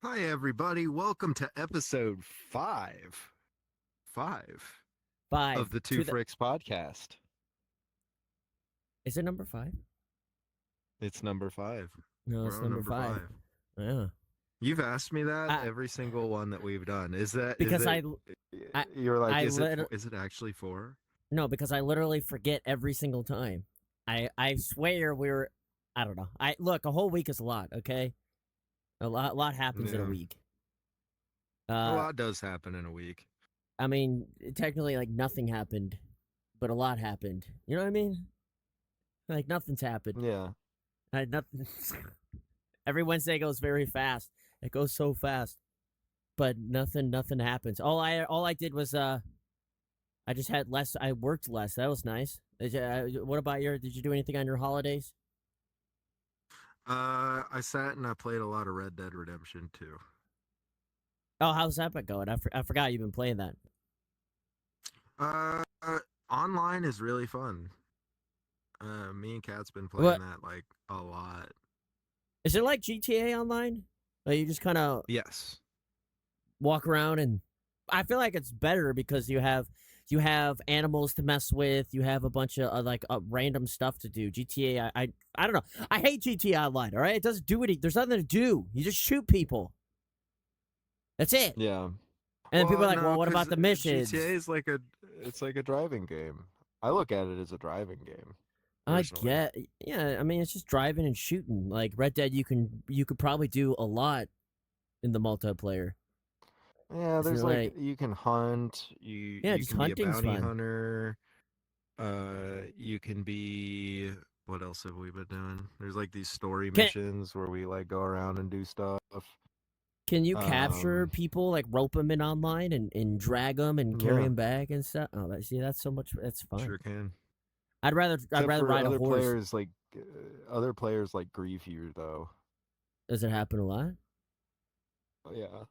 Hi, everybody. Welcome to episode five of Five the Two to the. Fricks podcast. Is it number five? It's number five. No, We're it's on number number five. five. Yeah. You've asked me that I every single one that we've done. Is because it, I you're like, I lit is it actually four? no because I literally forget every single time. I swear we're. I don't know. I look, a whole week is a lot. Okay, a lot happens in a Yeah. week. A Uh, lot does happen in a week. I mean, technically, like nothing happened, but a lot happened. You know what I mean? Like nothing's happened. Yeah. Nothing. Every Wednesday goes very fast. It goes so fast, but nothing happens. All I did was I just had less. I worked less. That was nice. What about your? Did you do anything on your holidays? I sat and I played a lot of Red Dead Redemption 2. Oh, how's that been going? I forgot you've been playing that. Uh, Online is really fun. Me and Kat's been playing What that like a lot. is it like GTA Online? Like you just kind of Yes. walk around and I feel like it's better because you have animals to mess with. You have a bunch of random stuff to do. GTA, I don't know. I hate GTA Online. All right, it doesn't do anything. There's nothing to do. You just shoot people. That's it. Yeah. And then people Well, are like, no, well, what because about the GTA missions? is it's like a driving game. I look at it as a driving game, I personally. get, yeah. I mean, it's just driving and shooting. Like Red Dead, you could probably do a lot in the multiplayer. Yeah, Isn't there's it like like, you can hunt, you yeah, you just can be a hunting's bounty fun. hunter, you can be what else have we been doing? There's like these story Can missions where we like go around and do stuff. can you capture Um, people, like rope them in online and drag them and carry yeah, them back and stuff? Oh, see, that's so much. That's fun. sure can. I'd Except rather for ride a horse. other players like grieve you though. Does it happen a lot? Yeah.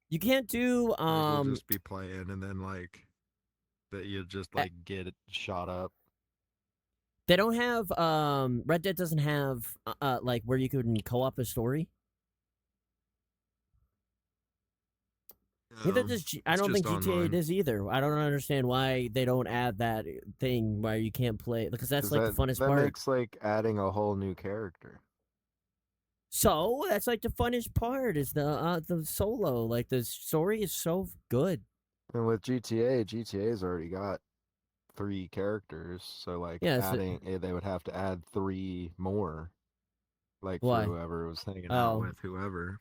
You can't do Like we'll just be playing and then like that you just eh, like get it shot up. they don't have Red Dead doesn't have like where you can co-op a story. Neither does I It's don't think just GTA online does either. I don't understand why they don't add that thing where you can't play because that's because like the funnest that part. makes like adding a whole new character. So that's like the funnest part is the solo. Like the story is so good. And with GTA's already got three characters, so like Yeah. they would have to add three more, like for Why? whoever was hanging out Oh, with whoever.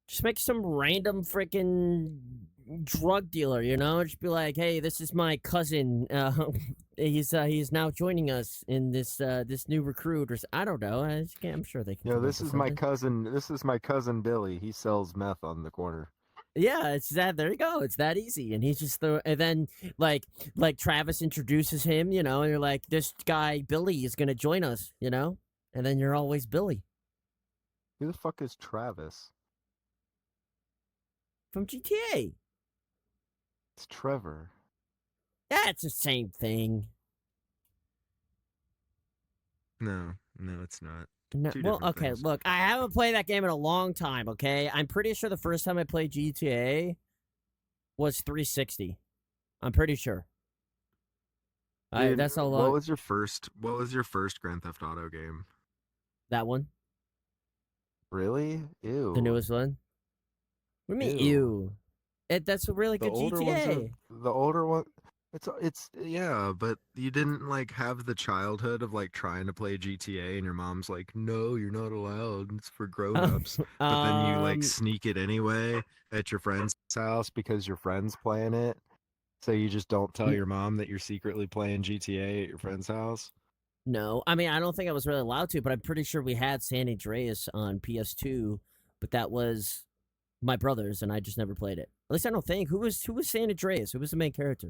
just make some random freaking drug dealer. Just be like, hey, this is my cousin. He's now joining us in this new recruit. I don't know. I'm sure they can You know, come up this with is my something. cousin. This is my cousin Billy. He sells meth on the corner. Yeah, it's that. There you go. It's that easy. And he's just and then like Travis introduces him, and you're like, this guy Billy is gonna join us, and then you're always Billy Who the fuck is Travis? from GTA. It's Trevor. Yeah, it's the same thing. No, no, it's not. No, Two well, different okay. things. Look, I haven't played that game in a long time. Okay, I'm pretty sure the first time I played GTA was 360. I'm pretty sure. I Dude, that's how long what was your first Grand Theft Auto game? that one, Really? the Ew. newest one. What do you mean, Ew. ew? That's a really The good older ones are GTA. the older one. It's yeah, but you didn't like have the childhood of like trying to play GTA and your mom's like, "No, you're not allowed. It's for grown-ups." But then you like um, sneak it anyway at your friend's house because your friend's playing it. So you just don't tell n- your mom that you're secretly playing GTA at your friend's house. no, I mean I don't think I was really allowed to, but I'm pretty sure we had San Andreas on PS2, but that was my brother's, and I just never played it. At least I don't think. Who was San Andreas? Who was the main character?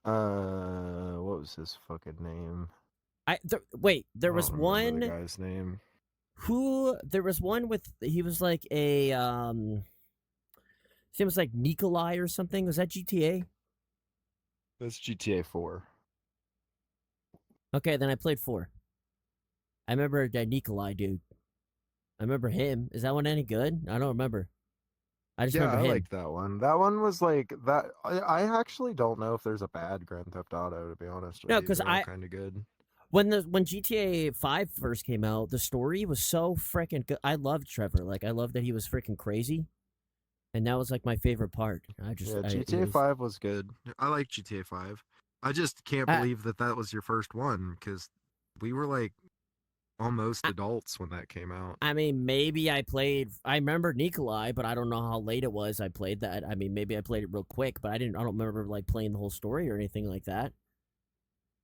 What was his fucking name? Wait, I there was don't remember the one guy's name. who there was one with he was like a his name was like Nikolai or something. Was that GTA? That's GTA 4. Okay, then I played 4. I remember that Nikolai dude. remember him. Is that one any good? I don't remember. I just Yeah, remember I him. liked that one. That one was like that. I actually don't know if there's a bad Grand Theft Auto, to be honest with No, you. because They're all kind of good. when GTA 5 first came out, the story was so freaking good. I loved Trevor. Like I loved that he was freaking crazy, and that was like my favorite part. Yeah, He GTA was 5 was good. I like GTA 5. I just can't I, believe that that was your first one because we were like almost I adults when that came out. I mean, maybe I played. I remember Nikolai, but I don't know how late it was. I played that. I mean, maybe I played it real quick, but I didn't. I don't remember like playing the whole story or anything like that.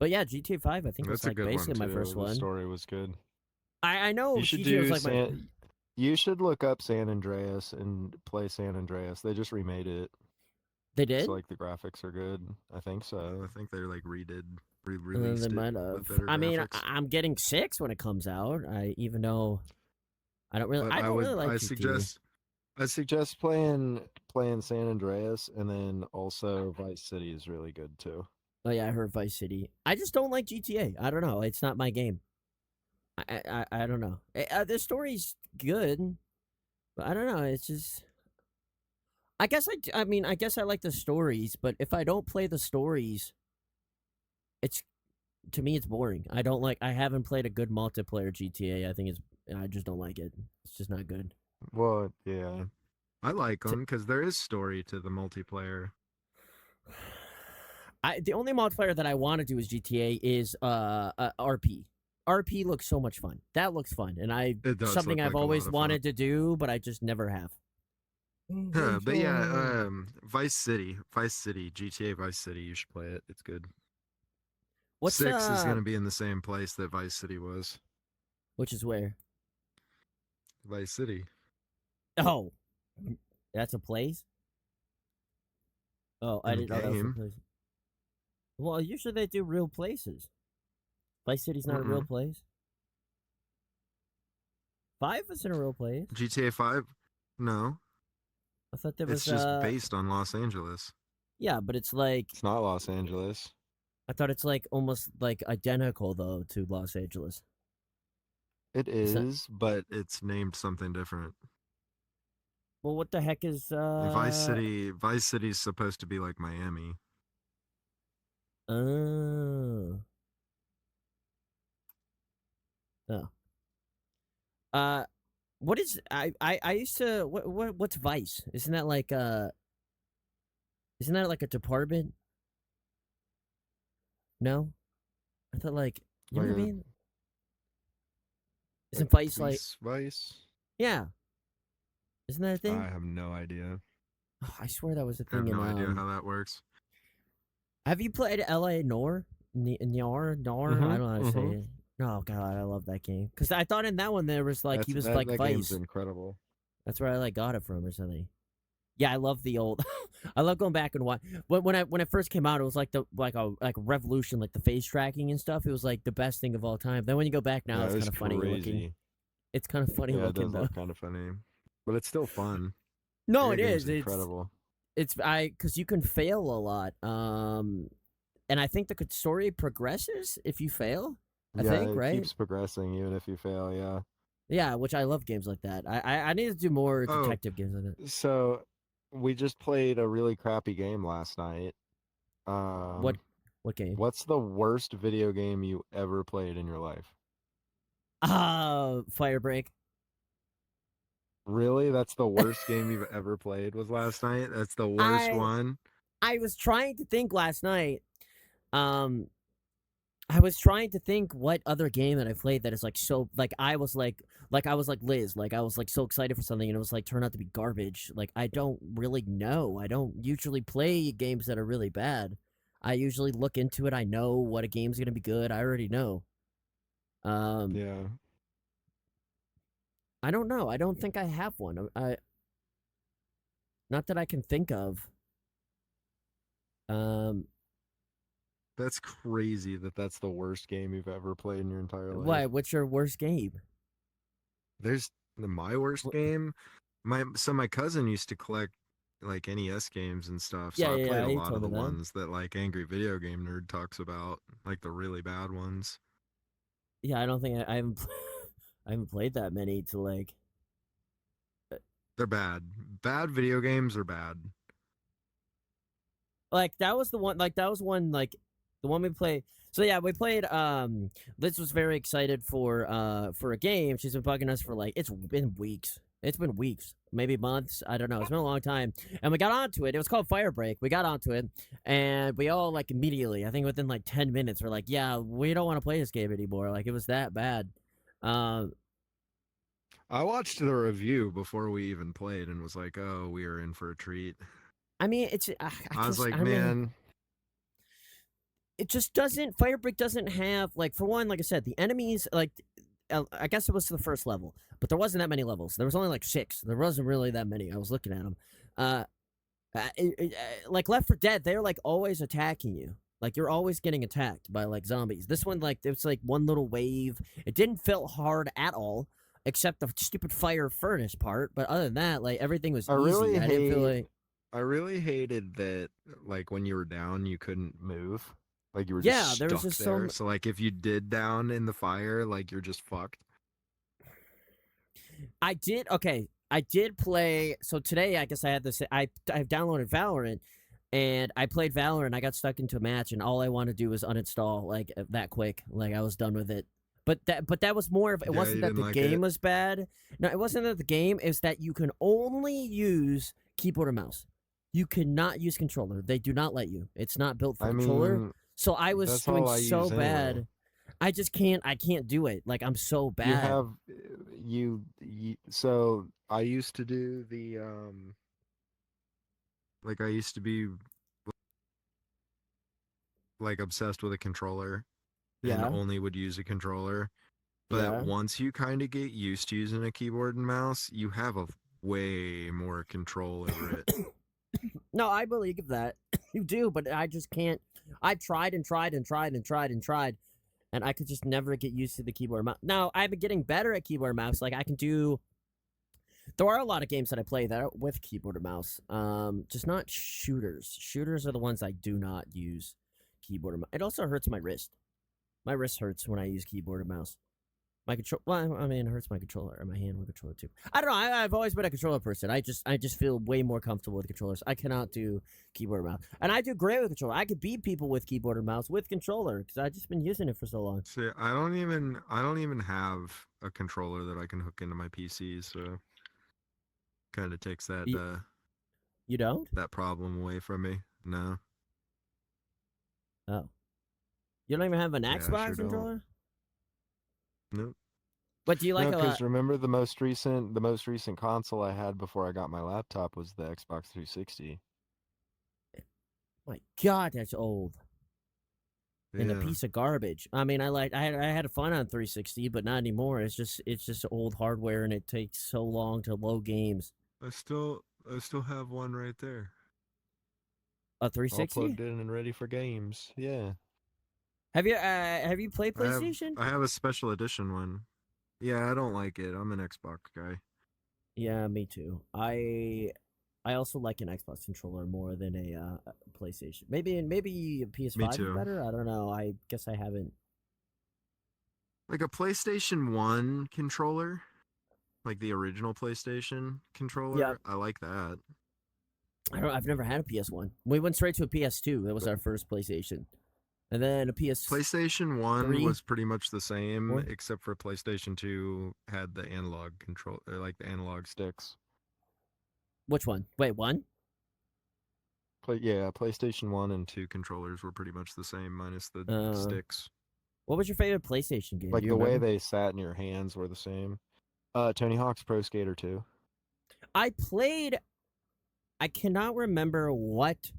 But yeah, GTA 5, I think was That's a like good one basically my first too. The one. story was good. I know You should GTA was do like my. San. You should look up San Andreas and play San Andreas. They just remade it, They so did. like the graphics are good. I think so. I think they like They re-released it might with have. better I mean, graphics. I'm getting six when it comes out. I even though But I don't really like I GTA. suggest playing San Andreas, and then also Vice City is really good too. Oh yeah, I heard Vice City. I just don't like GTA. I don't know. It's not my game. I don't know. The story's good, but I don't know. It's just. I mean, I guess I like the stories, but if I don't play the stories, it's to me it's boring. I don't like. I haven't played a good multiplayer GTA. I think it's. I just don't like it. It's just not good. Well, yeah, I like T- them because there is story to the multiplayer. the only multiplayer that I want to do is GTA is RP. RP looks so much fun. That looks fun, and I It does something look I've like a lot always of fun. wanted to do, but I just never have. But yeah, Vice City, GTA Vice City. You should play it. It's good. What's 6 is gonna be in the same place that Vice City was. which is where? Vice City Oh, that's a place. Oh, I in the didn't know that was a game. place. Well, usually they do real places. Vice City's not a real Mm-mm. place. 5 isn't a real place. GTA 5? No, I thought there it's was just based on Los Angeles. yeah, but it's like It's not Los Angeles. I thought it's like almost like identical though to Los Angeles. It It's not, is, but it's named something different. well, what the heck is Vice City's supposed to be like Miami. oh oh uh what is I used to what's Vice? Isn't that like a department? No, I thought like you know Like what I a mean? like Isn't Vice like police vice? yeah? Isn't that a I thing? have no idea. Oh, I swear that was a I have thing in no idea how that works. Have you played L.A. Noir? Noir? I Mm-hmm. don't know how to say Mm-hmm. it. Oh god, I love that game. Cause I thought in that one there was like he was like That game's Vice. incredible. That's where I like got it from or something. Yeah, I love the old. I love going back and watch when it first came out. It was like the like a revolution, like the face tracking and stuff. It was like the best thing of all time. Then when you go back now, Yeah, it's it kind was of funny looking. crazy. It's kind of funny Yeah, it looking does though. look kind of funny, but it's still fun. No, That it game's is. incredible. It's I because you can fail a lot. And I think the story progresses if you fail. I Yeah, think it right. keeps progressing even if you fail. Yeah. Yeah, which I love games like that. I need to do more Oh, detective games like that. so we just played a really crappy game last night. What Um, what game? what's the worst video game you ever played in your life? Firebreak. Really? That's the worst game you've ever played was last night? That's the worst I one? I was trying to think last night. Um, I was trying to think what other game that I played that is like so like I was like Liz, like I was like so excited for something and it was like turned out to be garbage. Like I don't really know. I don't usually play games that are really bad. I usually look into it. I know what a game's gonna be good. I already know. Um, Yeah. I don't know. I don't think I have one. Not that I can think of. Um, That's crazy that that's the worst game you've ever played in your entire why? life. What's your worst game? There's my worst game. My cousin used to collect like NES games and stuff, so Yeah, I yeah, played yeah. a You lot of told me the that. ones that like Angry Video Game Nerd talks about, like the really bad ones. Yeah, I don't think I haven't I haven't played that many to like. They're bad. Bad video games are bad. Like that was the one. Like that was one. Like the one we played. So yeah, we played. Liz was very excited for a game. She's been bugging us for like it's been weeks. It's been weeks, maybe months. I don't know. It's been a long time, and we got onto it. It was called Firebreak. We got onto it, and we all like immediately. I think within like 10 minutes, we're like, yeah, we don't want to play this game anymore. Like it was that bad. Um, I watched the review before we even played and was like, "Oh, we are in for a treat." I mean, it's I I was just like, I mean "Man, it just doesn't Firebreak doesn't have like for one, like I said, the enemies like I guess it was the first level, but there wasn't that many levels. There was only like six. There wasn't really that many. I was looking at them. Uh, like Left 4 Dead, they're like always attacking you. Like you're always getting attacked by like zombies. This one, like it's like one little wave. It didn't feel hard at all, except the stupid fire furnace part. But other than that, like everything was I easy. really I didn't feel hate like I really hated that like when you were down you couldn't move. Like you were just yeah, there was stuck just there. So like if you did down in the fire, like you're just fucked. I did okay. I did play. So today, I guess I had this. I've downloaded Valorant, and I played Valorant. I got stuck into a match, and all I wanted to do was uninstall like that quick. Like I was done with it. But that was more of it. Yeah, Wasn't you that didn't the like game it. was bad? No, it wasn't that the game. Is that you can only use keyboard or mouse. You cannot use controller. They do not let you. It's not built for I controller. mean, So I was that's doing all I so use anyway. bad. I just can't. I can't do it. Like I'm so You bad. have so I used to do the like I used to be like obsessed with a controller and Yeah. only would use a controller. But Yeah. once you kind of get used to using a keyboard and mouse, you have a way more control over it. No, I believe that. You do, but I just can't. I've tried and tried and tried and tried and tried, and I could just never get used to the keyboard and mouse. Now, I've been getting better at keyboard and mouse. Like, I can do. There are a lot of games that I play that are with keyboard and mouse. Just not shooters. Shooters are the ones I do not use keyboard and mouse. It also hurts my wrist. My wrist hurts when I use keyboard and mouse. My control. Well, I mean, it hurts my controller or my hand with controller too. I don't know. I've always been a controller person. I just feel way more comfortable with controllers. I cannot do keyboard and mouse, and I do great with controller. I could beat people with keyboard and mouse with controller because I've just been using it for so long. See, I don't even have a controller that I can hook into my PC, so kind of takes that You, you don't? that problem away from me. No. Oh, you don't even have an Yeah, I sure Xbox don't. controller? Nope. But do you like No, a? because remember the most recent console I had before I got my laptop was the Xbox 360. My God, that's old and a Yeah, piece of garbage. I mean, I had fun on 360, but not anymore. It's just old hardware, and it takes so long to load games. I still have one right there, A all 360? plugged in and ready for games. Yeah, Have you played I have PlayStation? I have a special edition one. Yeah, I don't like it. I'm an Xbox guy. Yeah, me too. I also like an Xbox controller more than a PlayStation. Maybe a Me PS5 is too. better. I don't know. I guess I haven't. Like a PlayStation 1 controller, like the original PlayStation Yeah, controller, I like that. I don't. I've never had a PS1. We went straight to a PS2. That was But our first PlayStation, and then a PlayStation 1 PS3. was pretty much the same, Four. except for PlayStation 2 had the analog control, or like the analog sticks. Which one? Wait, one? Yeah, PlayStation 1 and 2 controllers were pretty much the same, minus the Uh, sticks. what was your favorite PlayStation game? Do Like you the way remember? they sat in your hands were the same. Tony Hawk's Pro Skater 2. I played. I cannot remember what.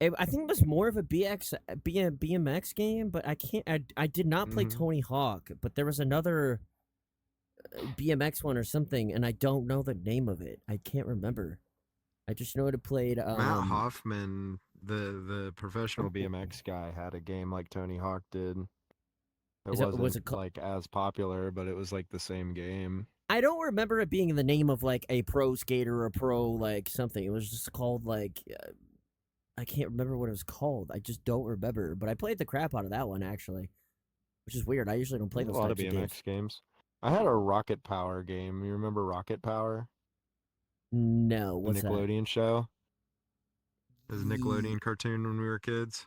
I think it was more of a BMX game, but I can't. I did not play Mm-hmm. Tony Hawk, but there was another BMX one or something, and I don't know the name of it. I can't remember. I just know it played. Matt Hoffman, the professional BMX guy, had a game like Tony Hawk did. It Is it was wasn't it? like as popular, but it was like the same game. I don't remember it being the name of like a pro skater or pro like something. It was just called like I can't remember what it was called. I just don't remember. But I played the crap out of that one actually, which is weird. I usually don't play There's a those lot of types of games. BMX games. I had a Rocket Power game. You remember Rocket Power? No, The what's that? Nickelodeon show. It was a Ye- Nickelodeon cartoon when we were kids.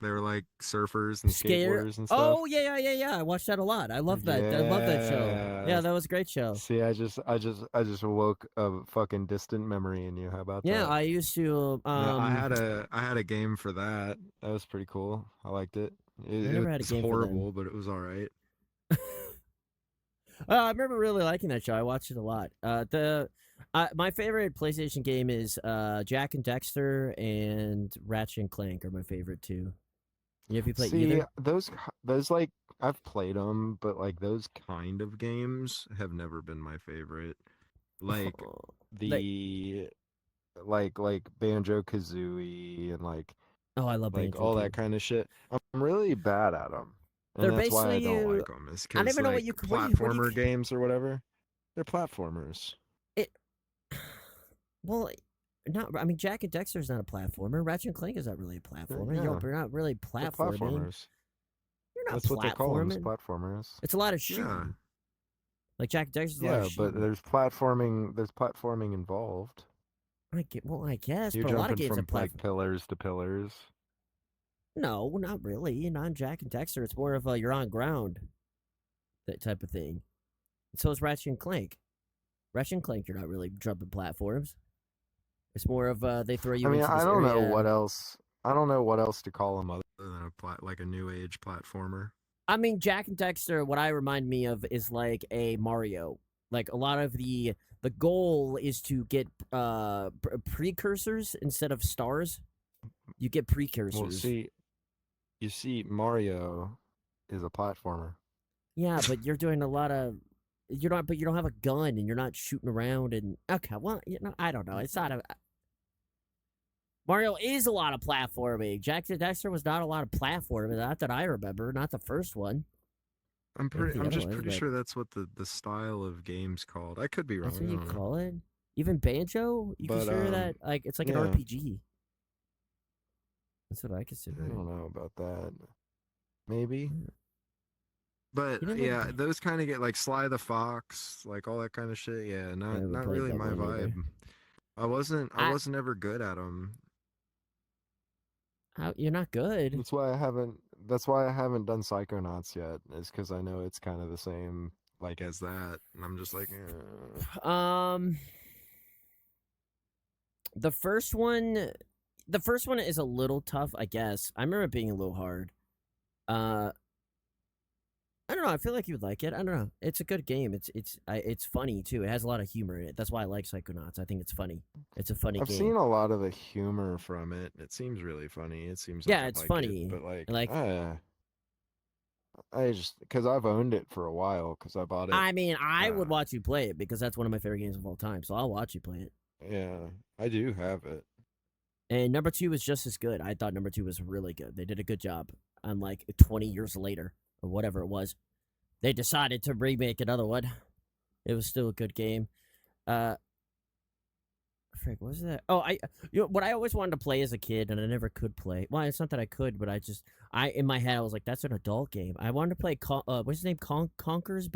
They were like surfers and Scare. skateboarders and Oh stuff. yeah. I watched that a lot. I love that. I love that show. Yeah. Yeah, that was a great show. See, I just awoke a fucking distant memory in you. How about Yeah, that? I used to. Yeah, I had a game for that. That was pretty cool. I liked it. I It never had a was game for them. horrible, but it was all right. I remember really liking that show. I watched it a lot. My favorite PlayStation game is Jack and Dexter and Ratchet and Clank are my favorite two. Have you played See, either? those like I've played them, but like those kind of games have never been my favorite. Like Like, the like Banjo Kazooie and oh, I love like Banjo all that too. kind of shit. I'm really bad at them, and They're that's why I basically don't like them. Is I don't because even know like what do you platformer games or whatever, they're platformers. it. Well, not. I mean, Jack and Dexter's not a platformer. Ratchet and Clank is not really a platformer. Yeah, You're not really they're platforming. platformers. You're not That's what they call them, is platforming. platformers. It's a lot of Yeah, shooting. Like Jack and Dexter's a lot of yeah, but shooting. there's platforming involved. I guess, You're but a lot of jumping games are from like platform. pillars to pillars. No, not really. Not in Jack and Dexter. It's more of a you're on ground that type of thing. And so is Ratchet and Clank. Ratchet and Clank, you're not really jumping platforms. It's more of they throw I you mean, into I this don't know what area. else. I don't know what else to call them other than like a new age platformer. I mean, Jack and Dexter. What I remind me of is like a Mario. Like a lot of the goal is to get precursors instead of stars. You get Well, precursors. you see, Mario is a platformer. Yeah, but you're doing a lot of you're not but you don't have a gun and you're not shooting around and okay, well, I don't know. It's not a Mario is a lot of platforming. Jack and Dexter was not a lot of platforming, not that I remember, not the first one. Maybe the I'm other just ones, pretty but sure that's what the style of game's called. I could be that's wrong. what I you don't know. call it. Even Banjo, you But consider that like it's like an yeah, RPG. That's what I I consider it. don't know about that. Maybe. Yeah. But You never yeah, those kind of get like Sly the Fox, like all that kind of shit. Yeah, I not haven't not played really that my one vibe. either. I wasn't I I wasn't ever good at them. you're not good. That's why I haven't. That's why I haven't done Psychonauts yet. Is because I know it's kind of the same like as that, and I'm just like, Um the first one the first one is a little tough, I guess. I remember it being a little hard. Uh, I don't know. I feel like you would like it. I don't know. It's a good game. It's funny too. It has a lot of humor in it. That's why I like Psychonauts. I think it's funny. It's a funny I've game. seen a lot of the humor from it. It seems really funny. It seems like Yeah, I'd it's like it, funny. but like, Like, I just because I've owned it for a while because I bought it. I mean, I would Uh, watch you play it because that's one of my favorite games of all time. So I'll watch you play it. yeah, I do have it. And number two was just as good. I thought number two was really good. They did a good job. Unlike 20 years later or whatever it was, they decided to remake another one. It was still a good game. Uh, Frick, what was that? Oh, what I always wanted to play as a kid and I never could play. Well, it's not that I could, but I in my head I was like, that's an adult game. I wanted to play what's his name? Conker's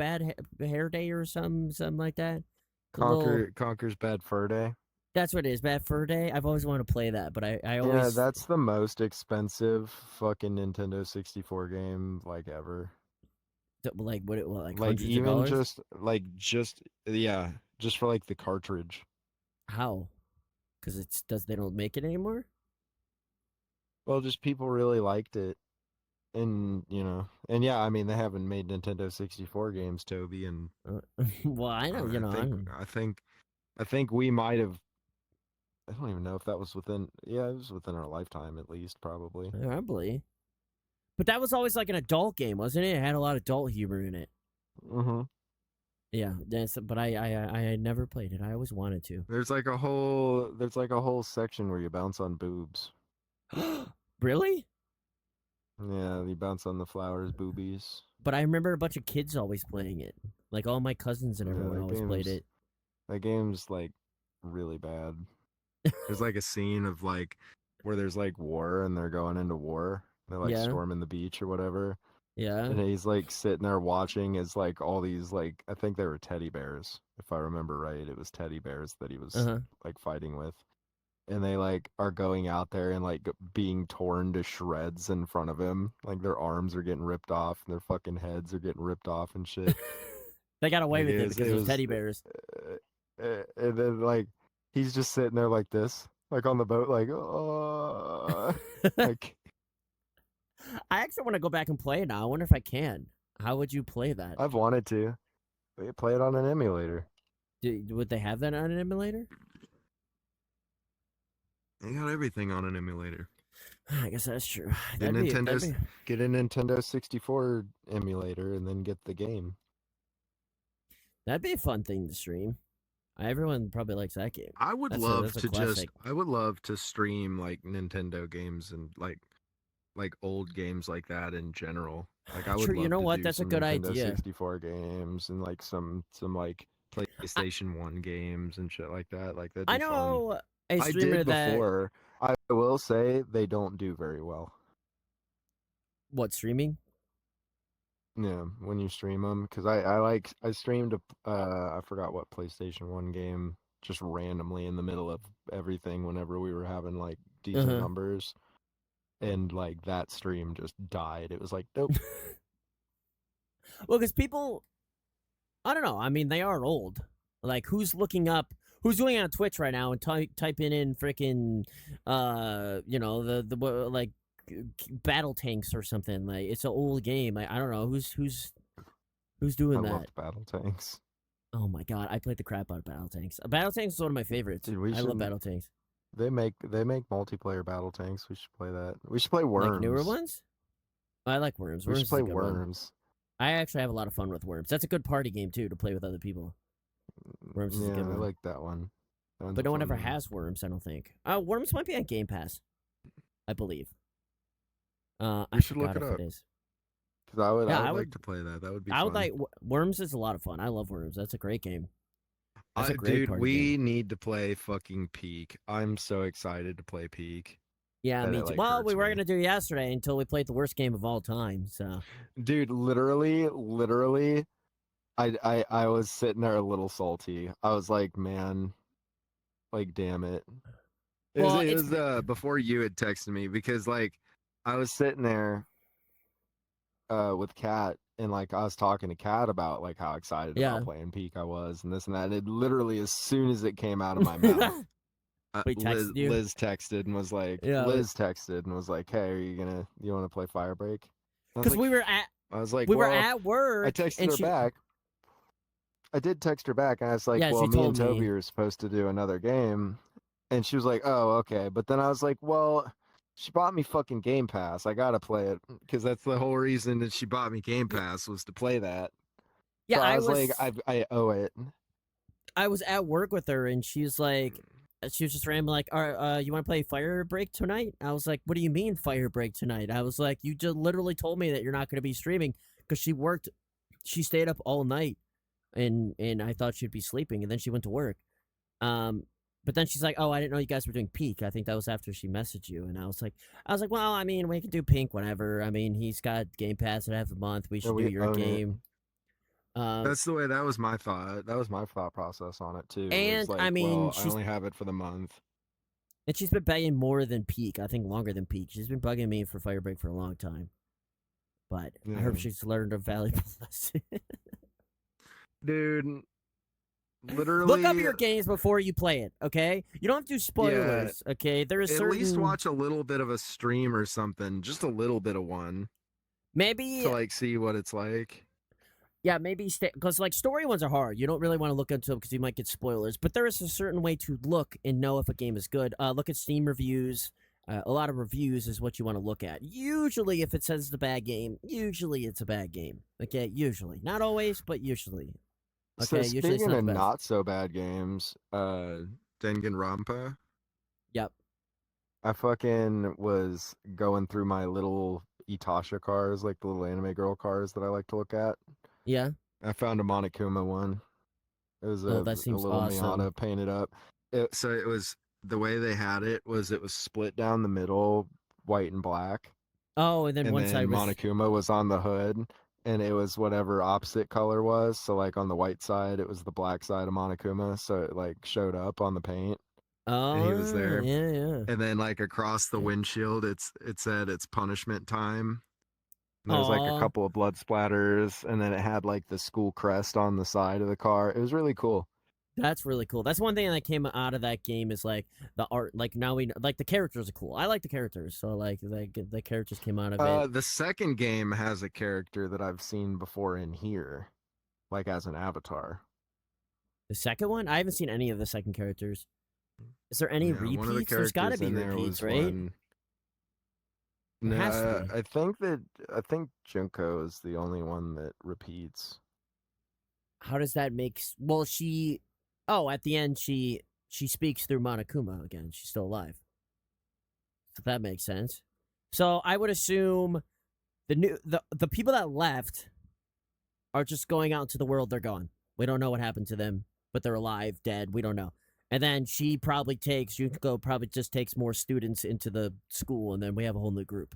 Hair Day or something like that. The little Conker's Bad Fur Day. that's what it is, Bad Fur Day. I've always wanted to play that, but I Yeah, always that's the most expensive fucking Nintendo 64 game like ever. like what like Like hundreds of even dollars. just yeah, just for like the cartridge. How? Because it's does they don't make it anymore. Well, just people really liked it. And and yeah, I mean they haven't made Nintendo 64 games, Toby, and Well, I know I think I'm I think I think we might have. I don't even know if that was within. Yeah, it was within our lifetime at least, probably. probably. But that was always like an adult game, wasn't it? It had a lot of adult humor in it. hmm Yeah, but I never played it. I always wanted to. There's like a whole section where you bounce on boobs. Really? Yeah, you bounce on the flowers, boobies. But I remember a bunch of kids always playing it. Like all my cousins and Yeah, everyone that always played game's it. that game's like really bad. There's like a scene of like where there's like war and they're going into war. They're like Yeah. storming the beach or whatever. Yeah. and he's like sitting there watching as like all these like I think they were teddy bears, if I remember right. It was teddy bears that he was Uh-huh. like fighting with. And they like are going out there and like being torn to shreds in front of him. Like their arms are getting ripped off and their fucking heads are getting ripped off and shit. They got away Like with it because it there's was, teddy bears. and then like he's just sitting there like this, like on the boat, like like I actually want to go back and play it now. I wonder if I can. How would you play that? I've wanted to play it on an emulator. Would they have that on an emulator? They got everything on an emulator. I guess that's true. Get That'd be get a Nintendo 64 emulator and then get the game. that'd be a fun thing to stream. Everyone probably likes that game. I would love That's a to just classic. I would love to stream like Nintendo games and like old games like that in general. Like I would True. You love know to what? do That's a some good Nintendo idea. 64 games and like some like I, PlayStation 1 games and shit like that. Like that'd I be fun. know a I streamer did that before. I will say they don't do very well. what streaming? Yeah, when you stream them, because I streamed I forgot what PlayStation 1 game just randomly in the middle of everything whenever we were having like Uh decent huh. numbers, and like that stream just died. It was like nope. Well, because people, I don't know. I mean, they are old. Like, who's looking up? Who's going on Twitch right now and typing in freaking, like battle tanks or something? Like, it's an old game. Like, I don't know who's I doing that. loved Battle Tanks. Oh my god, I played the crap out of battle tanks. Battle tanks is one of my favorites. Dude, we I love should battle tanks. they make multiplayer Battle Tanks. We should play that. We should play Like newer Worms. ones. I like Worms. We should Worms is play a good one. Worms. I actually have a lot of fun with Worms. That's a good party game too to play with other people. Worms is a Yeah, good I one. like that one. That one's But a no one fun ever one. has Worms, I don't think. Worms might be on Game Pass, I believe. I We should look forgot it if it up. is. Because I Yeah, would like to play that. That would be I would fun. like Worms is a lot of fun. I love Worms. That's a great game. That's a great Dude, party game. we need to play fucking Peak. I'm so excited to play Peak Yeah, that me it too. like Well, we hurts were me. gonna do yesterday until we played the worst game of all time. So Dude, literally, I was sitting there a little salty. I was like, man, like damn it. well, It it's was before you had texted me because like I was sitting there with Kat and like I was talking to Kat about like how excited about yeah. playing Peak I was and this and that. And it literally as soon as it came out of my mouth, We texted you. Yeah, Liz texted and was like, "Hey, you want to play Firebreak?" I was because like, we I was like, were "Well," at I work texted and her she back. I did text her back, and I was like, yeah "Well, she me told and Toby me are supposed to do another game," and she was like, "Oh, okay." But then I was like, "Well." She bought me fucking Game Pass. I gotta play it because that's the whole reason that she bought me Game yeah, Pass was to play that. yeah So I was like, I owe it. I was at work with her and she's like she was just rambling like, "All right, you want to play Fire Break tonight?" I was like, "What do you mean Fire Break tonight?" I was like, "You just literally told me that you're not going to be streaming because she worked. She stayed up all night, and I thought she'd be sleeping, and then she went to work. Um, but then she's like, "Oh, I didn't know you guys were doing Peak." I think that was after she messaged you, and I was like, "Well, I mean, we can do Pink whenever. I mean, he's got Game Pass at half a month. We Yeah, should do we your own it. game." Um, That's the way that was my thought. That was my thought process on it too. Was and I like, mean, well, I only have it for the month. she's been begging more than Peak. I think longer than Peak. She's been bugging me for Firebreak for a long time. But I Yeah. hope she's learned a valuable lesson. Dude, Look up literally, your games before you play it, okay? You don't have to do yeah. spoilers, okay? There is At least certain watch a little bit of a stream or something, just a little bit of one maybe to like see what it's like. yeah, maybe because like story ones are hard. You don't really want to look into them because you might get spoilers. But there is a certain way to look and know if a game is good. Look at Steam reviews. A lot of reviews is what you want to look at. Usually, if it says it's a bad game, usually it's a bad game. Okay, usually, not always, but usually. So Okay, usually it's speaking not the of best. not so bad games, Danganronpa, Yep. I fucking was going through my little Itasha cars, like the little anime girl cars that I like to look at. Yeah. I found a Monokuma one. It was Oh, that a seems little awesome. Miata painted up. So it was the way they had it was split down the middle, white and black, Oh, and then and one then side was. Monokuma was on the hood, and it was whatever opposite color was. So like on the white side, it was the black side of Monokuma, so it like showed up on the paint, and he was Oh, there. yeah, yeah. And then like across the Yeah. windshield, it said it's punishment time. And there was like a Aw, couple of blood splatters, and then it had like the school crest on the side of the car. It was really cool. that's really cool. That's one thing that came out of that game is like the art. Like now like the characters are cool. I like the characters, so like the characters came out of it. The second game has a character that I've seen before in here, like as an avatar. The second one, I haven't seen any of the second characters. Is there any Yeah, one of the repeats? There's got to characters be in there repeats, was right? one. There has to No, be. I think Junko is the only one that repeats. How does that make? Well, she. Oh, at the end, she speaks through Monokuma again. She's still alive, so that makes sense. So I would assume the people that left are just going out into the world. They're gone. We don't know what happened to them, but they're alive, dead. We don't know. And then she probably takes Junko probably just takes more students into the school, and then we have a whole new group.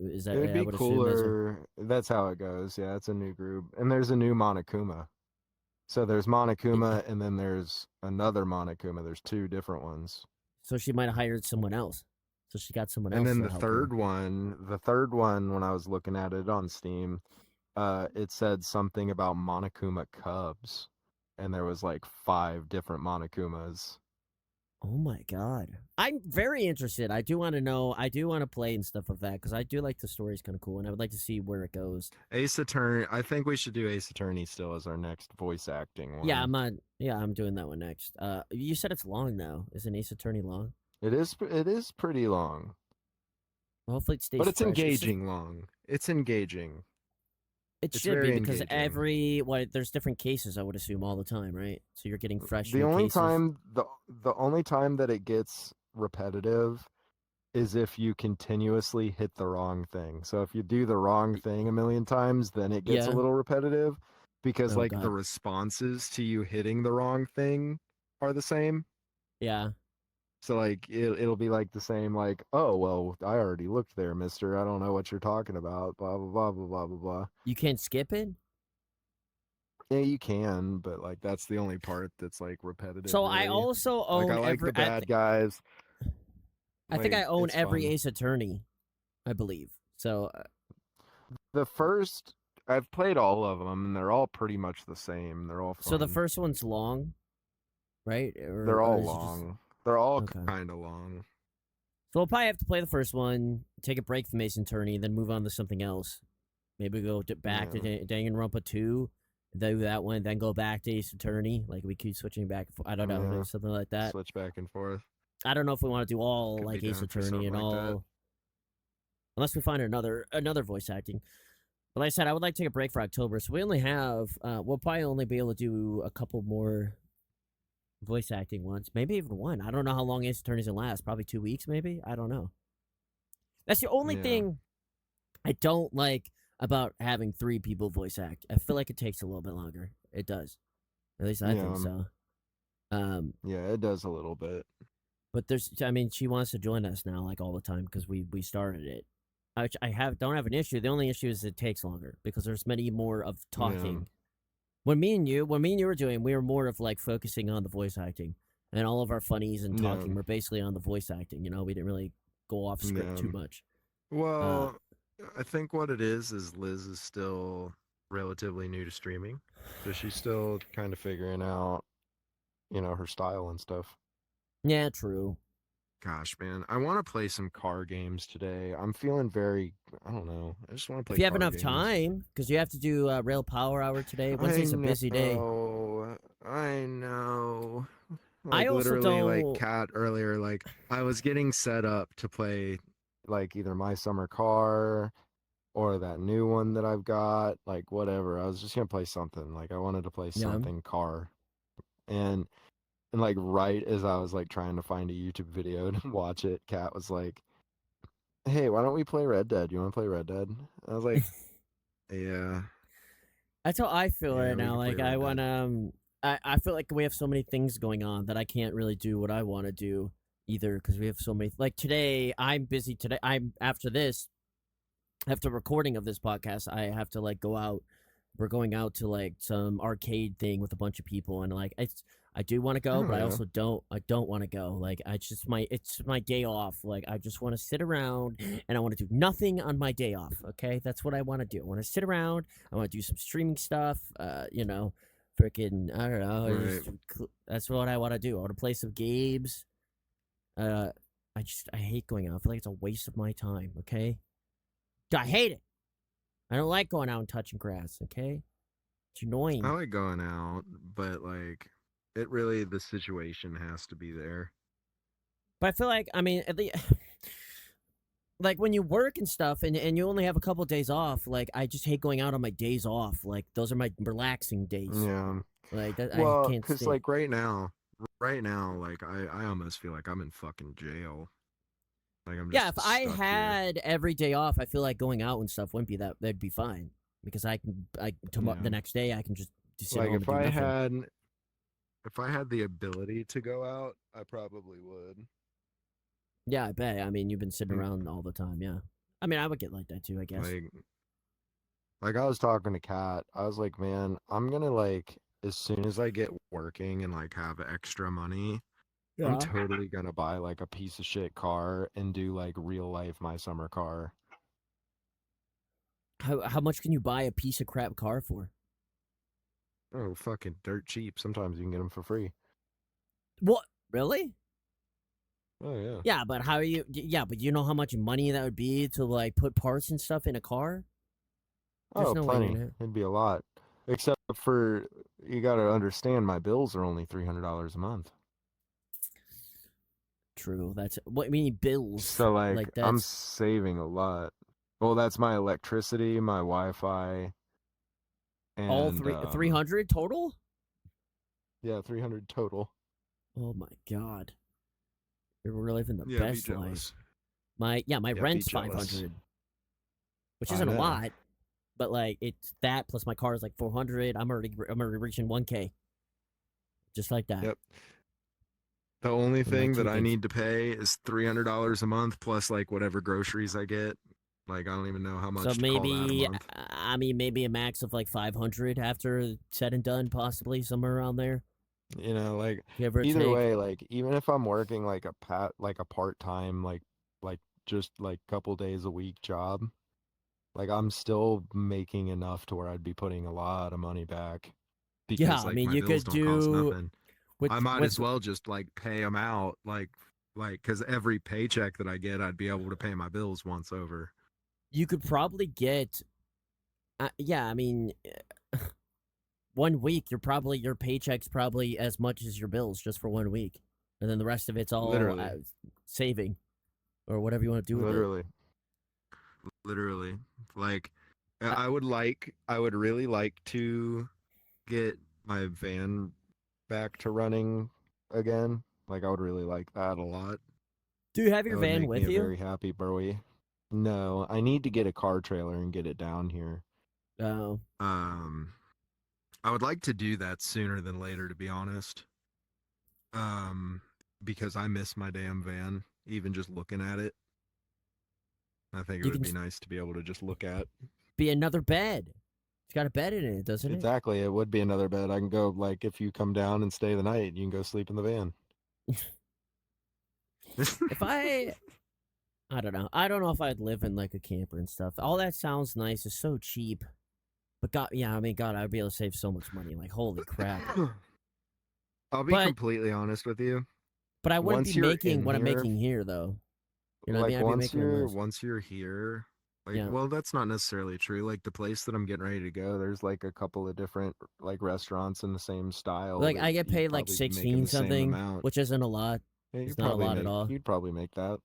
Is It that? would I be would assume that's what. cooler. That's how it goes. Yeah, it's a new group, and there's a new Monokuma. So there's Monokuma, and then there's another Monokuma. There's two different ones. So she might have hired someone else. So she got someone And else then to help her. the third one, when I was looking at it on Steam, it said something about Monokuma Cubs, and there was like five different Monokumas. Oh my god. I'm very interested. I do want to know. I do want to play and stuff of that because I do like the story's kind of cool and I would like to see where it goes. Ace Attorney. I think we should do Ace Attorney still as our next voice acting Yeah, one. I'm doing that one next. You said it's long though. Is an Ace Attorney long? It is. It is pretty long, Well, hopefully it but stays it's fresh. engaging long. It's engaging. It It's should be very because engaging. there's different cases I would assume all the time, right? So you're getting fresh The new only cases. time the only time that it gets repetitive is if you continuously hit the wrong thing. So if you do the wrong thing a million times, then it gets a Yeah. little repetitive because Oh like the god. responses to you hitting the wrong thing are the same. Yeah. So like it'll be like the same like, "Oh, well, I already looked there, mister. I don't know what you're talking about." blah blah blah blah blah blah blah. You can't skip it. Yeah, you can, but like that's the only part that's like repetitive So I really. also Like I own like every. the bad guys. I think Like I own it's every fun. Ace Attorney. I believe. So The first I've played all of them, and they're all pretty much the same. They're all so the fun. first one's long, right? They're Or all is it just long. They're all okay? kind of long. So we'll probably have to play the first one, take a break from Ace Attorney, then move on to something else. Maybe go back to Yeah, Danganronpa 2, do that one, then go back to Ace Attorney. Like we keep switching back and forth. I don't know, maybe yeah. something like that. Switch back and forth. I don't know if we want to do all Could be like Ace down for Attorney something and like that. all, unless we find another voice acting. But like I said, I would like to take a break for October, so we only have we'll probably only be able to do a couple more voice acting ones, maybe even one. I don't know how long Ace Attorney's gonna last. Probably 2 weeks, maybe. I don't know. That's the only Yeah, thing I don't like about having three people voice act. I feel like it takes a little bit longer. It does. At least I think yeah, so. yeah. It does a little bit. But I mean, she wants to join us now, like all the time, because we started it. Which I don't have an issue. The only issue is it takes longer because there's many more of Yeah, talking. When me and you were doing, we were more of like focusing on the voice acting, and all of our funnies and yeah, talking were basically on the voice acting. You know, we didn't really go off script yeah. too much. Uh, Well, I think what it is Liz is still relatively new to streaming, so she's still kind of figuring out, her style and stuff. yeah, true. Gosh, man, I want to play some car games today. I'm feeling very, I don't know. I just want to If play you have car enough games. time, because you have to do Rail Power Hour today. I Wednesday's a busy day. know. I know. I Like also literally like don't. Cat earlier, like I was getting set up to play like either My Summer Car or that new one that I've got, like whatever. I was just gonna play something. Like I wanted to play Yeah. something car. And like right as I was like trying to find a YouTube video to watch it, Cat was like, "Hey, why don't we play Red Dead? You want to play Red Dead?" I was like, "Yeah, That's how I feel yeah, right we now. can play Like I Red want Dead." to. I feel like we have so many things going on that I can't really do what I want to do either because we have so many. Like today, I'm busy. Today, I'm after this. after recording of this podcast, I have to like go out. We're going out to like some arcade thing with a bunch of people, and like I do want to go, Oh but I yeah. also don't. I don't want to go. Like it's my day off. Like I just want to sit around and I want to do nothing on my day off. Okay, that's what I want to do. I want to sit around. I want to do some streaming stuff. Freaking I don't know. Right. That's what I want to do. I want to play some games. Uh, I hate going out. I feel like it's a waste of my time. Okay, I hate it. I don't like going out and touching grass, okay? It's I annoying. like going out, but like it really the situation has to be there. But I feel like, I mean, like when you work and stuff and you only have a couple of days off, like I just hate going out on my days off. Like those are my relaxing days. Yeah. Like that I Well, can't cause stand. like right now, like I almost feel like I'm in fucking jail. Like I'm Yeah, if just I stuck here. had every day off, I feel like going out and stuff wouldn't be that'd be fine because Yeah. the next day I can just sit Like home and do nothing. if I had the ability to go out, I probably would. Yeah, I bet. I mean, you've been sitting Mm, around all the time. Yeah. I mean, I would get like that too, I guess. Like I was talking to Kat, I was like, man, I'm gonna like as soon as I get working and like have extra money, I'm Yeah. totally gonna buy like a piece of shit car and do like real life my summer car. How much can you buy a piece of crap car for? Oh, fucking dirt cheap. Sometimes you can get them for free. What? Really? Oh yeah. Yeah, but how are you? Yeah, but you know how much money that would be to like put parts and stuff in a car? There's Oh, no way you're plenty. gonna. It'd be a lot. Except for you got to understand my bills are only $300 a month. True. That's what I mean. Bills So like like I'm that's saving a lot. Well, that's my electricity, my Wi-Fi, all and three hundred total. yeah, 300 total. Oh my god, you're living the Yeah, be best life. jealous. My Yeah, be rent's jealous. 500, which I isn't a know. lot, but like it's that plus my car is like 400. I'm already reaching 1K just like that Yep. The only with my thing two that I things. need to pay is $300 a month plus like whatever groceries I get. Like I don't even know how So much to call that a maybe, month. I mean, maybe a max of like 500 after said and done, possibly somewhere around there, Like give or either take. way, like even if I'm working like a part-time like just like couple days a week job, like I'm still making enough to where I'd be putting a lot of money back Yeah, because I like mean, my you bills could don't cost do nothing. I with might with as well just like pay them out like cuz every paycheck that I get, I'd be able to pay my bills once over. you could probably get. Yeah, I mean, 1 week your paycheck's probably as much as your bills just for 1 week, and then the rest of it's all Literally. saving or whatever you want to do with it. Literally. Literally. Like I, I would really like to get my van back to running again. Like I would really like that a lot. do you have your That would van make me with a you? very happy boy. No, I need to get a car trailer and get it down here. Oh, Um, I would like to do that sooner than later, to be honest. Um, because I miss my damn van. Even just looking at it, I think it you would can be nice to be able to just look at. be another bed. It's got a bed in it, doesn't it? Exactly, it would be another bed. I can go like if you come down and stay the night, you can go sleep in the van. If I don't know. I don't know if I'd live in like a camper and stuff. All that sounds nice. It's so cheap. But God, yeah, I mean, God, I'd be able to save so much money. Like, holy crap. I'll be But completely honest with you. I wouldn't be Once you're making in what I'm here, making here, though. You know what I mean? like I'd be making less. once you're here, like Yeah. well that's not necessarily true. Like the place that I'm getting ready to go, there's like a couple of different like restaurants in the same style Like, that I get you'd paid like probably be making 16 the same something, amount. which isn't a lot. Yeah, It's not a lot at all. you'd probably make that.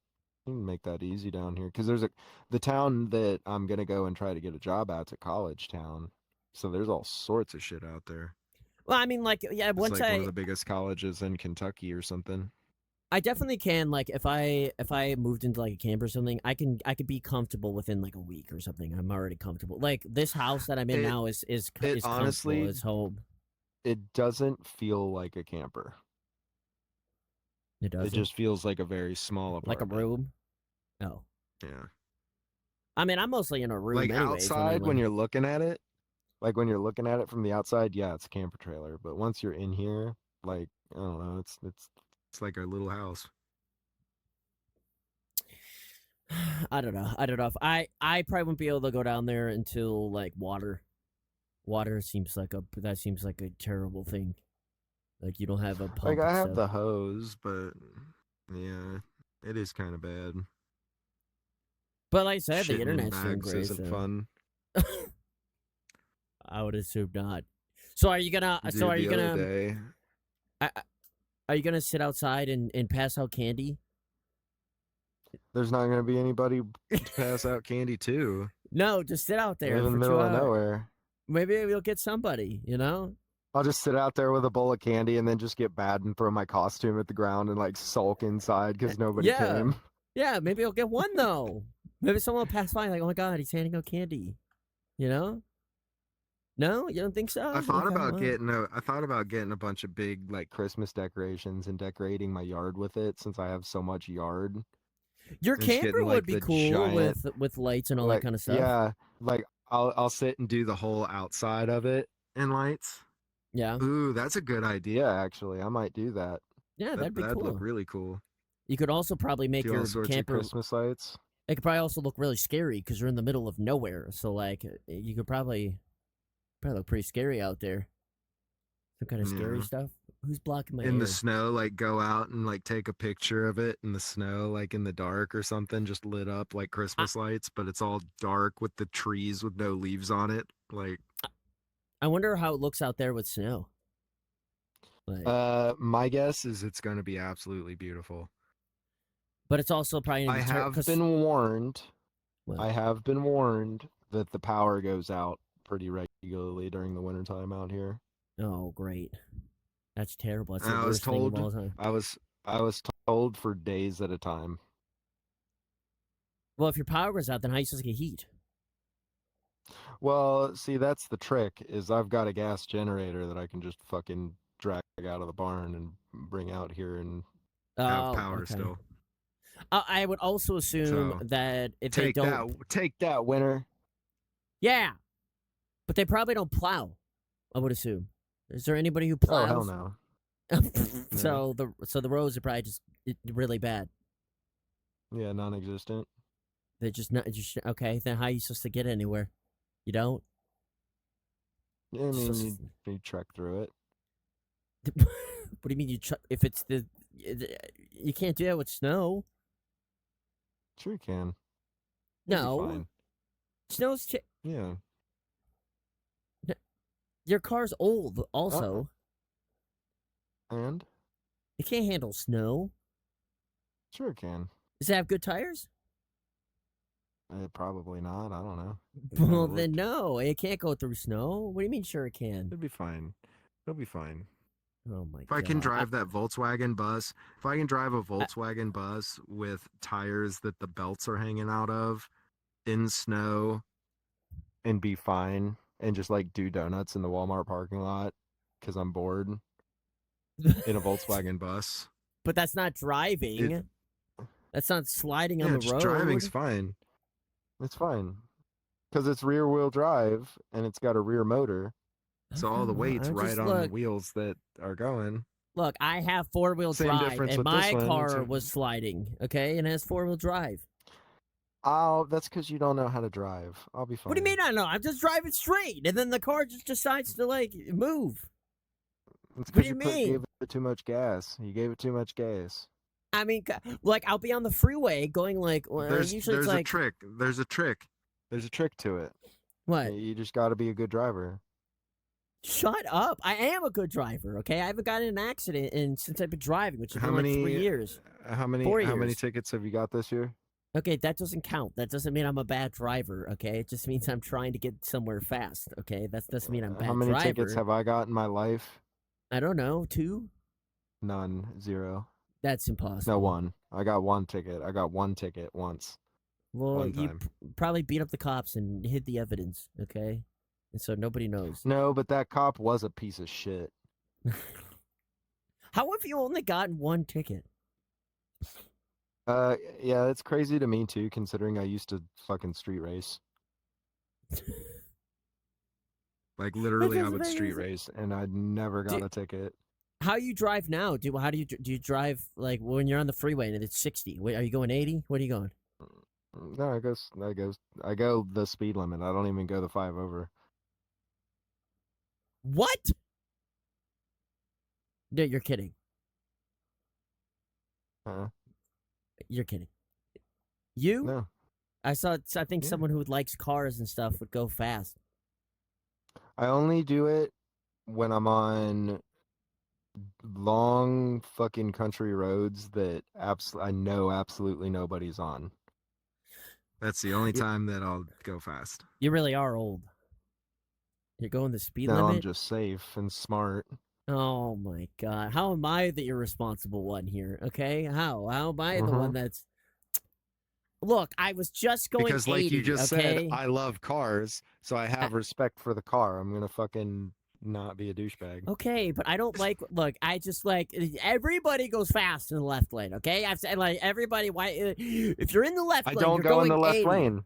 You can make that easy down here because there's a the town that I'm gonna go and try to get a job at's a college town. So there's all sorts of shit out there. Well, I mean, like, yeah, It's like one of the biggest colleges in Kentucky or something. I definitely can, like, if I moved into like a camp or something, I could be comfortable within like a week or something. I'm already comfortable. Like, this house that I'm in It now it is comfortable. honestly It's home. it doesn't feel like a camper. It It doesn't. just feels like a very small Like a apartment. room. Oh. Yeah. I mean, I'm mostly in a room Like anyways when I outside when land. you're looking at it, like when you're looking at it from the outside, yeah, it's a camper trailer. But once you're in here, like I don't know, it's like our little house. I don't know. I don't know if I probably wouldn't be able to go down there until like water. Water seems like a terrible thing. Like you don't have a Like pump I and have stuff. the hose, but yeah, it is kind of bad. But like I said, the Shitting in internet's doing bags great, isn't so fun. I would assume not. So are you gonna? So Dude, are you the other gonna? day, I- I- Are you gonna sit outside and pass out candy? there's not gonna be anybody to pass out candy to. No, just sit out I there live in for the two middle of hours. nowhere. Maybe you'll get somebody. You know? I'll just sit out there with a bowl of candy and then just get bad and throw my costume at the ground and like sulk inside because nobody Yeah, came. yeah. Maybe you'll get one though. Maybe someone will pass by like, oh my god, he's handing out candy. You know? No, you don't think so? Okay, well. I thought about getting a bunch of big like Christmas decorations and decorating my yard with it since I have so much yard. Your And just camper getting would like be the cool giant with lights and all that like kind of stuff. yeah, like I'll sit and do the whole outside of it in lights. Yeah, Ooh, that's a good idea actually. I might do that. yeah, that'd be That'd look cool. really cool. You could also probably make Do all your sorts of camper. Christmas lights. It could probably also look really scary because you're in the middle of nowhere. So like, you could probably look pretty scary out there. Some kind of scary Yeah. stuff. Who's blocking my In the air? snow, like go out and like take a picture of it in the snow, like in the dark or something, just lit up like I Christmas lights, but it's all dark with the trees with no leaves on it. Like, I wonder how it looks out there with snow. Like, my guess is it's going to be absolutely beautiful. but it's also probably gonna I be terrible. have Cause been warned. what? I have been warned that the power goes out pretty regularly during the wintertime out here. Oh, great. That's terrible. That's And the worst thing of all time. I was told for days at a time. Well, if your power goes out, then how are you supposed to get heat? Well, see, that's the trick is I've got a gas generator that I can just fucking drag out of the barn and bring out here and have Oh, power okay. still. I would also assume So that if they don't, take that, winter. yeah, but they probably don't plow. I would assume. Is there anybody who Oh hell plows? no, no, So the roads are probably just really bad. yeah, non-existent. They're just not just okay. Then how are you supposed to get anywhere? You don't. Yeah, I mean, Supposed you trek through it. what do you mean if it's you can't do that with snow? Sure, you can. You'll be No, fine. snow's Yeah. your car's old. Uh, Also, and it can't handle snow. sure, it can. Does it have good tires? Probably not. I don't know. I Well, haven't then looked. no, it can't go through snow. What do you mean? Sure, it can. It'll be fine. It'll be fine. Oh my If I can god. drive that Volkswagen bus, if I can drive a I, Volkswagen bus with tires that the belts are hanging out of in snow and be fine and just like do donuts in the Walmart parking lot because I'm bored in a Volkswagen bus. but that's not It driving. That's not sliding on yeah, the just driving's road. fine. It's fine because it's rear wheel drive and it's got a rear motor. So Okay, all the well, weight's I right just on the look. wheels that are going. Look, I have 4-wheel Same drive, difference and with this my one. car was sliding. Okay, and it has 4-wheel drive. Oh, that's because you don't know how to drive. I'll be What do you fine. mean? I know. I'm just driving straight, and then the car just decides to like move. It's What do because you gave mean? it too much gas. You gave it too much gas. I mean, like I'll be on the freeway going like. Well, usually it's There's a like trick. There's a trick. There's a trick to it. what? You just got to be a good driver. Shut up! I am a good driver. Okay, I haven't gotten in an accident since I've been driving, which has How been like 3 many years, how many 4 how many years. tickets have you got this year? Okay, that doesn't count. That doesn't mean I'm a bad driver. Okay, it just means I'm trying to get somewhere fast. Okay, that doesn't mean I'm a How bad many tickets driver. have I got in my life? I don't know. 2? None. Zero. That's No, impossible. one. I got one ticket. I got one ticket once. Well, One you time. probably beat up the cops and hid the evidence. Okay, and so nobody knows. No, but that cop was a piece of shit. How have you only gotten one ticket? Yeah, it's crazy to me too, considering I used to fucking street race. Like That literally, I doesn't would make any street sense. race, and I never Do, got a ticket. how you drive now? How do you drive like when you're on the freeway and it's 60? Wait, are you going 80? What are you going? No, I go the speed limit. I don't even go the five over. What? No, you're kidding. Uh, You're kidding. You? no, I think yeah. someone who likes cars and stuff would go fast. I only do it when I'm on long fucking country roads that I know absolutely nobody's on. That's the only You time that I'll go fast. you really are old. You're going the speed No, I'm limit? just safe and smart. Oh my god. How am I the irresponsible one here? Okay? How am I the one that's Look, I was just going Because, like you 80, just said, okay? I love cars, so I I, have respect for the car. I'm gonna fucking not be a douchebag. okay, but I don't like look, I just like everybody goes fast in the left lane, okay? I've said like everybody why if you're in the left I lane, don't you're go in going the left 80. lane.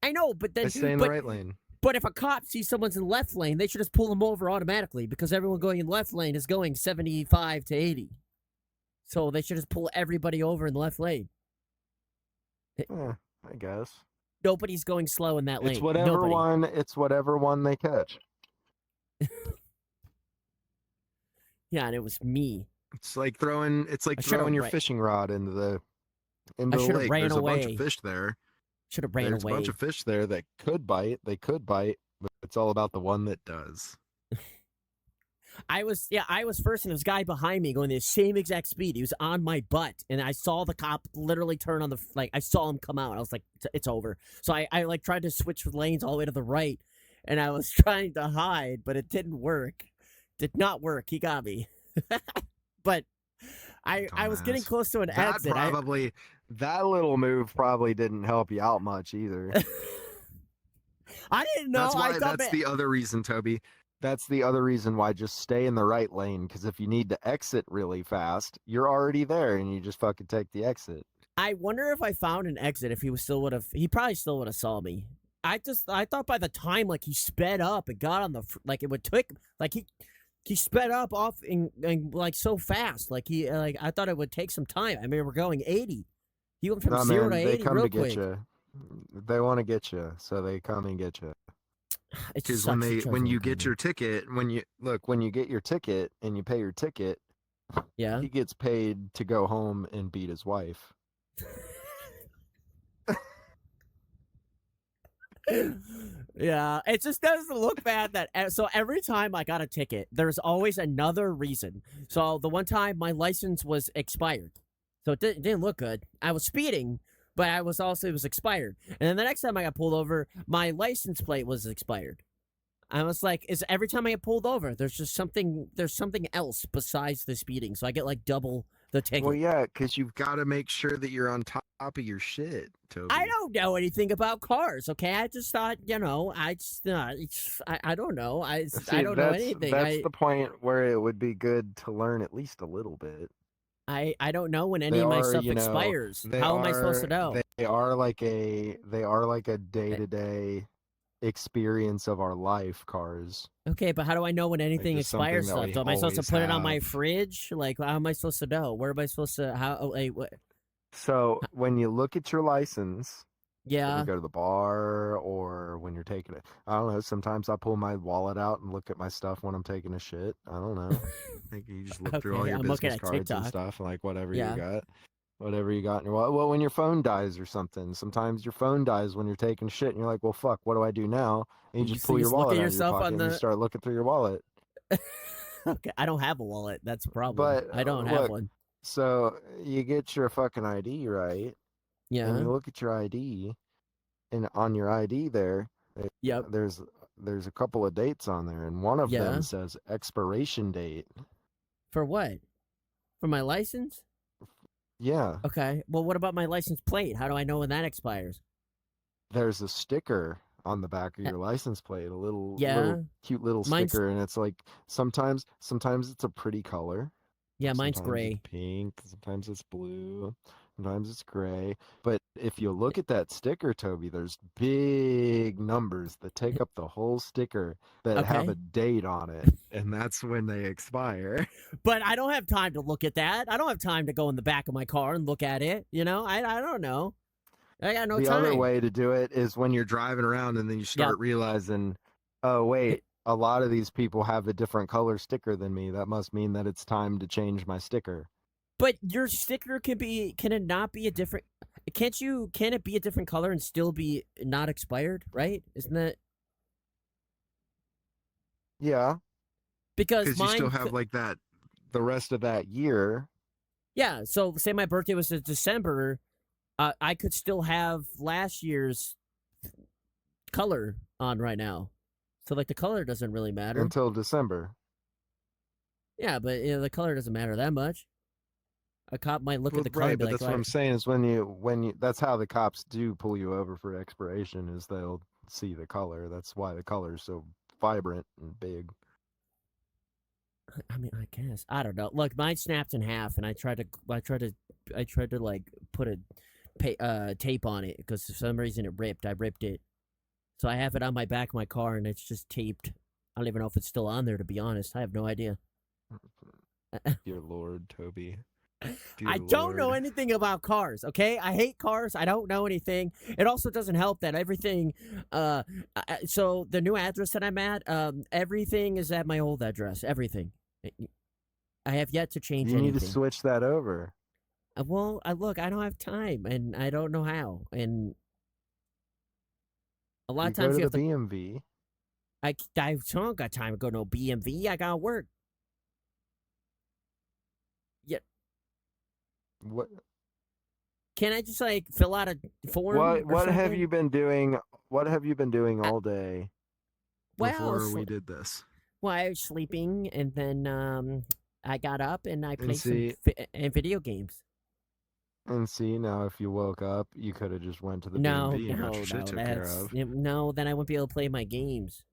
I know, but I then stay in the right lane. but if a cop sees someone's in the left lane, they should just pull them over automatically because everyone going in the left lane is going 75 to 80. So they should just pull everybody over in the left lane. I guess. Nobody's going slow in that It's lane. whatever Nobody. one. It's whatever one they catch. Yeah, and it was me. It's like throwing. It's like I should have throwing your ran. fishing rod I into the should have lake. ran There's a bunch of away. fish there. Should have ran There's a bunch away. of fish there that could bite. They could bite, but it's all about the one that does. I was first, and this guy behind me going the same exact speed. He was on my butt, and I saw the cop literally turn on the like. I saw him come out. I was like, it's over. So I like tried to switch lanes all the way to the right, and I was trying to hide, but it didn't work. Did not work. He got me. But I was getting Dumbass. close to an That exit. probably. That little move probably didn't help you out much either. I didn't know. That's I why. thought That's the other reason, Toby. That's the other reason why just stay in the right lane. Because if you need to exit really fast, you're already there, and you just fucking take the exit. I wonder if I found an exit if he was still would have he probably still would have saw me. I thought by the time like he sped up and got on the like it would take like he sped up off and like so fast like he like I thought it would take some time. I mean we're going 80. He went from No, 0 to man, they 80 come real to get quick. you. They want to get you, so they come and get you. It just Because sucks. He tries when to you look at get me. your ticket, when you get your ticket and you pay your ticket, Yeah. he gets paid to go home and beat his wife. Yeah, it just doesn't look bad that so every time I got a ticket, there's always another reason. So the one time my license was expired, so it didn't look good. I was speeding, but I was also it was expired. And then the next time I got pulled over, my license plate was expired. I was like, is every time I get pulled over, there's something else besides the speeding, so I get like double the Well, ticket. yeah, because you've got to make sure that you're on top of your shit, I Toby. don't know anything about cars. Okay, I just thought, I don't know. I See, don't know anything. that's the point where it would be good to learn at least a little bit. I don't know when any They of my are, stuff expires. they How am I supposed to are know? they are like a Eh, day-to-day experience of our life, cars. Okay, but how do I know when Like anything just something expires that stuff? we So am I supposed to always put it on my have. fridge? Like, how am I supposed to know? Where am I supposed to? How? Oh, wait, what? So when you look at your license, when you Yeah. go to the bar or when you're taking it, I don't know. Sometimes I pull my wallet out and look at my stuff when I'm taking a shit. I don't know. I think you just look through all Okay, your I'm looking business at cards and TikTok. stuff, and like Yeah. whatever you got in your wallet. Well, when your phone dies or something, sometimes your phone dies when you're taking shit, and you're like, well, fuck, what do I do now? And you just So pull you your just look wallet at out of your yourself pocket on and you the. start looking through your wallet. Okay, I don't have a wallet. That's a problem. But I don't have look, one. so you get your fucking ID, right? And Yeah. you look at your ID, and on your ID there, eh, Yep. there's there's a couple of dates on there, and one of them Yeah. says expiration date. For what? For my license? Yeah, Okay. Well, what about my license plate? How do I know when that expires? there's a sticker on the back of Uh, your license plate, a little Yeah. cute little Mine's sticker, and it's like sometimes it's a pretty color. yeah, mine's Sometimes it's gray. pink, sometimes it's blue. sometimes it's gray. But if you look at that sticker, Toby, there's big numbers that take up the whole sticker that have a Okay. date on it, and that's when they expire. But I don't have time to look at that. I don't have time to go in the back of my car and look at it. I don't know. I got no The other time. way to do it is when you're driving around and then you Yep. start realizing, oh, wait, a lot of these people have a different color sticker than me. That must mean that it's time to change my sticker. But your sticker can it not be a different can it be a different color and still be not expired, right? Isn't that Yeah, because because you still mine have like that the rest of that year. yeah, so say my birthday was in December, I could still have last year's color on right now. So like the color doesn't really matter. Until December. Yeah, but the color doesn't matter that much. A cop might look at Well, the color right, and be but like, that's what "Right, I'm saying is when you that's how the cops do pull you over for expiration is they'll see the color. That's why the color is so vibrant and big. I mean, I guess I don't know. Look, mine snapped in half, and I tried to like put a tape on it because for some reason it ripped. I ripped it, so I have it on my back of my car, and it's just taped. I don't even know if it's still on there. To be honest, I have no idea. Dear Lord, Toby. I Dear don't know Lord. anything about cars. Okay, I hate cars. I don't know anything. It also doesn't help that everything. So the new address that I'm at, everything is at my old address. Everything. I have yet to change You need to anything. switch that over. Well, I look, I don't have time, and I don't know how. And a lot You of go times to you the have to. BMV. I don't got time to go to no BMV. I got work. Yeah, What can I just like fill out a form what or what have something? you been doing? What have you been doing I, all day well, before we did this? well, I was sleeping, and then I got up and I And played some see, video games. now if you woke up, you could have just went to the No, BMV and got your no, shit no. took care of. No. Then I wouldn't be able to play my games.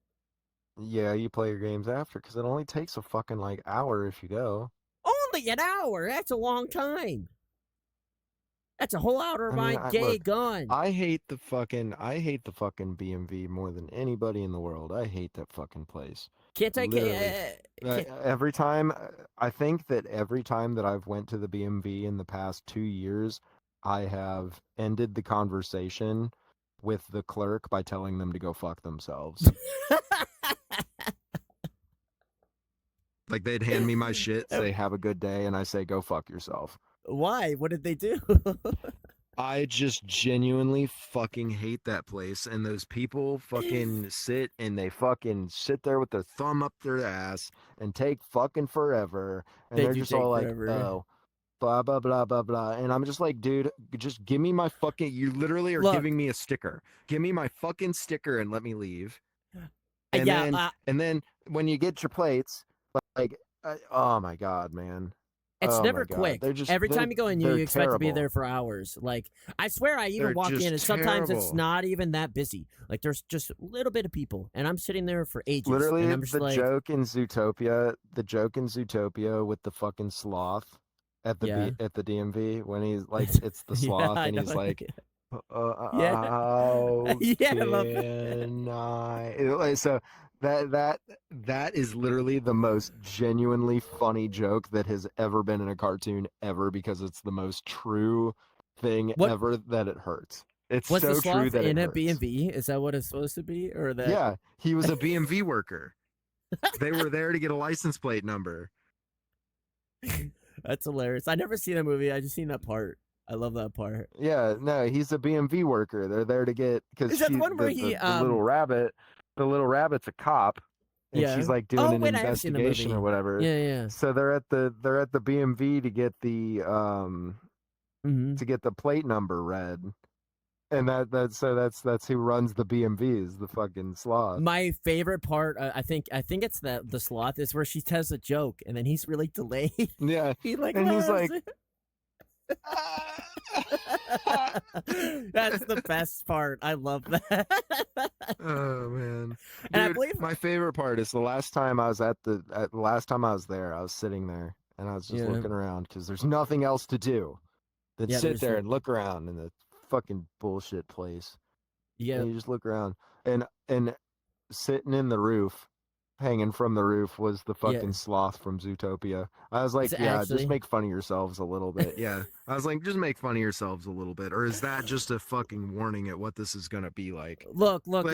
Yeah, you play your games after because it only takes a fucking like hour if you go. Only an hour. That's a long time. That's a whole hour of I mean, my I day look, gone. I hate the fucking BMV more than anybody in the world. I hate that fucking place. Can't I? Literally. Can't, Every time I think that every time that I've went to the BMV in the past 2 years, I have ended the conversation with the clerk by telling them to go fuck themselves. Like they'd hand me my shit, say have a good day, and I say go fuck yourself. Why? What did they do? I just genuinely fucking hate that place. And those people fucking sit there with their thumb up their ass and take fucking forever. And They they're do just all take like, forever. oh, blah, blah, blah, blah, blah. And I'm just like, dude, just give me my fucking, you literally are Look, giving me a sticker. Give me my fucking sticker and let me leave. And yeah, then, and then when you get your plates, like, oh my God, man. it's Oh my never God. quick. Every time you go in, They're you expect to be there terrible. for hours. Like, I swear, I even They're walk in, just and sometimes it's terrible. not even that busy. Like, there's just a little bit of people, and I'm sitting there for ages, and Literally I'm just the like, joke in Zootopia with the fucking sloth yeah, at the DMV when he's like it's, it's the yeah, sloth I and know, he's like yeah, how yeah, I love that. can I so that is literally the most genuinely funny joke that has ever been in a cartoon ever because it's the most true thing What ever that it hurts. It's was the so true sloth that it in a hurts. B&B? Is that what it's supposed to be, or that? Yeah, he was a BMV worker. They were there to get a license plate number. That's hilarious. I never seen that movie. I just seen that part. I love that part. Yeah, no, he's a BMV worker. They're there to get because Is that the she one where he the little rabbit's a cop, and she's Yeah. like doing Oh an wait, I have seen the investigation or movie. whatever. Yeah, yeah. So they're at the BMV Hmm. to get the plate number read, and that's who runs the BMV is the fucking sloth. My favorite part, I think it's the sloth is where she tells a joke and then he's really delayed. Yeah, He like and he's laughs. like, That's the best part. I love that. oh man, And I dude, believe, my favorite part is the last time I was last time I was there, I was sitting there and I was just yeah. looking around because there's nothing else to do. Then Yeah, sit there's there the and look around in the fucking bullshit place. yeah And you just look around and sitting in the roof, hanging from the roof was the yeah. fucking sloth from Zootopia. I was like, It's yeah, just actually make fun of yourselves a little bit. Yeah. I was like, just make fun of yourselves a little bit. Or is that just a fucking warning at what this is gonna be like? Like look.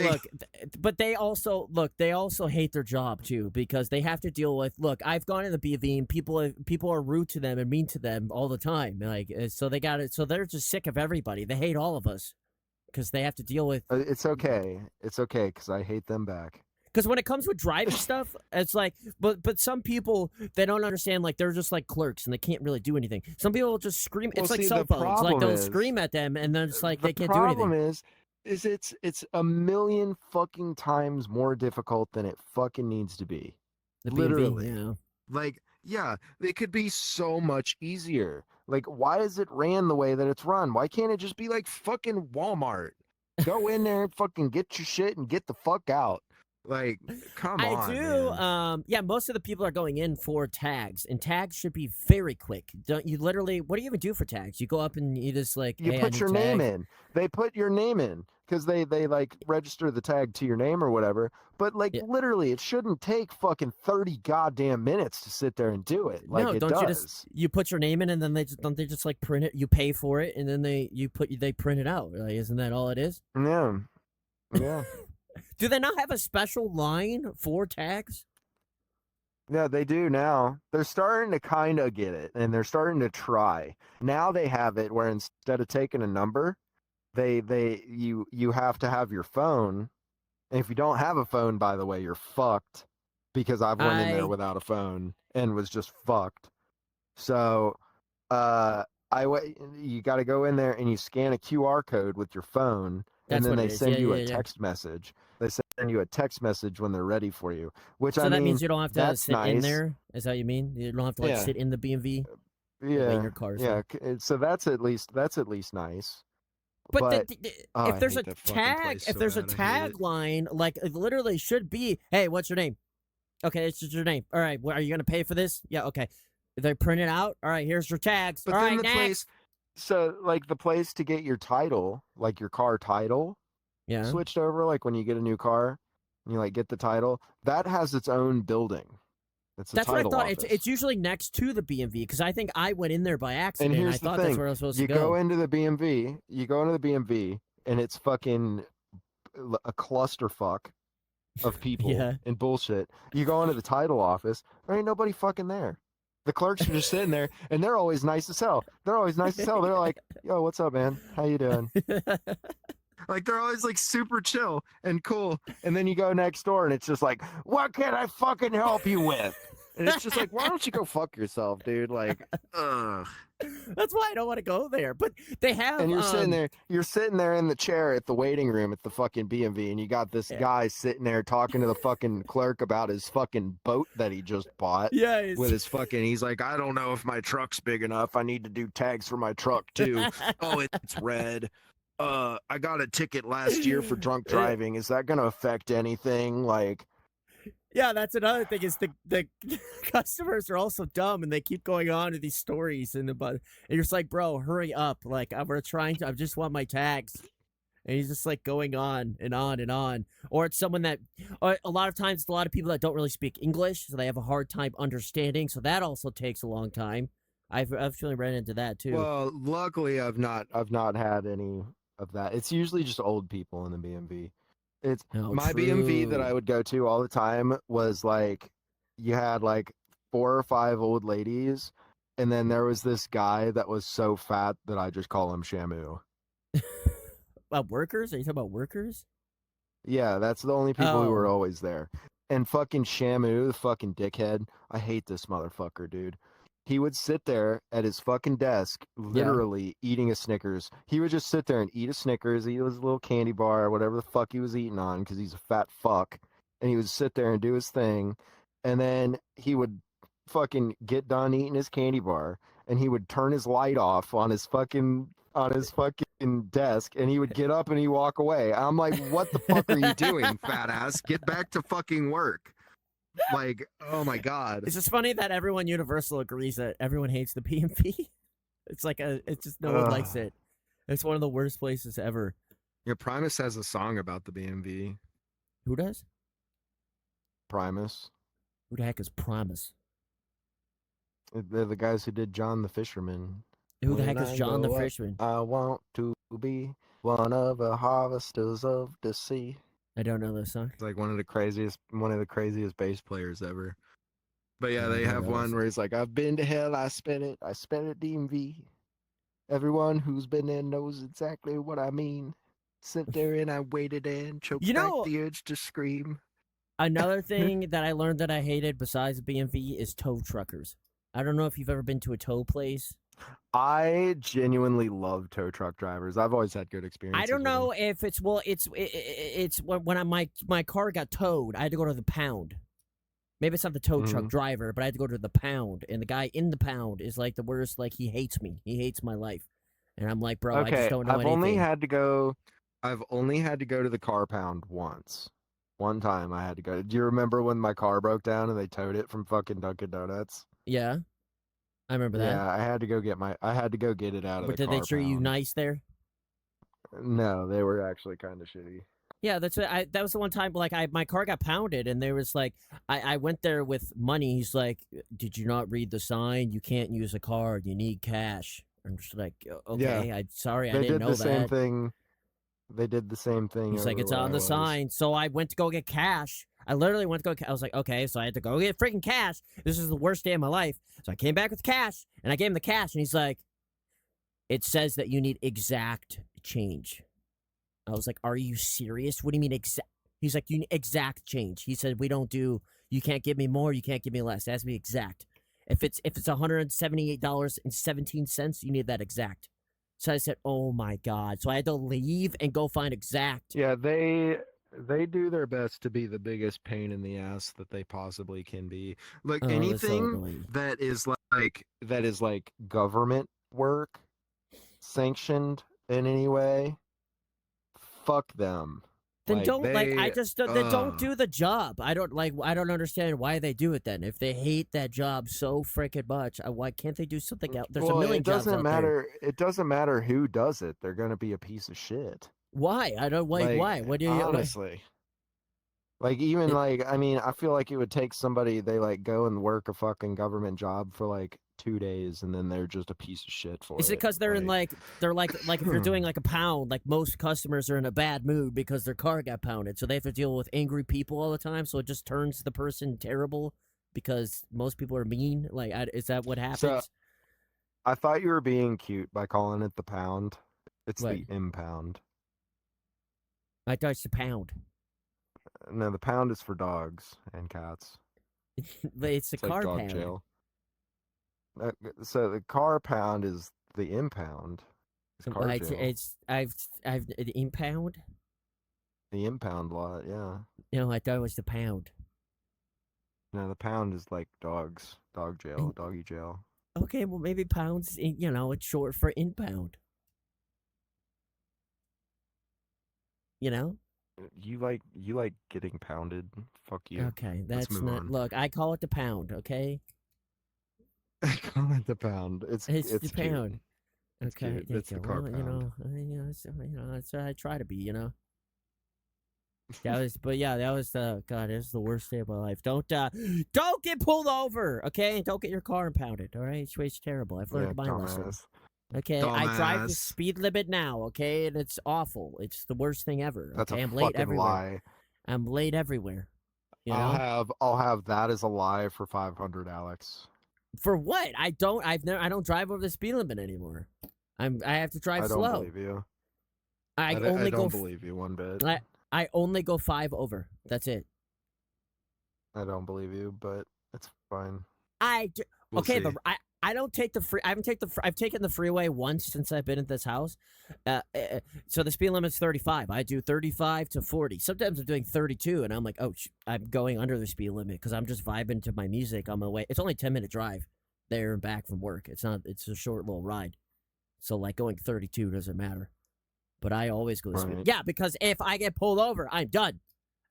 But they also look. They also hate their job too because they have to deal with. Look, I've gone in the BV and people are rude to them and mean to them all the time. Like so they got it. So they're just sick of everybody. They hate all of us because they have to deal with. it's okay. It's okay because I hate them back. Because when it comes with driving stuff, it's like, but some people they don't understand. Like they're just like clerks and they can't really do anything. Some people will just scream. Well, It's like see, cell the phones. Like problem they'll is scream at them and then it's like the they can't do problem anything. is it's a million fucking times more difficult than it fucking needs to be. The B and V, Literally. yeah. Like, yeah, it could be so much easier. Like, why is it ran the way that it's run? Why can't it just be like fucking Walmart? Go in there and fucking get your shit and get the fuck out. Like, come I on, do. man. Yeah, most of the people are going in for tags, and tags should be very quick. Don't you literally? What do you even do for tags? You go up and you just like, You hey, I put need your name tags. in. They put your name in because they like register the tag to your name or whatever. But like Yeah. literally, it shouldn't take fucking 30 goddamn minutes to sit there and do it like No, it don't you just does. you put your name in, and then they just don't they just like print it? You pay for it, and then they print it out. Like, isn't that all it is? Yeah. Yeah. Do they not have a special line for tags? Yeah, they do now. They're starting to kind of get it and they're starting to try. Now they have it where instead of taking a number, you have to have your phone. And if you don't have a phone, by the way, you're fucked because I've went in there I without a phone and was just fucked. So, uh you got to go in there and you scan a QR code with your phone and That's then what it they is. send Yeah, you yeah, a yeah. text message. They send you a text message when they're ready for you, which I So that means mean, you don't have to that's sit in nice. there. Is that what you mean? You don't have to like Yeah. sit in the B&V and wait in Yeah, your car. yeah. So. So that's at least nice. But But oh, if I there's hate a that fucking tag, place if so there's a bad. I hate it. tagline, like it literally should be, "Hey, what's your name?" Okay, it's just your name. All right, well, are you gonna pay for this? Yeah, okay. They print it out. All right, here's your tags. But All then right, the place, next. so like the place to get your title, like your car title, Yeah, switched over. Like when you get a new car, and you like get the title, that has its own building. It's a that's what I title thought. It's office. usually next to the B&V because I think I went in there by And accident. I here's the thought that's thing: where I was supposed to you go go. into the BMV, you go into the BMV, and it's fucking a clusterfuck of people Yeah. and bullshit. You go into the title office, there ain't nobody fucking there. The clerks are just sitting there, and they're always nice as hell. They're always nice as hell. They're like, "Yo, what's up, man? How you doing?" Like they're always like super chill and cool. And then you go next door, and it's just like, "What can I fucking help you with?" And it's just like, "Why don't you go fuck yourself, dude?" Like, ugh. That's why I don't want to go there. But they And have you're sitting there in the chair at the waiting room at the fucking B&V, and you got this yeah, guy sitting there talking to the fucking clerk about his fucking boat that he just bought yeah, with his fucking, he's like, I don't know if my truck's big enough. I need to do tags for my truck too. Oh, it's red. I got a ticket last year for drunk Uh, driving. Is that gonna affect anything? Like, yeah, that's another thing is the customers are also dumb and they keep going on to these stories and you're just like, bro, hurry up. Like we're trying to I just want my tags. And he's just like going on and on and on. Or it's someone that or a lot of times it's a lot of people that don't really speak English, so they have a hard time understanding. So that also takes a long time. I've really ran into that too. well, luckily I've not had any of that. It's usually just old people in the BMV. It's Oh, my BMV that true. I would go to all the time was like you had like four or five old ladies, and then there was this guy that was so fat that I just call him Shamu. About workers? Are you talking about workers? Yeah, that's the only people who were Oh, always there. And fucking Shamu, the fucking dickhead. I hate this motherfucker, dude. He would sit there at his fucking desk, yeah. literally eating a Snickers. He would just sit there and eat a Snickers, eat his little candy bar, or whatever the fuck he was eating on, because he's a fat fuck. And he would sit there and do his thing. And then he would fucking get done eating his candy bar, and he would turn his light off on his fucking desk, and he would get up and he walk away. I'm like, what the fuck are you doing, fat ass? Get back to fucking work. Like, oh my god. It's just funny that everyone Universal agrees that everyone hates the PMP. It's like it's just no one likes Ugh. it. It's one of the worst places ever. Yeah, Primus has a song about the BMV. Who does? Primus. Who the heck is Promise? They're the guys who did John the Fisherman. Who the When heck is I John the grow up, Fishman? I want to be one of the harvesters of the sea. I don't know this song. It's like one of the craziest bass players ever. But yeah, No, I they don't have know one this. where he's like, I've been to hell, I spent it DMV. Everyone who's been there knows exactly what I mean. Sat there and I waited and choked You back know, the urge to scream. another thing that I learned that I hated besides BMV is tow truckers. I don't know if you've ever been to a tow place. I genuinely love tow truck drivers. I've always had good I experiences don't with them. know if it's well, it's when my car got towed, I had to go to the pound. Maybe it's not the tow truck Hmm. driver, but I had to go to the pound, and the guy in the pound is like the worst. Like he hates me. He hates my life, and I'm like, bro, I just Okay, don't know anything. I've only had to go to the car pound once. One time I had to go. Do you remember when my car broke down and they towed it from fucking Dunkin' Donuts? Yeah, I remember that. Yeah, I had to go get it out of But the did they car treat you pound. nice there? No, they were actually kind of shitty. Yeah, that's what I. That was the one time. Like, my car got pounded, and there was like, I went there with money. He's like, "Did you not read the sign? You can't use a card. You need cash." I'm just like, Yeah, okay, I sorry, I they didn't did the know same that. thing. They did the same thing He's like, over it's where on I the was. sign. So I went to go get cash. I literally went to go. I was like, okay, so I had to go get freaking cash. This is the worst day of my life. So I came back with cash, and I gave him the cash, and he's like, it says that you need exact change. I was like, are you serious? What do you mean exact? He's like, you need exact change. He said, we don't do, you can't give me more, you can't give me less. It has to be exact. If it's $178.17, you need that exact. So I said, oh my God. So I had to leave and go find exact. Yeah, they do their best to be the biggest pain in the ass that they possibly can be. Like Oh, that's so anything annoying. that is like government work sanctioned in any way, fuck them. Then Like don't like I they just then don't do the job. I don't understand why they do it then. If they hate that job so freaking much, why can't they do something else? There's a well, million it jobs doesn't out there. matter. It doesn't matter who does it. They're gonna be a piece of shit. Why? I don't like Like why. What do you like? honestly. Like even It, like I mean, I feel like it would take somebody they like go and work a fucking government job for like 2 days and then they're just a piece of shit for is it it. because they're in Like they're like if you're doing like a pound, like most customers are in a bad mood because their car got pounded, so they have to deal with angry people all the time. So it just turns the person terrible because most people are mean. Like, is that what so happens? I thought you were being cute by calling it the pound. It's What? the impound. I thought it's a pound, No, the pound is for dogs and cats. but it's a It's like car dog pound. jail. So the car pound is the impound. It's car jail. It's I've an impound. The impound lot, yeah. No, I thought it was the pound. No, the pound is like dogs, dog jail, And, doggy jail. okay, well maybe pounds. It's short for impound. You know. You like getting pounded. Fuck you. Okay, Let's that's move not. on. Look, I call it the pound. Okay, Call it the pound. it's the It's cute. pound. It's Okay, cute. thank It's you. the car Well, pound. that's what I try to be. That was, but yeah, that was the God. It was the worst day of my life. Don't get pulled over. Okay, don't get your car impounded. All right, it's terrible. I've Yeah, learned my lesson. dumbass. Okay, I drive the Dumbass. speed limit now. Okay, and it's awful. It's the worst thing ever. That's a Okay, I'm late fucking everywhere. lie. I'm late everywhere. You know. I'll have that as a lie for 500, Alex. For what? I don't drive over the speed limit anymore. I have to drive I don't slow. believe you. I I only go don't believe you one bit. I only go 5 over. That's it. I don't believe you, but it's fine. We'll Okay, see. I don't take the free. I haven't taken I've taken the freeway once since I've been at this house. So the speed limit's 35. I do 35 to 40. Sometimes I'm doing 32, and I'm like, oh, I'm going under the speed limit because I'm just vibing to my music on my way. It's only 10-minute drive there and back from work. It's not. It's a short little ride. So like going 32 doesn't matter. But I always go the speed. Right. Yeah, because if I get pulled over, I'm done.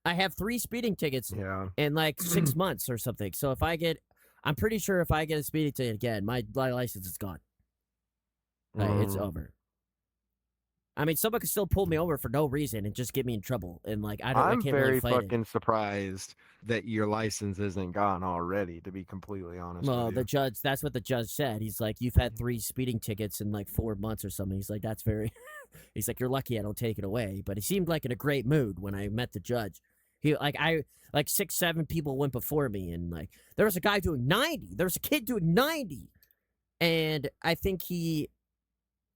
I have 3 speeding tickets Yeah. in like 6 months or something. So I'm pretty sure if I get a speeding ticket again, my license is gone. It's Mm. over. I mean, someone could still pull me over for no reason and just get me in trouble, and like I I'm can't really very fight it. fucking surprised that your license isn't gone already, to be completely honest with Well, the you. judge, that's what the judge said. He's like, you've had 3 speeding tickets in like 4 months or something. He's like, that's very, he's like, you're lucky I don't take it away. But he seemed like in a great mood when I met the judge. Like 6, 7 people went before me, and like, there was a guy doing 90. There was a kid doing 90. And I think he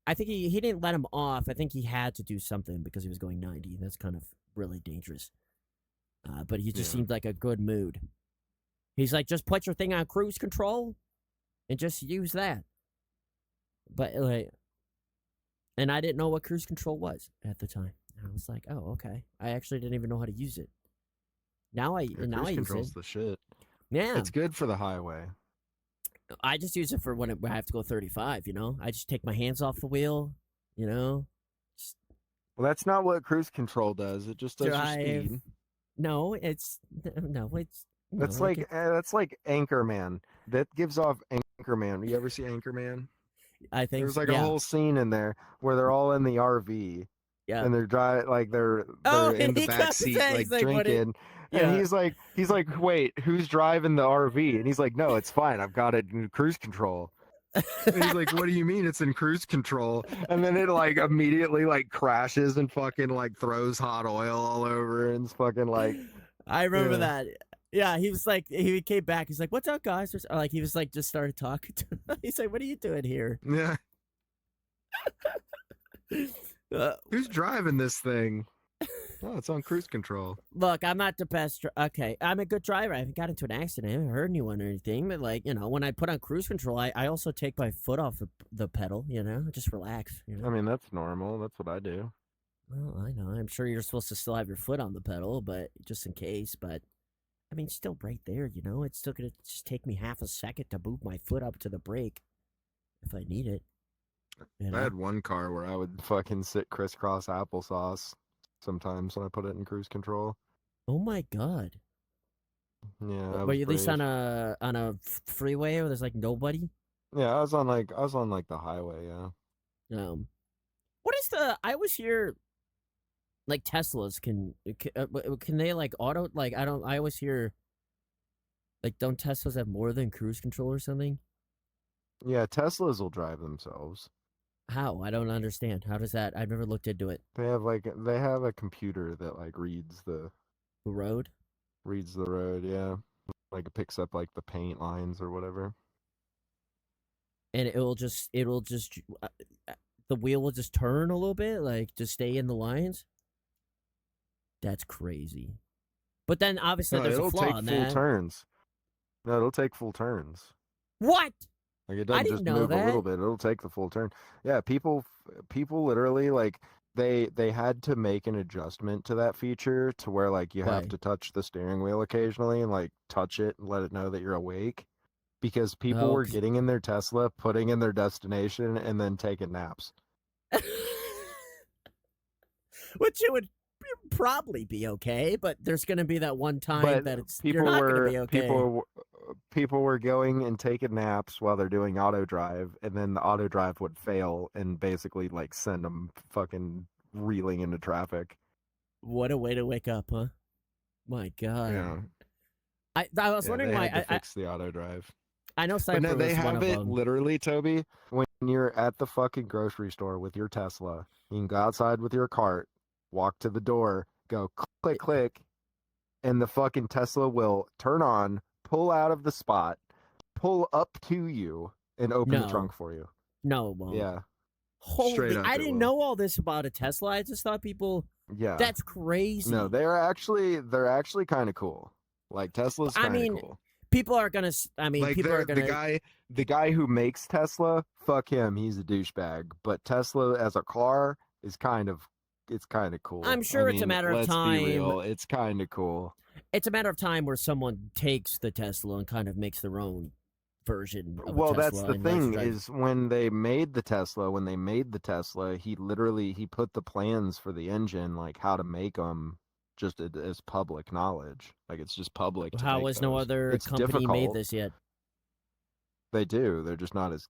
didn't let him off. I think he had to do something because he was going 90. That's kind of really dangerous. But he just Yeah. seemed like a good mood. He's like, just put your thing on cruise control and just use that. But like, and I didn't know what cruise control was at the time. And I was like, oh, okay. I actually didn't even know how to use it. Now I Your now I cruise use it. control's the shit. Yeah, It's good for the highway. I just use it for when I have to go 35. You know, I just take my hands off the wheel. You know, just Well, that's not what cruise control does. It just does your drive. speed. No, it's no, it's no. That's Like like Anchorman. That gives off Anchorman. You ever see Anchorman? I think, There's like a yeah, whole scene in there where they're all in the RV yeah. and they're driving, like they're Oh, in the he back comes seat in. like He's like, what? drinking, and Yeah. he's like, wait, who's driving the RV? And he's like, no, it's fine, I've got it in cruise control. And he's like, what do you mean it's in cruise control? And then it like immediately like crashes and fucking like throws hot oil all over and it's fucking like, I remember yeah, that. Yeah, he was like, he came back. He's like, "What's up, guys?" Or like, he was like, just started talking to him. He's like, "What are you doing here?" yeah. Uh, Who's driving this thing? Oh, it's on cruise control. Look, I'm not the best. Okay, I'm a good driver. I haven't got into an accident. I haven't hurt anyone or anything. But like, you know, when I put on cruise control, I also take my foot off the pedal. You know, just relax. You I know. mean, that's normal. That's what I do. Well, I know. I'm sure you're supposed to still have your foot on the pedal, but just in case. But I mean, still right there. You know, it's still gonna just take me half a second to move my foot up to the brake if I need it. You I know. had one car where I would fucking sit crisscross applesauce sometimes when I put it in cruise control. Oh my god. Yeah, I Were was you at least on brave. a freeway where there's like nobody? Yeah, I was on like the highway, yeah. What is the? I always hear like Teslas can they like auto like I don't I always hear like don't Teslas have more than cruise control or something? Yeah, Teslas will drive themselves. How? I don't understand. How does that? I've never looked into it. They have a computer that like The road reads the road, yeah. Like it picks up like the paint lines or whatever. and it'll just the wheel will just turn a little bit like to stay in the lines. That's crazy. But then obviously No, there's a it'll flaw take in full that. turns. No, it'll take full turns. What? Like it I doesn't didn't just know move a little that. bit; it'll take the full turn. Yeah, people literally like they had to make an adjustment to that feature to where like you have Why? to touch the steering wheel occasionally and like touch it and let it know that you're awake because people Oh, were getting in their Tesla, putting in their destination, and then taking naps. which it would probably be okay, but there's going to be that one time But that it's you're people not going to were be okay. people were- people were going and taking naps while they're doing auto drive, and then the auto drive would fail and basically like send them fucking reeling into traffic. What a way to wake up, huh? My God. Yeah, I was yeah, wondering they why had to fix the auto drive. I know But no, Cypher they was one have of it them. literally, Toby. When you're at the fucking grocery store with your Tesla, you can go outside with your cart, walk to the door, go click, click, and the fucking Tesla will turn on, pull out of the spot, pull up to you, and open the No, trunk for you. no, it won't. Yeah, straight Holy! up I it didn't will. know all this about a Tesla. I just thought people. Yeah. That's No, crazy. they're actually kind of cool. Like Tesla's I kind of mean, cool. people are gonna. I mean, Like people are they're gonna. the guy who makes Tesla, fuck him, he's a douchebag. But Tesla as a car is it's kind of I'm cool. I sure it's a mean, matter of let's be time. real, it's kind of cool. It's a matter of time where someone takes the Tesla and kind of makes their own version of a Well, that's Tesla the and lets you thing drive. is when they made the Tesla, he put the plans for the engine, like how to make them, just as public knowledge. Like it's just public to How make has no those. other It's company made difficult. this yet? They do. They're just not as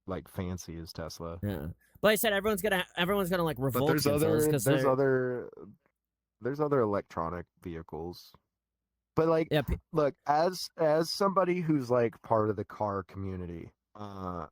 like fancy as Tesla. Yeah. But I said everyone's gonna like But revolt against those because they're there's other electronic vehicles. But like, yeah look, as somebody who's like part of the car community,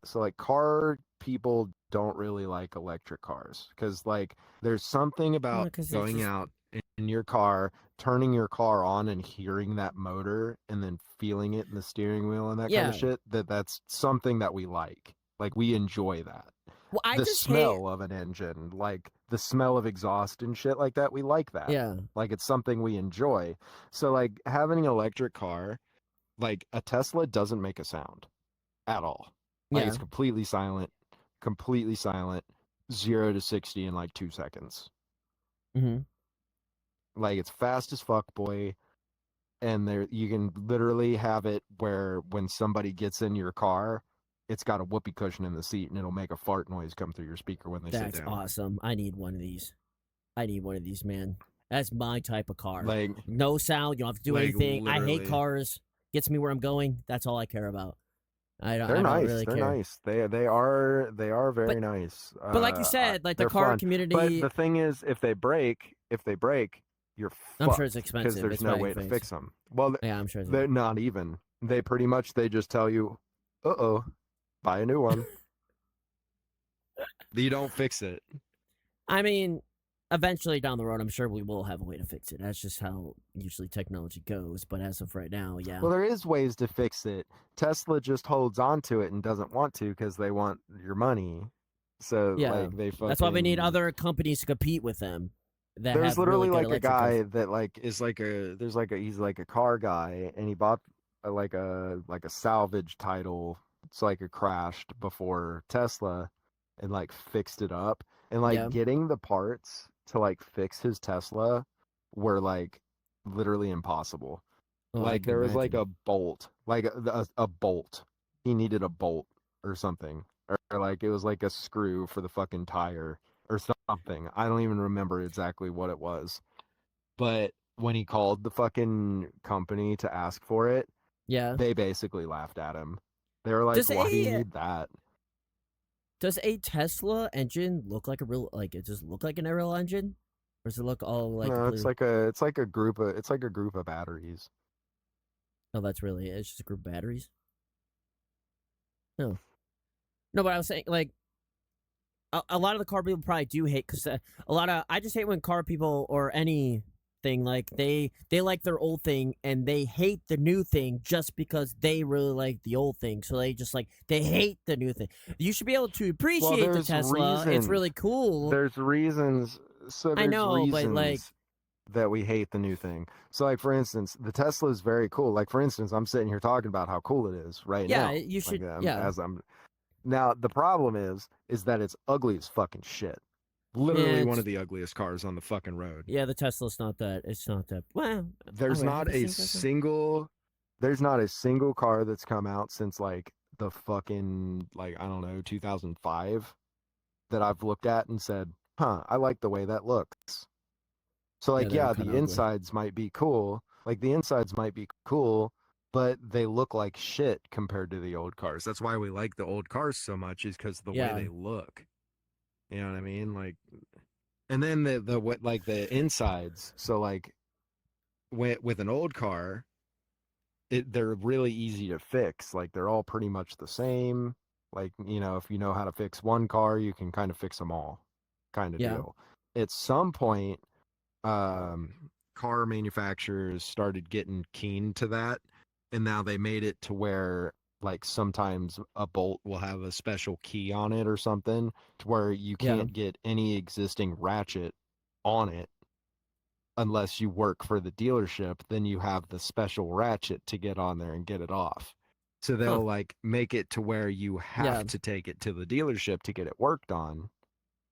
so like car people don't really like electric cars because like there's something about because it's going just out in your car, turning your car on and hearing that motor and then feeling it in the steering wheel and that kind of yeah. shit, that's something that we like. Like we enjoy that. Well, I The just hate smell of an engine, like the smell of exhaust and shit like that, we like that. yeah Like it's something we enjoy. So like having an electric car, like a Tesla doesn't make a sound at all. Like yeah it's completely silent, 0 to 60 in like 2 seconds. hmm Like it's fast as fuck, boy. And there you can literally have it where when somebody gets in your car, it's got a whoopee cushion in the seat and it'll make a fart noise come through your speaker when they sit that's down. awesome. I need one of these. I need one of these, man. That's my type of car. Like No sound. You don't have to do like anything. I hate literally. cars. Gets me where I'm going. That's all I care about. They're I don't nice. really They're care. nice. They are But very nice. but like you said, like the They're car fun. But community, the thing is, if they break, you're I'm sure it's fucked because expensive. there's It's no probably way to expensive. fix them. Well, Yeah, I'm sure it's they're not even. They pretty much they just tell you, "Uh-oh, buy a new one." You don't fix it. I mean, eventually down the road, I'm sure we will have a way to fix it. That's just how usually technology goes. But as of right now, yeah. Well, there is ways to fix it. Tesla just holds on to it and doesn't want to because they want your money. So Yeah. like they That's why we need fucking other companies to compete with them that there's have really literally good like a electric cars. guy that like is like a there's like a he's like a car guy and he bought like a salvage title. It's like a crashed before Tesla and like fixed it up and like Yeah. getting the parts to like fix his Tesla were like literally impossible. Oh, I Like can there was like imagine. a bolt, like a bolt. He needed a bolt or something, or like it was like a screw for the fucking tire or something. I don't even remember exactly what it was. But when he called the fucking company to ask for it, Yeah. they basically laughed at him. They were like, Does "Why do you a need that?" does a Tesla engine look like a real like it just look like an real engine, or does it look all like No, completely? it's like a group of batteries. No, that's really it. It's just a group of batteries. No, no, but I was saying like a lot of the car people probably do hate because a lot of I just hate when car people or anything like they like their old thing and they hate the new thing just because they really like the old thing. So they just like they hate the new thing. You should be able to Well, appreciate the Tesla. It's really cool. there's reasons, so I there's know, but like reasons that we hate the new thing. So like for instance, the Tesla is very cool. Like for instance, I'm sitting here talking about how cool it is right yeah, now. you Like should yeah. as I'm now the problem is that it's ugly as fucking shit. Yeah, Literally one of it's the ugliest cars on the fucking road. yeah, the Tesla's not that. It's not that. Well, oh There's wait, have not you a seen Tesla? single there's not a single car that's come out since like the fucking like I don't know 2005 that I've looked at and said, "Huh, I like the way that looks." So Yeah, like they're yeah, kind the of ugly. insides might be cool. Like the insides might be cool, but they look like shit compared to the old cars. That's why we like the old cars so much is cuz the way Yeah, they look. You know what I mean? Like and then the what like the insides. So like with an old car, they're really easy to fix. Like they're all pretty much the same. Like, you know, if you know how to fix one car, you can kind of fix them all kind of yeah, deal. At some point, um, car manufacturers started getting keen to that, and now they made it to where like sometimes a bolt will have a special key on it or something to where you yeah. can't get any existing ratchet on it unless you work for the dealership. Then you have the special ratchet to get on there and get it off. So Huh? they'll like make it to where you Yeah. have to take it to the dealership to get it worked on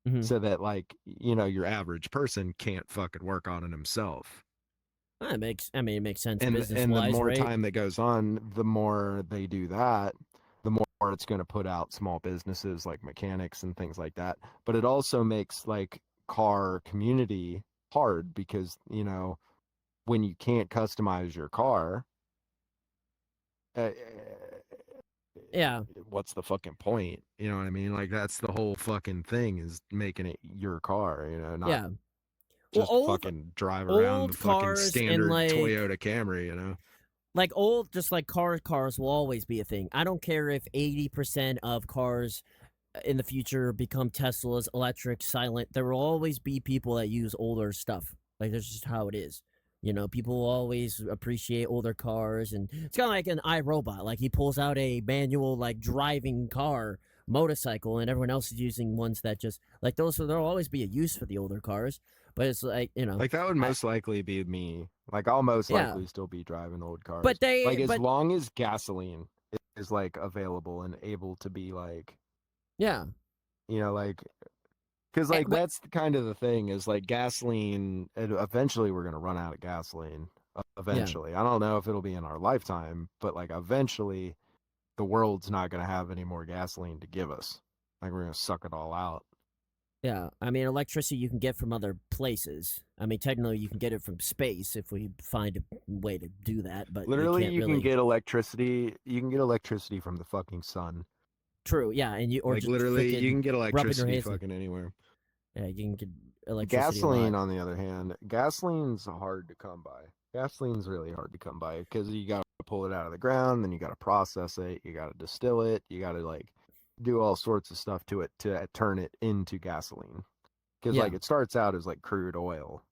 hmm so that like you know your average person can't fucking work on it himself. That makes. I mean, it makes sense business And the wise, more right? time that goes on, the more they do that, the more it's going to put out small businesses like mechanics and things like that. But it also makes like car community hard because, you know, when you can't customize your car, uh, Yeah, what's the fucking point? You know what I mean? Like that's the whole fucking thing is making it your car, not yeah. Well, just fucking drive around the old fucking cars and standard Toyota Camry. like old, just like cars will always be a thing. I don't care if 80% of cars in the future become Teslas, electric, silent. There will always be people that use older stuff. Like that's just how it is. People will always appreciate older cars, and it's kind of like an iRobot. Like he pulls out a manual, like driving car, motorcycle, and everyone else is using ones that just like those. So there'll always be a use for the older cars, but it's like Like that would I most likely be me. Like I'll most yeah, likely still be driving old but cars. they Like as but long as gasoline is like available and able to be like, yeah, like because like but that's kind of the thing is like gasoline. Eventually, we're gonna run out of gasoline. yeah. Eventually, I don't know if it'll be in our lifetime, but like eventually, the world's not gonna have any more gasoline to give us. Like we're gonna suck it all out. Yeah, I mean, electricity you can get from other places. I mean, technically, you can get it from space if we find a way to do that, but we Literally, can't you can really. get electricity. You can get electricity from the fucking sun. True, yeah, and you or Like just literally, you freaking can get rubbing your electricity hands. fucking anywhere. Yeah, you can get electricity a Gasoline, lot. on the other hand, gasoline's hard to come by. Gasoline's really hard to come by because you got to pull it out of the ground, then you got to process it, you got to distill it, you got to like do all sorts of stuff to it to turn it into gasoline. Because Yeah, like it starts out as like crude oil,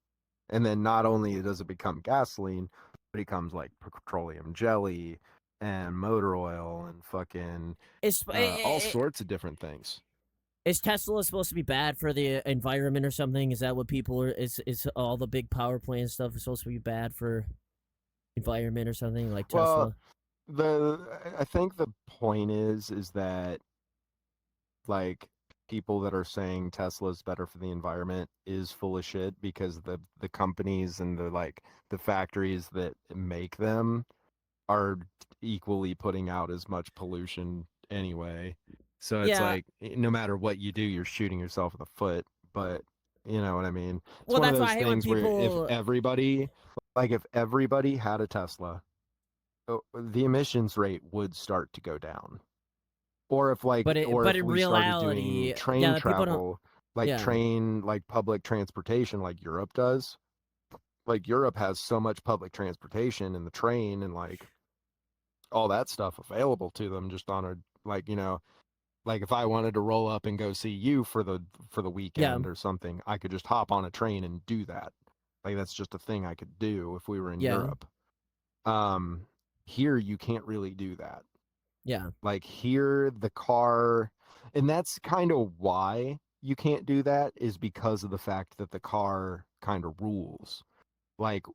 and then not only does it become gasoline, but it becomes like petroleum jelly and motor oil and fucking is all sorts of different things. is Tesla supposed to be bad for the environment or something? Is that what people are? Is all the big power plant stuff supposed to be bad for environment or something like Well, Tesla? the I think the point is that like people that are saying Tesla's better for the environment is full of shit because the companies and the factories that make them are equally putting out as much pollution anyway. So it's Yeah, like no matter what you do, you're shooting yourself in the foot. But you know what I mean? It's well, one of that's why those I hate when things where people. if everybody had a Tesla, the emissions rate would start to go down. Or But if in we started doing reality, yeah, train the people don't. travel, Yeah, like public transportation like Europe does. Like Europe has so much public transportation and the train and like all that stuff available to them just on a like if I wanted to roll up and go see you for the yeah, weekend or something, I could just hop on a train and do that. Like that's just a thing I could do if we were in yeah, Europe. Um Here you can't really do that. yeah, Like here, the car, and that's kind of why you can't do that is because of the fact that the car kind of rules. Like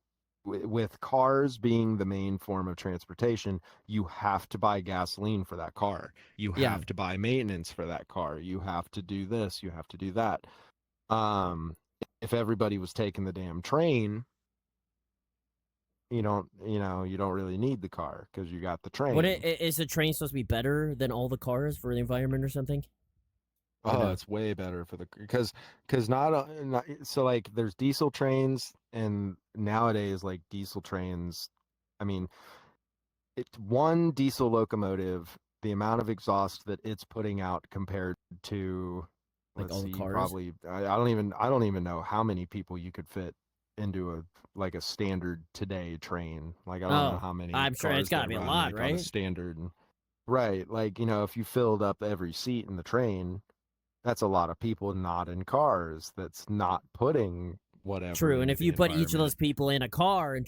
with cars being the main form of transportation, you have to buy gasoline for that car. You yeah. have to buy maintenance for that car. You have to do this. You have to do that. Um, if everybody was taking the damn train, you don't really need the car because you got the train. Is the train supposed to be better than all the cars for the environment or something? Or Oh, no? it's way better for the because not so like there's diesel trains and nowadays like diesel trains. I mean, it's one diesel locomotive, the amount of exhaust that it's putting out compared to, Like let's all the see, cars? probably I don't even know how many people you could fit into a standard today train. Like I don't know Oh, how many I'm sure it's cars got to that be a run lot, like on a right? standard. Right, like if you filled up every seat in the train, that's a lot of people not in cars. That's not putting whatever True. And into if the you put each of those environment. people in a car and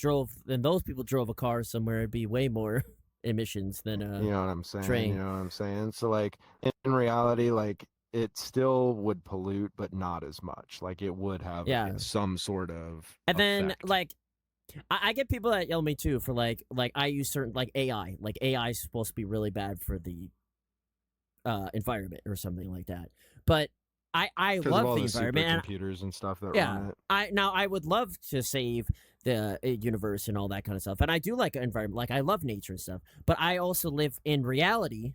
those people drove a car somewhere, it'd be way more emissions than You a know what I'm saying? You train. know what I'm saying? So like in reality, like it still would pollute, but not as much. Like it would have Yeah. some sort of And then effect. like I get people that yell at me too for like I use certain like AI. Like AI is supposed to be really bad for the environment or something like that. But I Because of love all the the environment, and supercomputers and stuff that yeah, run it. I would love to save the universe and all that kind of stuff, and I do like environment, like I love nature and stuff. But I also live in reality,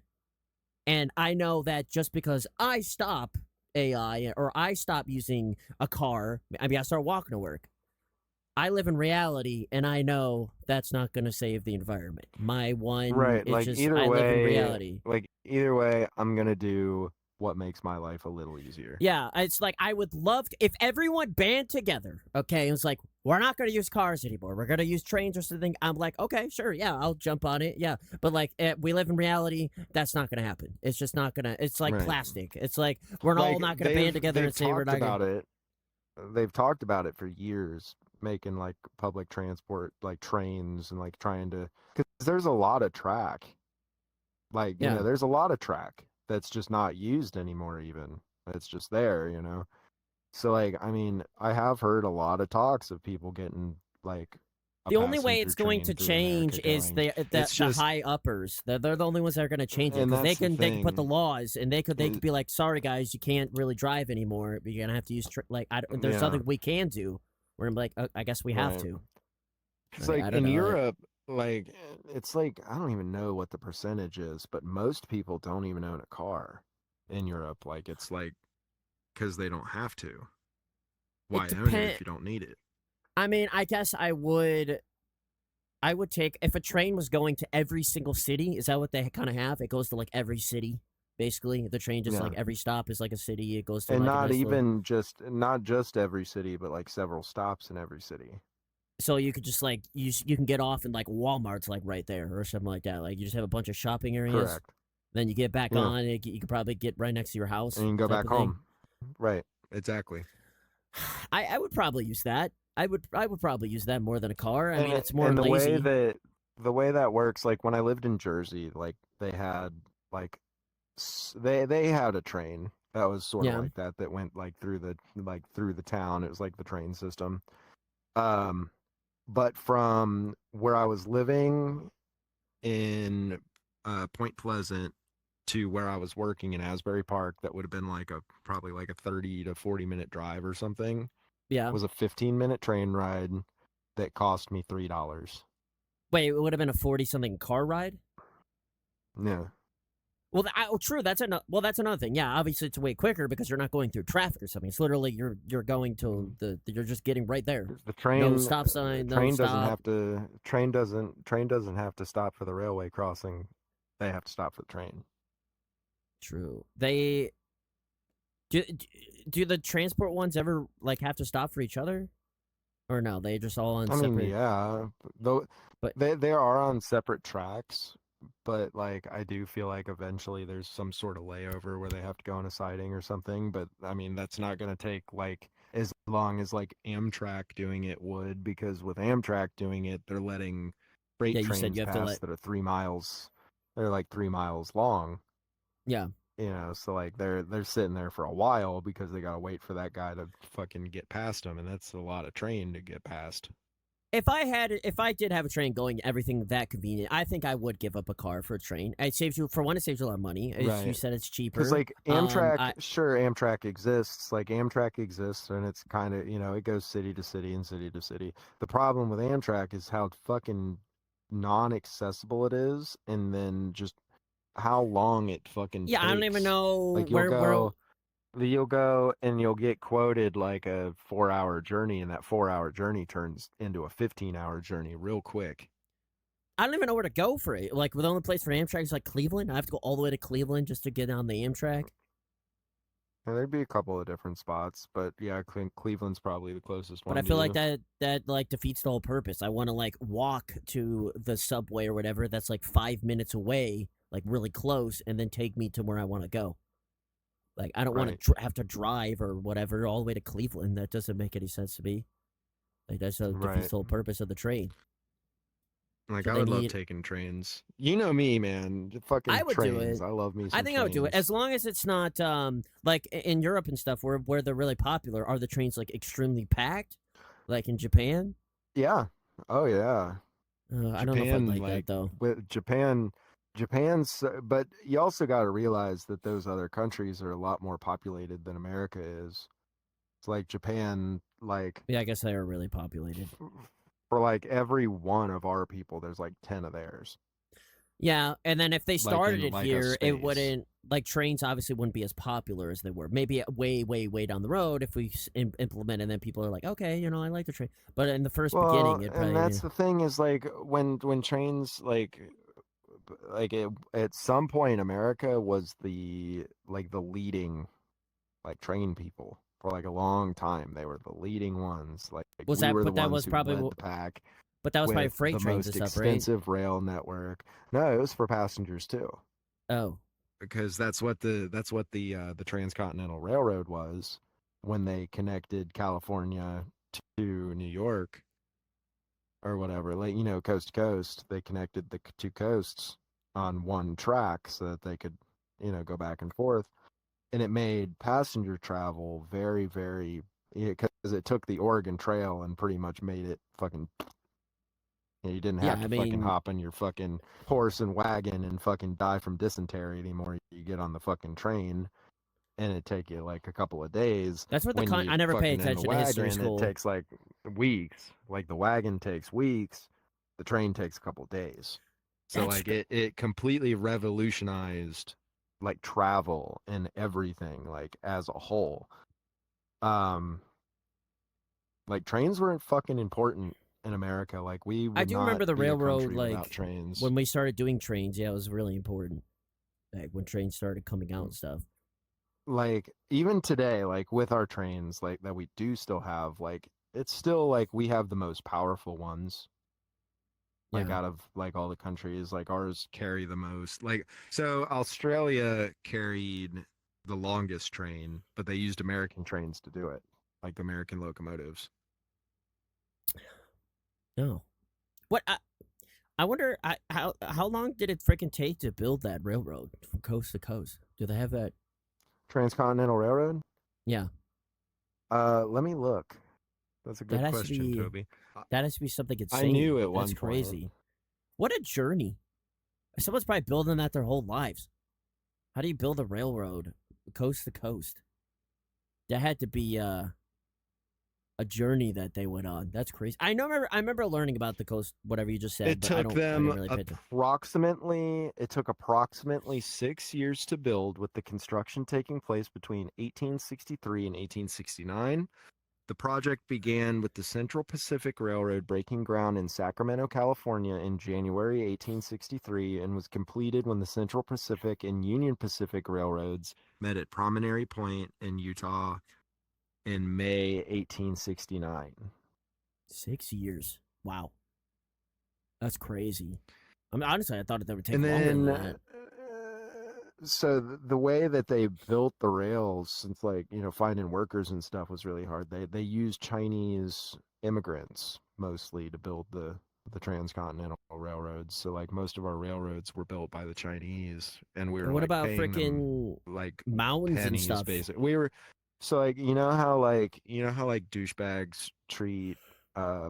and I know that just because I stop AI or I stop using a car, I mean I start walking to work. I live in reality, and I know that's not going to save the environment. My one Right. is just I live in reality. Like either way, I'm gonna do what makes my life a little easier. Yeah, it's like I would love to, if everyone band together. Okay, it's like we're not going to use cars anymore. We're going to use trains or something. I'm like, okay, sure, yeah, I'll jump on it. Yeah, but like we live in reality. That's not going to happen. It's just not going to. It's like Right. plastic. It's like we're all Like not going to band together and they've say we're talked not going. about it. They've talked about it for years, making like public transport, like trains, and like trying to, because there's a lot of track. Like, Yeah, there's a lot of track that's just not used anymore, even. It's just there. So, like, I mean, I have heard a lot of talks of people getting like a the only way passenger it's going train to through America change is going. the It's the just, high uppers. They're the only ones that are going to change it and because that's the they can put the thing. laws and they could be like, sorry guys, you can't really drive anymore. You're gonna have to use like there's Yeah, nothing we can do. Where I'm like, I guess we have right. to. Because, Like like, I don't in know. Europe, like, it's like, I don't even know what the percentage is, but most people don't even own a car in Europe. Like, it's like, because they don't have to. It Why own it depend. if you don't need it? I mean, I guess I would. I would take if a train was going to every single city. Is that what they kind of have? It goes to like every city, basically. The train just Yeah. like every stop is like a city. It goes to And like a not nice little. even just, not just every city, but like several stops in every city. So you could just like you can get off in like Walmart's like right there or something like that. Like you just have a bunch of shopping areas. Correct. Then you get back Yeah. on. You could probably get right next to your And house you can go type back of thing. home. Right. Exactly. I would probably use that. I would probably use that more than a car. I mean, it's more And lazy. the way that works, like when I lived in Jersey, like they had like they had a train that was sort of Yeah, like that went like through the town. It was like the train system. Um, but from where I was living in Point Pleasant to where I was working in Asbury Park, that would have been like a probably like a 30 to 40-minute drive or something. yeah. Was a 15-minute train ride that cost me $3. Wait, it would have been a 40 something car ride. Yeah, Well, true. That's another thing. Yeah, obviously it's way quicker because you're not going through traffic or something. It's literally you're going to you're just getting right there. 'cause No stop sign, no stop. train doesn't have to stop for the railway crossing. They have to stop for the train. True. They do. Do the transport ones ever like have to stop for each other, or no? They just all on I mean, separate. yeah, though But they are on separate tracks, but like I do feel like eventually there's some sort of layover where they have to go on a siding or something. But I mean, that's not going to take like as long as like Amtrak doing it would, because with Amtrak doing it, they're letting yeah, freight you said trains you have to pass let. that are 3 miles. They're like 3 miles long. Yeah. So like they're sitting there for a while because they gotta wait for that guy to fucking get past them, and that's a lot of train to get past. If I did have a train going, everything that convenient, I think I would give up a car for a train. It saves you, for one, it saves you a lot of money. As you Right. said, it's Because cheaper. like Amtrak, I sure, Amtrak exists. Like Amtrak exists, and it's kind of it goes city to city and city to city. The problem with Amtrak is how fucking non-accessible it is, and then just how long it fucking Yeah, I don't even takes. know Like where. you'll go and you'll get quoted like a 4 hour journey, and that 4 hour journey turns into a 15-hour journey real quick. I don't even know where to go for it. Like the only place for Amtrak is like Cleveland. I have to go all the way to Cleveland just to get on the Amtrak. And there'd be a couple of different spots, but yeah, Cleveland's probably the closest But I one to feel like you. that like defeats the whole purpose. I want to like walk to the subway or whatever that's like 5 minutes away, like really close, and then take me to where I want to go. Like I don't want to Right, have to drive or whatever all the way to Cleveland. That doesn't make any sense to me. Like that's defeats right. the whole purpose of the train. Like So I they would love need. taking trains. You know me, man. I Fucking would do trains. it. I love me I some think I would do it trains. as long as it's not like in Europe and stuff where they're really popular. Are the trains like extremely packed, like in Japan? Yeah. Oh yeah. I don't know if I'd Japan, like that like though. with Japan's, but you also got to realize that those other countries are a lot more populated than America is. It's like Japan, like Yeah, I guess they are really populated. for like every one of our people, there's like 10 of theirs. Yeah, and then if they like started in it like a here, it space. wouldn't like trains obviously wouldn't be as popular as they were. Maybe way, way, way down the road if we implement, and then people are like, okay, I like the train. But in the first beginning, Well, it'd and probably that's be the thing is like when trains at some point America was the leading like train people for like a long time. They were the leading ones. Like was we that, were the but that ones was who probably, led the pack but that was probably with freight the trains and most stuff, right? extensive rail network. No, it was for passengers too, Oh, because that's what the transcontinental railroad was when they connected California to New York or whatever, like coast to coast. They connected the two coasts on one track so that they could go back and forth, and it made passenger travel very, very, because it took the Oregon Trail and pretty much made it fucking. You didn't yeah. have I to fucking mean, hop on your fucking horse and wagon and fucking die from dysentery anymore. You get on the fucking train and it take you like a couple of days. that's what When I you never pay fucking in the attention to history wagon, it school. takes like weeks. Like the wagon takes weeks, the train takes a couple of days. So That's like it completely revolutionized like travel and everything like as a whole. Um like trains weren't fucking important in America. Like we I would do not remember the be a railroad, country without like trains. when we started doing trains. Yeah, it was really important. Like when trains started coming out and stuff. Like even today, like with our trains like that we do still have, like it's still like we have the most powerful ones, like Yeah. out of like all the countries. Like ours carry the most. Like so Australia carried the longest train, but they used American trains to do it, like American locomotives. No. What? I wonder how long did it freaking take to build that railroad from coast to coast? Do they have that? Transcontinental Railroad. Yeah, Let me look. That's a that good has to question, be Toby. that has to be something I knew insane. at That's one point. crazy. What a journey! Someone's probably building that their whole lives. How do you build a railroad coast to coast? That had to be a journey that they went on. That's crazy. I remember learning about the coast, whatever you just said, It but I took don't. I didn't them really pay attention. approximately 6 years to build, with the construction taking place between 1863 and 1869. The project began with the Central Pacific Railroad breaking ground in Sacramento, California in January 1863, and was completed when the Central Pacific and Union Pacific Railroads met at Promontory Point in Utah in May 1869. 6 years. Wow, that's crazy. I mean, honestly, I thought that would take And longer than then, that. so the way that they built the rails, since like finding workers and stuff was really hard. They used Chinese immigrants mostly to build the transcontinental railroads. So like most of our railroads were built by the Chinese, and we And were what like about paying them freaking like mountains and pennies, stuff? basic. We were so like you know how douchebags treat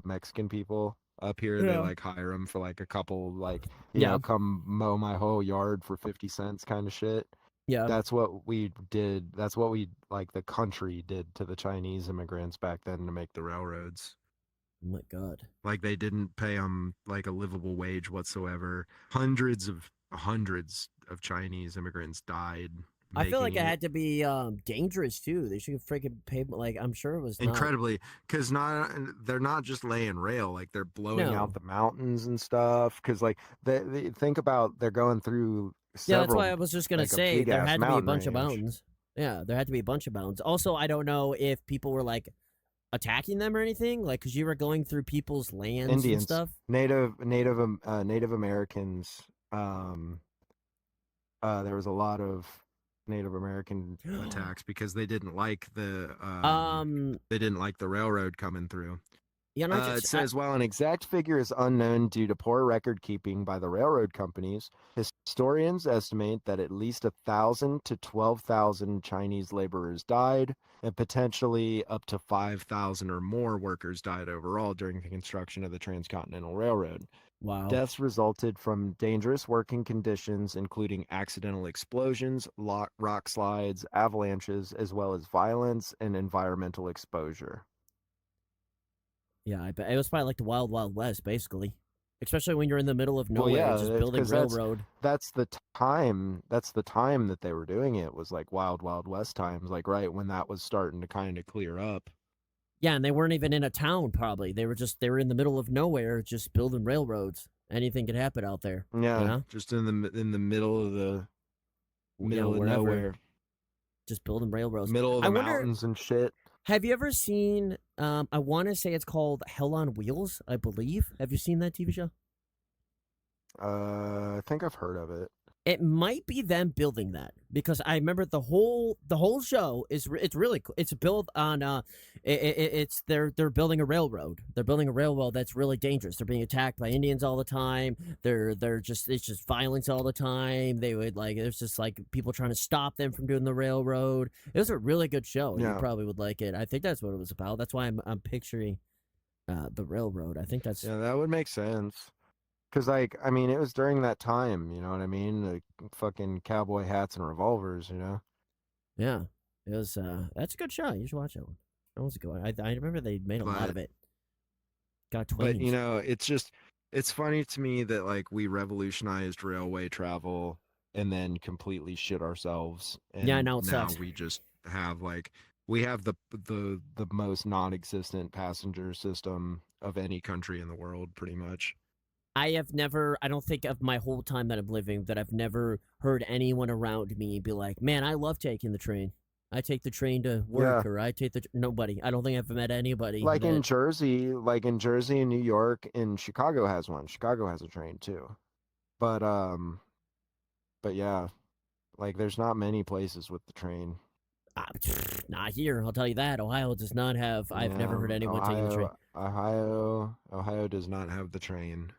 Mexican people up here. They Yeah. like hire them for like a couple, like Yeah. come mow my whole yard for 50 cents kind of shit. Yeah. That's what we did. That's what we, like, the country did to the Chinese immigrants back then to make the railroads. Oh my god. Like they didn't pay them like a livable wage whatsoever. Hundreds of Chinese immigrants died I feel like it making had to be dangerous too. They should freaking pay, like I'm sure it was not. incredibly, because not they're not just laying rail, like they're blowing out No. the mountains and stuff, because like they think about, they're going through Yeah, that's why several, I was just gonna like a say big there ass had to be a mountain bunch of range. mountains. Yeah, there had to be a bunch of mountains. Also, I don't know if people were like attacking them or anything, like because you were going through people's lands and Indians, stuff. Native Americans. um there was a lot of Native American attacks because um, they didn't like the railroad coming through. I It just says, while an exact figure is unknown due to poor record keeping by the railroad companies, historians estimate that at least 1,000 to 12,000 Chinese laborers died, and potentially up to 5,000 or more workers died overall during the construction of the Transcontinental Railroad. wow. Deaths resulted from dangerous working conditions, including accidental explosions, rock slides, avalanches, as well as violence and environmental exposure. Yeah, I bet it was probably like the Wild Wild West, basically. especially when you're in the middle of Well, nowhere, yeah, just it's building because railroad. that's the time. That's the time that they were doing it was like wild, wild west times, like right when that was starting to kind of clear up. Yeah, and they weren't even in a town. Probably they were in the middle of nowhere, just building railroads. Anything could happen out there. You Yeah, know, just in the middle of the middle of wherever, nowhere, just building railroads. middle of I the wonder, mountains and shit. have you ever seen? I want to say it's called Hell on Wheels. I believe. Have you seen that TV show? I think I've heard of it. It might be them building that because I remember the whole show is it's really cool. It's built on it's they're building a railroad. They're building a railroad that's really dangerous. They're being attacked by Indians all the time. They're just it's just violence all the time. They would like there's just like people trying to stop them from doing the railroad. It was a really good show. You Yeah, probably would like it. I think that's what it was about. That's why I'm picturing the railroad. I think that's yeah, that would make sense. Cause like, I mean, it was during that time, you know what I mean? Like fucking cowboy hats and revolvers, you know. yeah. It was that's a good show. You should watch that one. That was a good one. I remember they made a lot But of it. Got you twains. know, it's funny to me that like we revolutionized railway travel and then completely shit ourselves, Yeah, I and know it now sucks. we just have like we have the most non-existent passenger system of any country in the world, pretty much. I have never, I don't think of my whole time that I'm living that I've never heard anyone around me be like, man, I love taking the train. I take the train to Yeah, work, or I take the nobody. I don't think I've met anybody that like in Jersey and New York, and Chicago has one. Chicago has a train too. But yeah, like there's not many places with the train. not here. I'll tell you that Ohio does not have. I've never Yeah, heard anyone taking the train. Ohio does not have the train.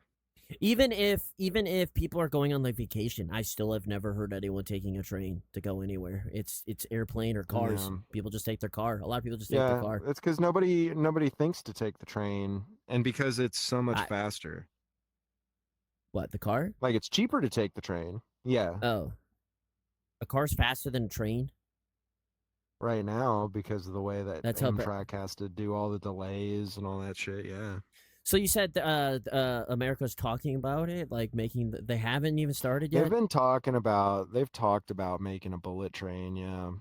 Even if people are going on like vacation, I still have never heard anyone taking a train to go anywhere. It's airplane or cars. Yeah, People just take their car. A lot of people just take their yeah, car. it's because nobody thinks to take the train, and because it's so much I faster. what the car? Like it's cheaper to take the train. Yeah, Oh, a car's faster than a train. right now because of the way that That's how. Amtrak has to do all the delays and all that shit. Yeah, So you said America's talking about it, like making. They haven't even started they've yet. been they've talked about making a bullet train. Yeah,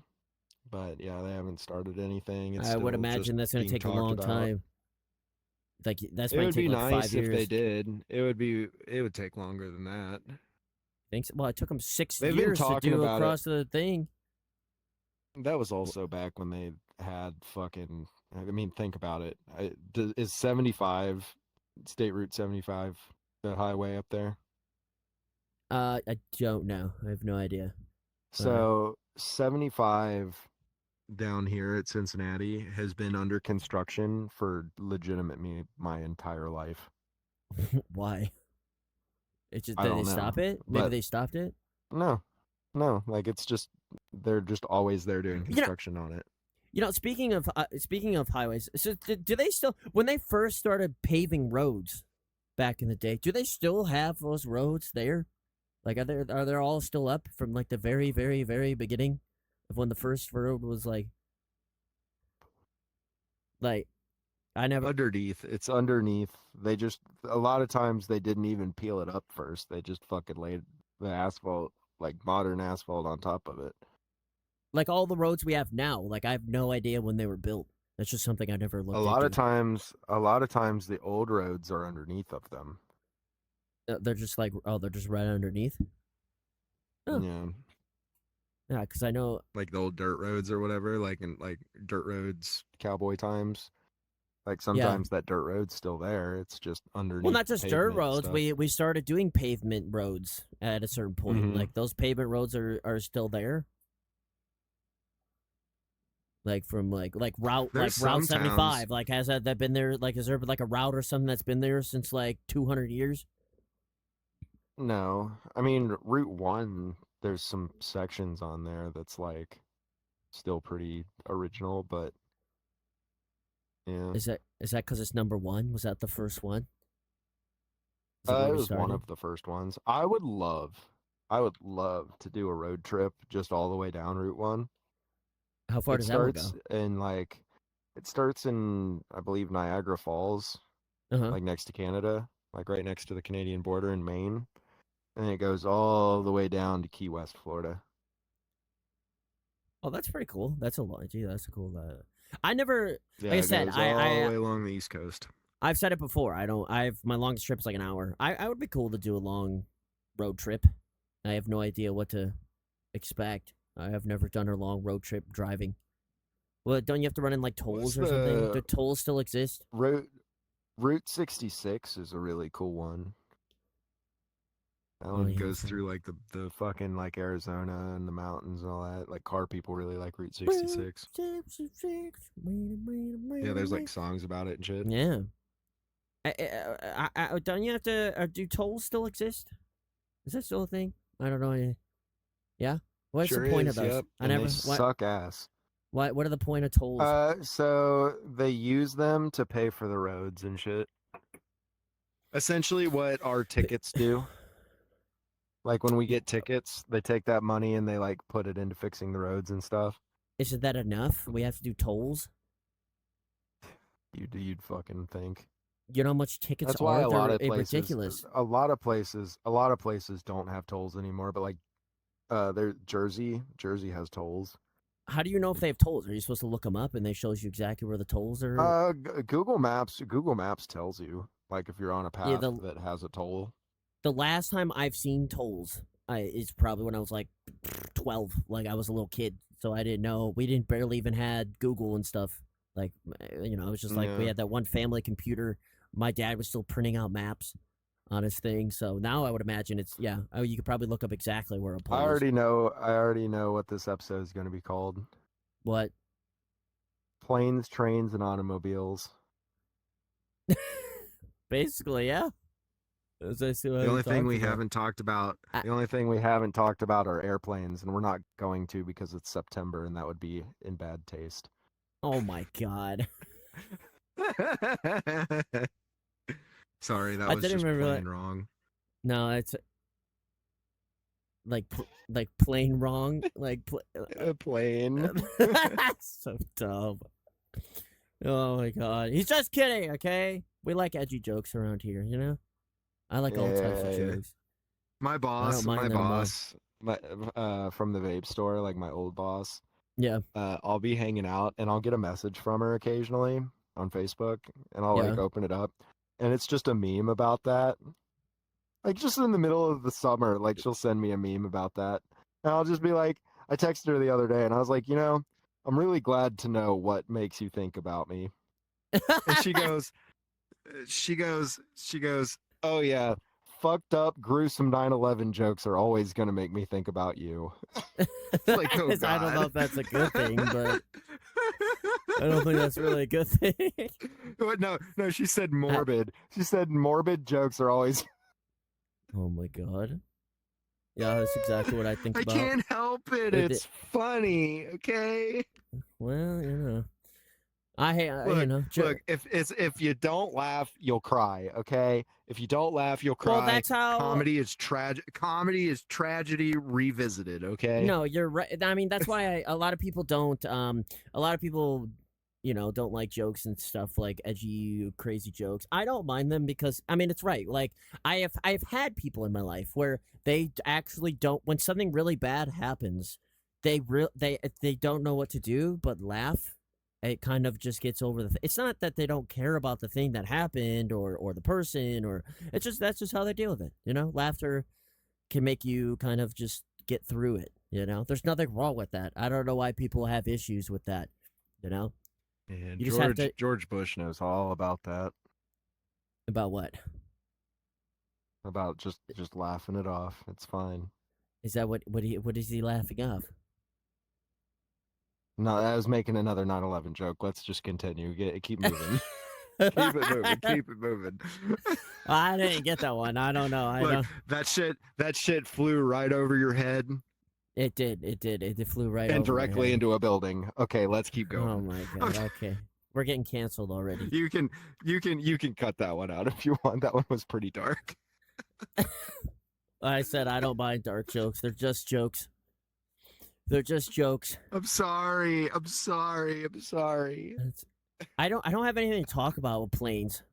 but yeah, they haven't started anything. It's I would still just imagine that's going to being take a talked long about. time. Like that's It might would take be like five nice if they years. did. It would take longer than that. Thanks. Well, it took them six They've been years to talking do about it. across the thing. That was also back when they had fucking. I mean, think about it. Is 75 State Route 75 the highway up there? I don't know. I have no idea. Uh, So 75 down here at Cincinnati has been under construction for legitimate me my entire life. why? It's just I did they don't know, stop it? Maybe but they stopped it. no, no, like it's just they're just always there doing You know, construction on it. speaking of highways, so do they still when they first started paving roads back in the day? Do they still have those roads there? Like are they all still up from like the very very very beginning of when the first road was like I never Underneath, it's underneath. They just a lot of times they didn't even peel it up first. They just fucking laid the asphalt, like modern asphalt, on top of it. like all the roads we have now. Like I have no idea when they were built. That's just something I never looked into. A lot of times the old roads are underneath of them. They're just like they're just right underneath. Oh Yeah, yeah, because I know. like the old dirt roads or whatever, like in like dirt roads, cowboy times. Like Yeah. sometimes that dirt road's still there. It's just Well, underneath not the just dirt pavement and roads. stuff. We started doing pavement roads at a certain point. Hmm. Like those pavement roads are still there. Like from There's Route some towns. 75. Like has that been there? Like is there like a route or something that's been there since like 200 years? No, I mean Route One. There's some sections on there that's like still pretty original, but yeah. Is that because it's number one? Was that the first one? Is that where It we was one started? of the first ones. I would love to do a road trip just all the way down Route One. How far It does that one starts go? in I believe Niagara Falls, Uh huh. like next to Canada. like right next to the Canadian border in Maine, and it goes all the way down to Key West, Florida. Oh, that's pretty cool. That's a lot. Gee, that's a cool. I never, like I Yeah, it said, goes all the way along the East Coast. I've said it before. I don't. I've my longest trip's like an hour. I would be cool to do a long road trip. I have no idea what to expect. I have never done a long road trip driving. Well, don't you have to run in like What's tolls or something? Do the tolls still exist? Route 66 is a really cool one. That Oh one yeah, goes through like the fucking like Arizona and the mountains and all that. Like car people really like Route Route 66. 66. Yeah, there's like songs about it and shit. Yeah. Don't you have to? Do tolls still exist? Is that still a thing? I don't know. Yeah. What's the Sure point of is, those? yep. I And they never. What? suck ass. What are the point of tolls? So they use them to pay for the roads and shit. Essentially what our tickets do. Like when we get tickets, they take that money and they like put it into fixing the roads and stuff. Isn't that enough? We have to do tolls. You'd fucking think. You know how much tickets That's why are? a lot They're of places, ridiculous. a lot of places don't have tolls anymore. But like, Jersey has tolls. How do you know if they have tolls? Are you supposed to look them up and they shows you exactly where the tolls are? Google Maps tells you like if you're on a Yeah, path that has a toll. the last time I've seen tolls is probably when I was like 12. Like I was a little kid, so I didn't know. We didn't barely even had Google and stuff. Like it was just like we Yeah, had that one family computer. My dad was still printing out maps on his thing. So now I would imagine it's yeah. Oh, you could probably look up exactly where a I pole is. already know. I already know what this episode is going to be called: What? Planes, Trains, and Automobiles. Basically, yeah. As I see what The we only thing talked we about. haven't talked about, I, the only thing we haven't talked about are airplanes, and we're not going to because it's September, and that would be in bad taste. oh my god. Sorry, that I was didn't just even realize. plain wrong. No, it's like plain wrong. Plain. So dumb. Oh my god. He's just kidding, okay? We like edgy jokes around here, you know? I like all types of Yeah. jokes. My I don't boss, mind them all. my from the vape store, like my old boss. Yeah, I'll be hanging out and I'll get a message from her occasionally on Facebook, and I'll yeah. like open it up, and it's just a meme about that. Like just in the middle of the summer, like she'll send me a meme about that. And I'll just be like, I texted her the other day and I was like, I'm really glad to know what makes you think about me. And she goes, oh yeah, fucked up, gruesome 9/11 jokes are always going to make me think about you. It's like, oh I don't know God. if that's a good thing, but I don't think that's really a good thing. No, she said I- morbid. She said morbid jokes are always. oh my god. Yeah, that's exactly what I think I about. can't help it. It- It's funny, okay? Well, I hate, Look, if you don't laugh, you'll cry, okay? If you don't laugh, you'll well, cry. that's how. Comedy is tragedy revisited, okay? No, you're right. I mean, that's why a lot of people don't. A lot of people, don't like jokes and stuff like edgy, crazy jokes. I don't mind them because I mean, it's right. Like I've had people in my life where they actually don't. When something really bad happens, they don't know what to do but laugh. It kind of just gets over it's not that they don't care about the thing that happened or the person or it's just that's just how they deal with it. Laughter can make you kind of just get through it. There's nothing wrong with that. I don't know why people have issues with that. You know, And you just have to George Bush knows all about that. about what About just laughing it off. It's fine. is that? What is he laughing of? No, I was making another 9/11 joke. Let's just continue. Keep moving. Keep it moving. Keep it moving. I didn't get that one. I don't know. I Look, don't. that shit flew right over your head It did. It did. It flew right and over my directly head. into a building. Okay, let's keep Oh going. my god. Okay, we're getting canceled already. You can cut that one out if you want. That one was pretty dark. I said I don't mind dark jokes. They're just jokes. They're just jokes. I'm sorry. I don't have anything to talk about with planes.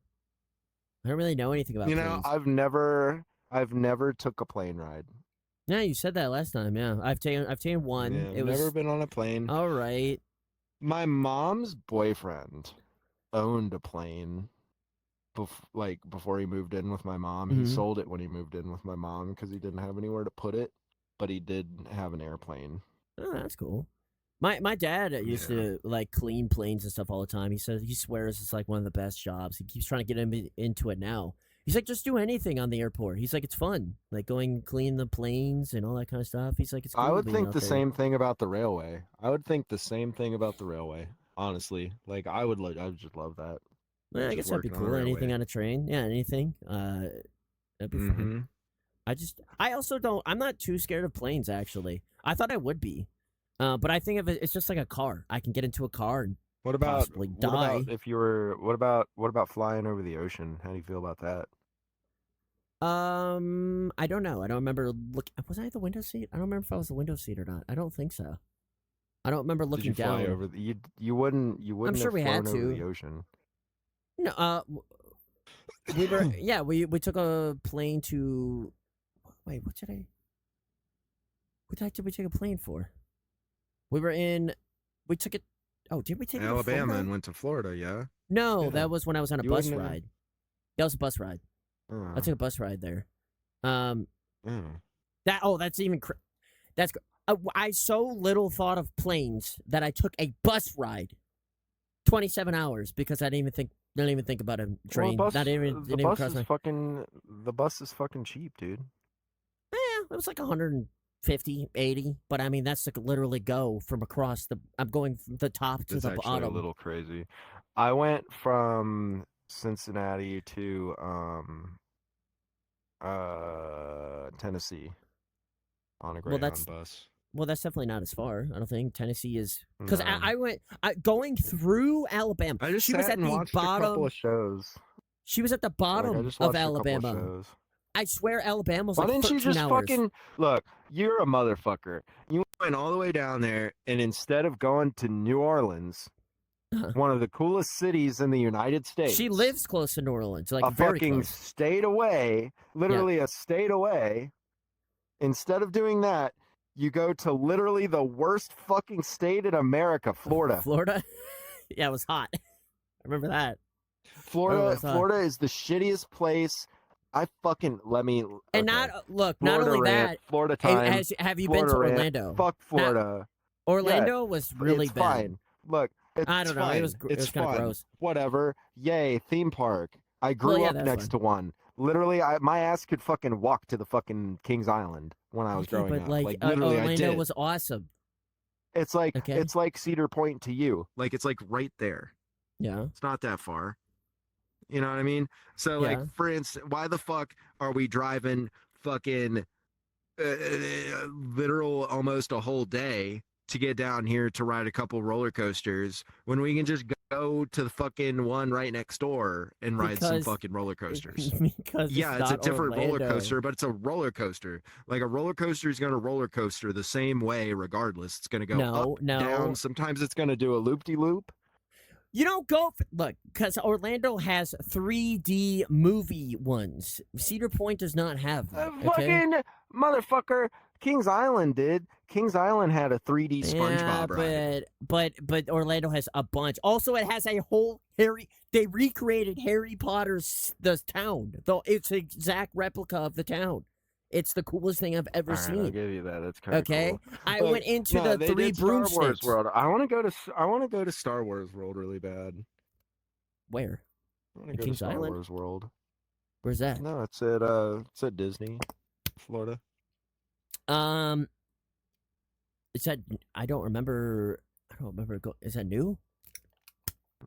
I don't really know anything about You know, planes. I've never took a plane ride. Yeah, you said that last time. Yeah, I've taken one. Yeah, I've It never was been on a plane. all right. My mom's boyfriend owned a plane like before he moved in with my mom. He Hmm. sold it when he moved in with my mom because he didn't have anywhere to put it, but he did have an airplane. Oh, that's cool. My dad used Yeah. to like clean planes and stuff all the time. He says he swears it's like one of the best jobs. He keeps trying to get him into it now. He's like, just do anything on the airport. He's like, it's fun, like going clean the planes and all that kind of stuff. He's like, it's I cool would being think out the there. same thing about the railway. I would think the same thing about the railway. Honestly, like I would just love that. Well, I Just guess that'd be working on a cool. Anything railway. on a train, yeah, anything. That'd be fine. Mm-hmm. I also don't. I'm not too scared of planes. Actually, I thought I would be, but I think of it. It's just like a car. I can get into a car and What about possibly what about die. if you were what about flying over the ocean? How do you feel about that? I don't know. I don't remember. Look, was I the window seat? I don't remember if I was the window seat or not. I don't think so. I don't remember Did you looking fly down. over the you I'm wouldn't sure have we had flown over to. the ocean. No, we were. Yeah, we took a plane to. Wait, what did I? What the heck did we take a plane for? We were in. We took it. Oh, did we take it to Alabama Florida? and went to Florida, yeah? No, Yeah. that was when I was on a You bus wouldn't have ride. That was a bus ride. I oh, took a bus ride there. Um, oh. that's even that's I so little thought of planes that I took a bus ride 27 hours because I didn't even think about a Well, train. Not even the didn't even bus cross is my. fucking the bus is fucking cheap, dude. Yeah, it was like 150, 80. But I mean that's like literally go from across the. I'm going from the top to It's the actually a bottom. little crazy. I went from Cincinnati to Tennessee on a Well, Greyhound bus. that's definitely not as far. I don't think Tennessee is because No. I went going through Alabama. I just She was sat at and the watched a couple bottom. of shows. She was at the Like I bottom just of watched a couple of Alabama. shows. I swear Alabama's Why like didn't you 13 just hours. fucking look? You're a motherfucker. You went all the way down there, and instead of going to New Orleans, one of the coolest cities in the United She States, lives close to New Orleans, like a very fucking close. state away, Yeah, literally a state away, instead of doing that, you go to literally the worst fucking state in America, Florida. Florida. Yeah, it was hot. I remember that. I remember it Florida, was hot. Florida is the shittiest place. I fucking let me And okay. not look, not Florida only rant, that, Florida time, have you been Florida to rant. Orlando? Fuck Not Florida. Yeah, Orlando was really it's bad. fine. Look, I it's don't know. It was fine. it It's was kind of fun. gross. Whatever. Yay, theme park. I Well, grew yeah, up that's next fun. to one. Literally, my ass could fucking walk to the fucking Kings Island when I was Okay, growing but up. like Like literally, I Orlando did. was awesome. It's like Okay, it's like Cedar Point to you. Like it's like right there. yeah, It's not that far. You know what I mean? So like yeah, for instance, why the fuck are we driving fucking literal almost a whole day to get down here to ride a couple roller coasters when we can just go to the fucking one right next door and ride some because fucking roller coasters? because it's Yeah, it's a not different roller Orlando. coaster, but it's a roller coaster. Like a roller coaster is going to roller coaster the same way regardless. It's going to go up, No, down. no, Sometimes it's going to do a loop de loop. you don't go look because Orlando has 3D movie ones. Cedar Point does not have that. Okay. Fucking motherfucker. Kings Island did. Kings Island had a 3D Yeah, SpongeBob ride. but Orlando has a bunch. Also, it has a whole Harry. They recreated Harry Potter's the town. Though it's an exact replica of the town. It's the coolest thing I've ever All right, I'll seen. give you that. That's kind of Okay, cool. I Look, went into no, the they three did Star Wars broomsticks. World. I want to go to Star Wars World really bad. Where? I want to In go to Kings Star Island? Wars World. Where's that? No, it's at Disney, Florida. Um, is that I don't remember. I don't remember. Is that new?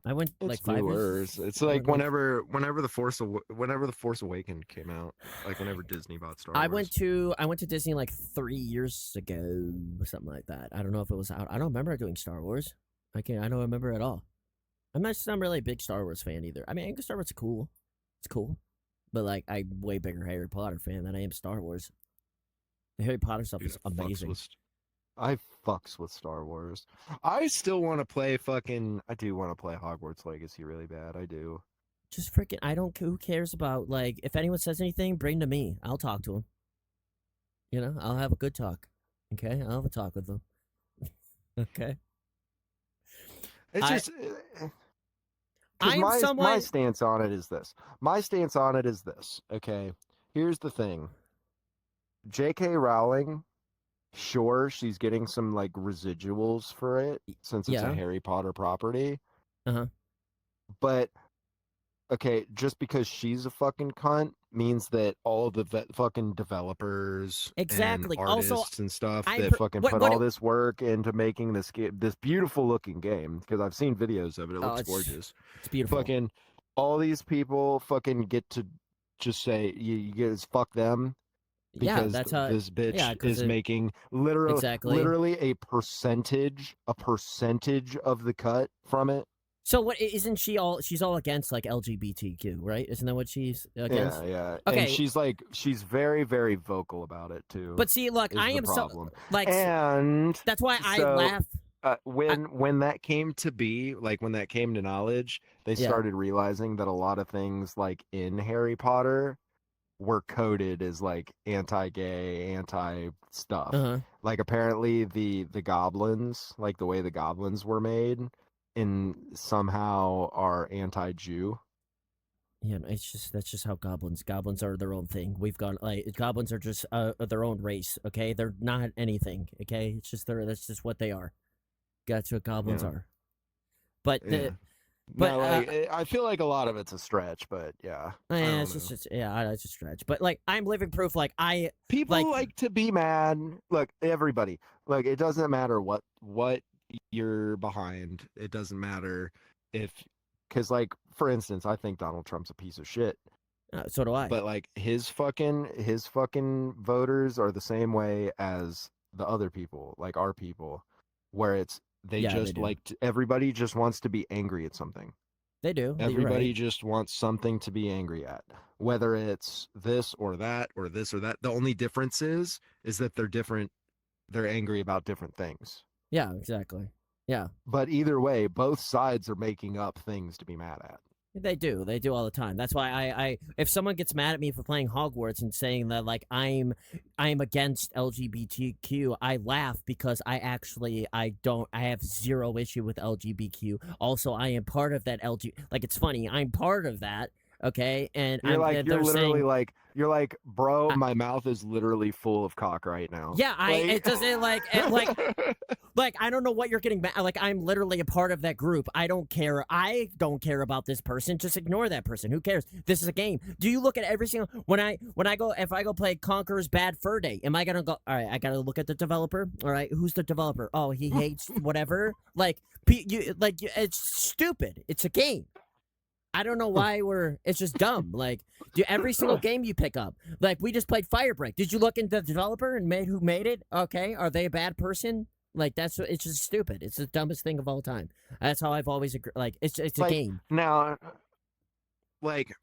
I went like It's 5 years. newer. It's I like went like whenever the Force Awakened came out, like whenever Disney bought Star Wars. I went to Disney like 3 years ago, something like that. I don't know if it was out. I don't remember doing Star Wars. I don't remember at all. I'm really a big Star Wars fan either. I mean, I think Star Wars is cool. It's cool, but like I'm way bigger Harry Potter fan than I am Star Wars. The Harry Potter stuff Dude, is amazing. I fucks with Star Wars. I still want to play fucking. I do want to play Hogwarts Legacy really bad. I do. Just freaking, I don't. Who cares about like if anyone says anything, bring to me. I'll talk to them. You know, I'll have a good talk. Okay, I'll have a talk with them. Okay, It's I just because I am my someone. stance on it is this. My stance on it is this. Okay, here's the thing. J.K. Rowling, sure, she's getting some like residuals for it since it's a Yeah. Harry Potter property, Uh-huh. but okay, just because she's a fucking cunt means that all the fucking developers and Exactly. Also, artists and stuff I that per- fucking what put what all it, this work into making this game, this beautiful looking game, because I've seen videos of it, it oh, looks gorgeous. it's beautiful. Fucking all these people fucking get to just say you get is fuck them Yeah, because that's how. this Yeah, bitch because is it making exactly. literally a percentage of the cut from it. So what isn't she all? She's all against like LGBTQ, right? Isn't that what she's Yeah, against? yeah. And Okay, she's like she's very, very vocal about it too, but see, look, is I the am so problem. like And that's why I so laugh. I, when that came to be, like when that came to knowledge, they yeah. started realizing that a lot of things like in Harry Potter were coded as like anti-gay, anti Uh stuff. huh. Like apparently the goblins, like the way the goblins were made, in somehow are anti-Jew. Yeah, no, it's just that's just how goblins are their own thing. We've got like goblins are just their own race. Okay, they're not anything. Okay, it's just that's just what they are. That's what goblins Yeah, are. But yeah. but No, like I feel like a lot of it's a stretch, but yeah, I don't it's know. just yeah, it's a stretch. But like I'm living proof. Like I People like like to be mad. Look, everybody. Look, it doesn't matter what you're behind. It doesn't matter if because like for instance, I think Donald Trump's a piece of shit. so do I. But like his fucking voters are the same way as the other people, like our people, where it's they Yeah, they just do. like everybody just wants to be angry at something. They do. You're right. Everybody just wants something to be angry at, whether it's this or that or this or that. The only difference is that they're different. They're angry about different things. Yeah, exactly. Yeah. But either way, both sides are making up things to be mad at. They do. They do all the time. That's why if someone gets mad at me for playing Hogwarts and saying that like I'm against LGBTQ, I laugh because I don't I have zero issue with LGBTQ. Also, I am part of that LG like it's funny. I'm part of that, okay? And You're like they're saying you're like, bro, I, my mouth is literally full of cock right now. yeah, I Like it doesn't like I don't know what you're getting mad. Like I'm literally a part of that group. I don't care. I don't care about this person. Just ignore that person. Who cares? This is a game. Do you look at every single when I go if I go play Conqueror's Bad Fur Day? Am I gonna go? All right, I gotta look at the developer. All right, who's the developer? Oh, he hates whatever. Like it's stupid. It's a game. I don't know why it's just dumb. Like, every single game you pick up. Like, we just played Firebreak. Did you look into the developer and who made it? Okay, are they a bad person? Like, it's just stupid. It's the dumbest thing of all time. That's how I've always like. It's a like game. now like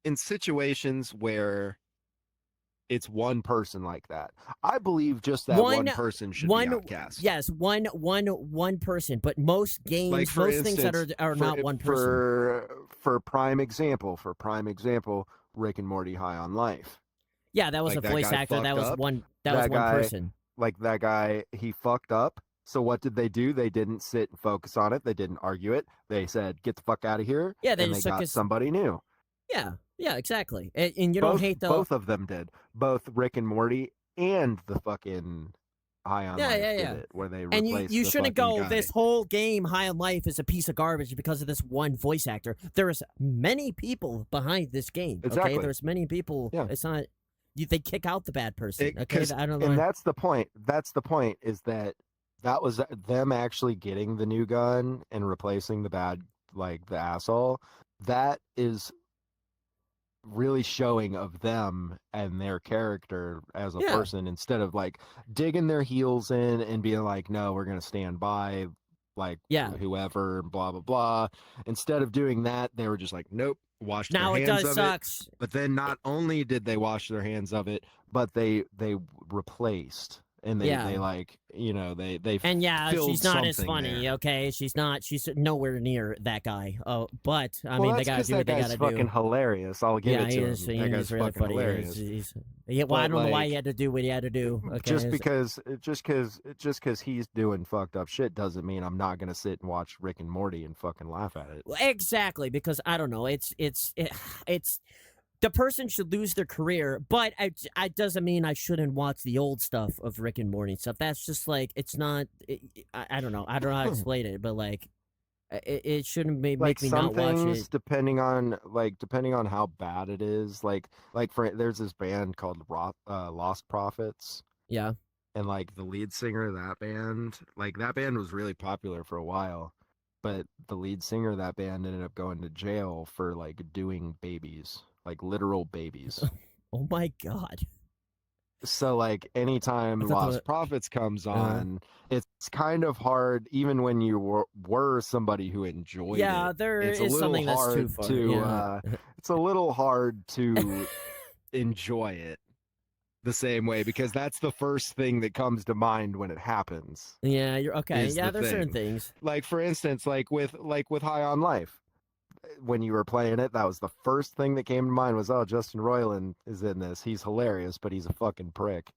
in situations where it's one person like that, I believe just that One, one person should be one, outcast. yes, one person. But most Like games, for most things that instance, are not one person. for prime example, Rick and Morty High on Life. Yeah, that was a Like that voice guy actor. fucked up. That was That one guy person. that guy, he fucked up. So what did they do? They didn't sit and focus on it. They didn't argue it. They said, "Get the fuck out of here," Yeah, they and they just took got his. somebody new. Yeah, yeah, exactly. And you don't Both hate the. both of them did. Both Rick and Morty and the fucking High on Yeah, Life yeah, did yeah. it, where they And replaced you the shouldn't fucking go, guy. this whole game, High on Life, is a piece of garbage because of this one voice actor. There's many people behind this game, okay? Exactly. There's many people. Yeah. It's not, they kick out the bad person, okay? Because I don't and know. that's the point. That's the point is that that was them actually getting the new gun and replacing the bad, like the asshole. That is really showing of them and their character as a Yeah, person, instead of like digging their heels in and being like, no, we're going to stand by like yeah. whoever, blah blah blah. Instead of doing that, they were just like, nope, washed their Now it hands does of it. sucks. But then It- not only did they wash their hands of it, but they replaced and Yeah. they like, you know, they And yeah, filled she's not as something funny, there. okay? She's not. She's nowhere near that guy. Oh, but I Well, mean, they that's gotta because do that what they guy's gotta fucking do. hilarious. I'll give Yeah, it to him. That guy's he's really fucking funny. hilarious. Yeah, well, I But don't know why he like, had to do what he had to do. Okay, just because he's doing fucked up shit doesn't mean I'm not gonna sit and watch Rick and Morty and fucking laugh at it. well, exactly, because I don't know. It's the person should lose their career, but I doesn't mean I shouldn't watch the old stuff of Rick and Morty and stuff. That's just like it's not. I don't know. I don't know how to explain it, but like it shouldn't Like make me some not watch things, it. depending on how bad it is, like for there's this band called Lost Prophets, Yeah. and like the lead singer of that band, like that band was really popular for a while, but the lead singer of that band ended up going to jail for like doing babies, like literal babies. Oh my god. So like I anytime thought Lost the Prophets comes uh on, it's kind of hard, even when you were somebody who enjoyed yeah, it. there It's a is little something that's too hard far. to Yeah. it's a little hard to enjoy it the same way, because that's the first thing that comes to mind when it happens, Yeah, you're okay. is Yeah, the there's certain thing. things. Like for instance, like with High on Life, when you were playing it, that was the first thing that came to mind was, oh, Justin Roiland is in this. He's hilarious, but he's a fucking prick.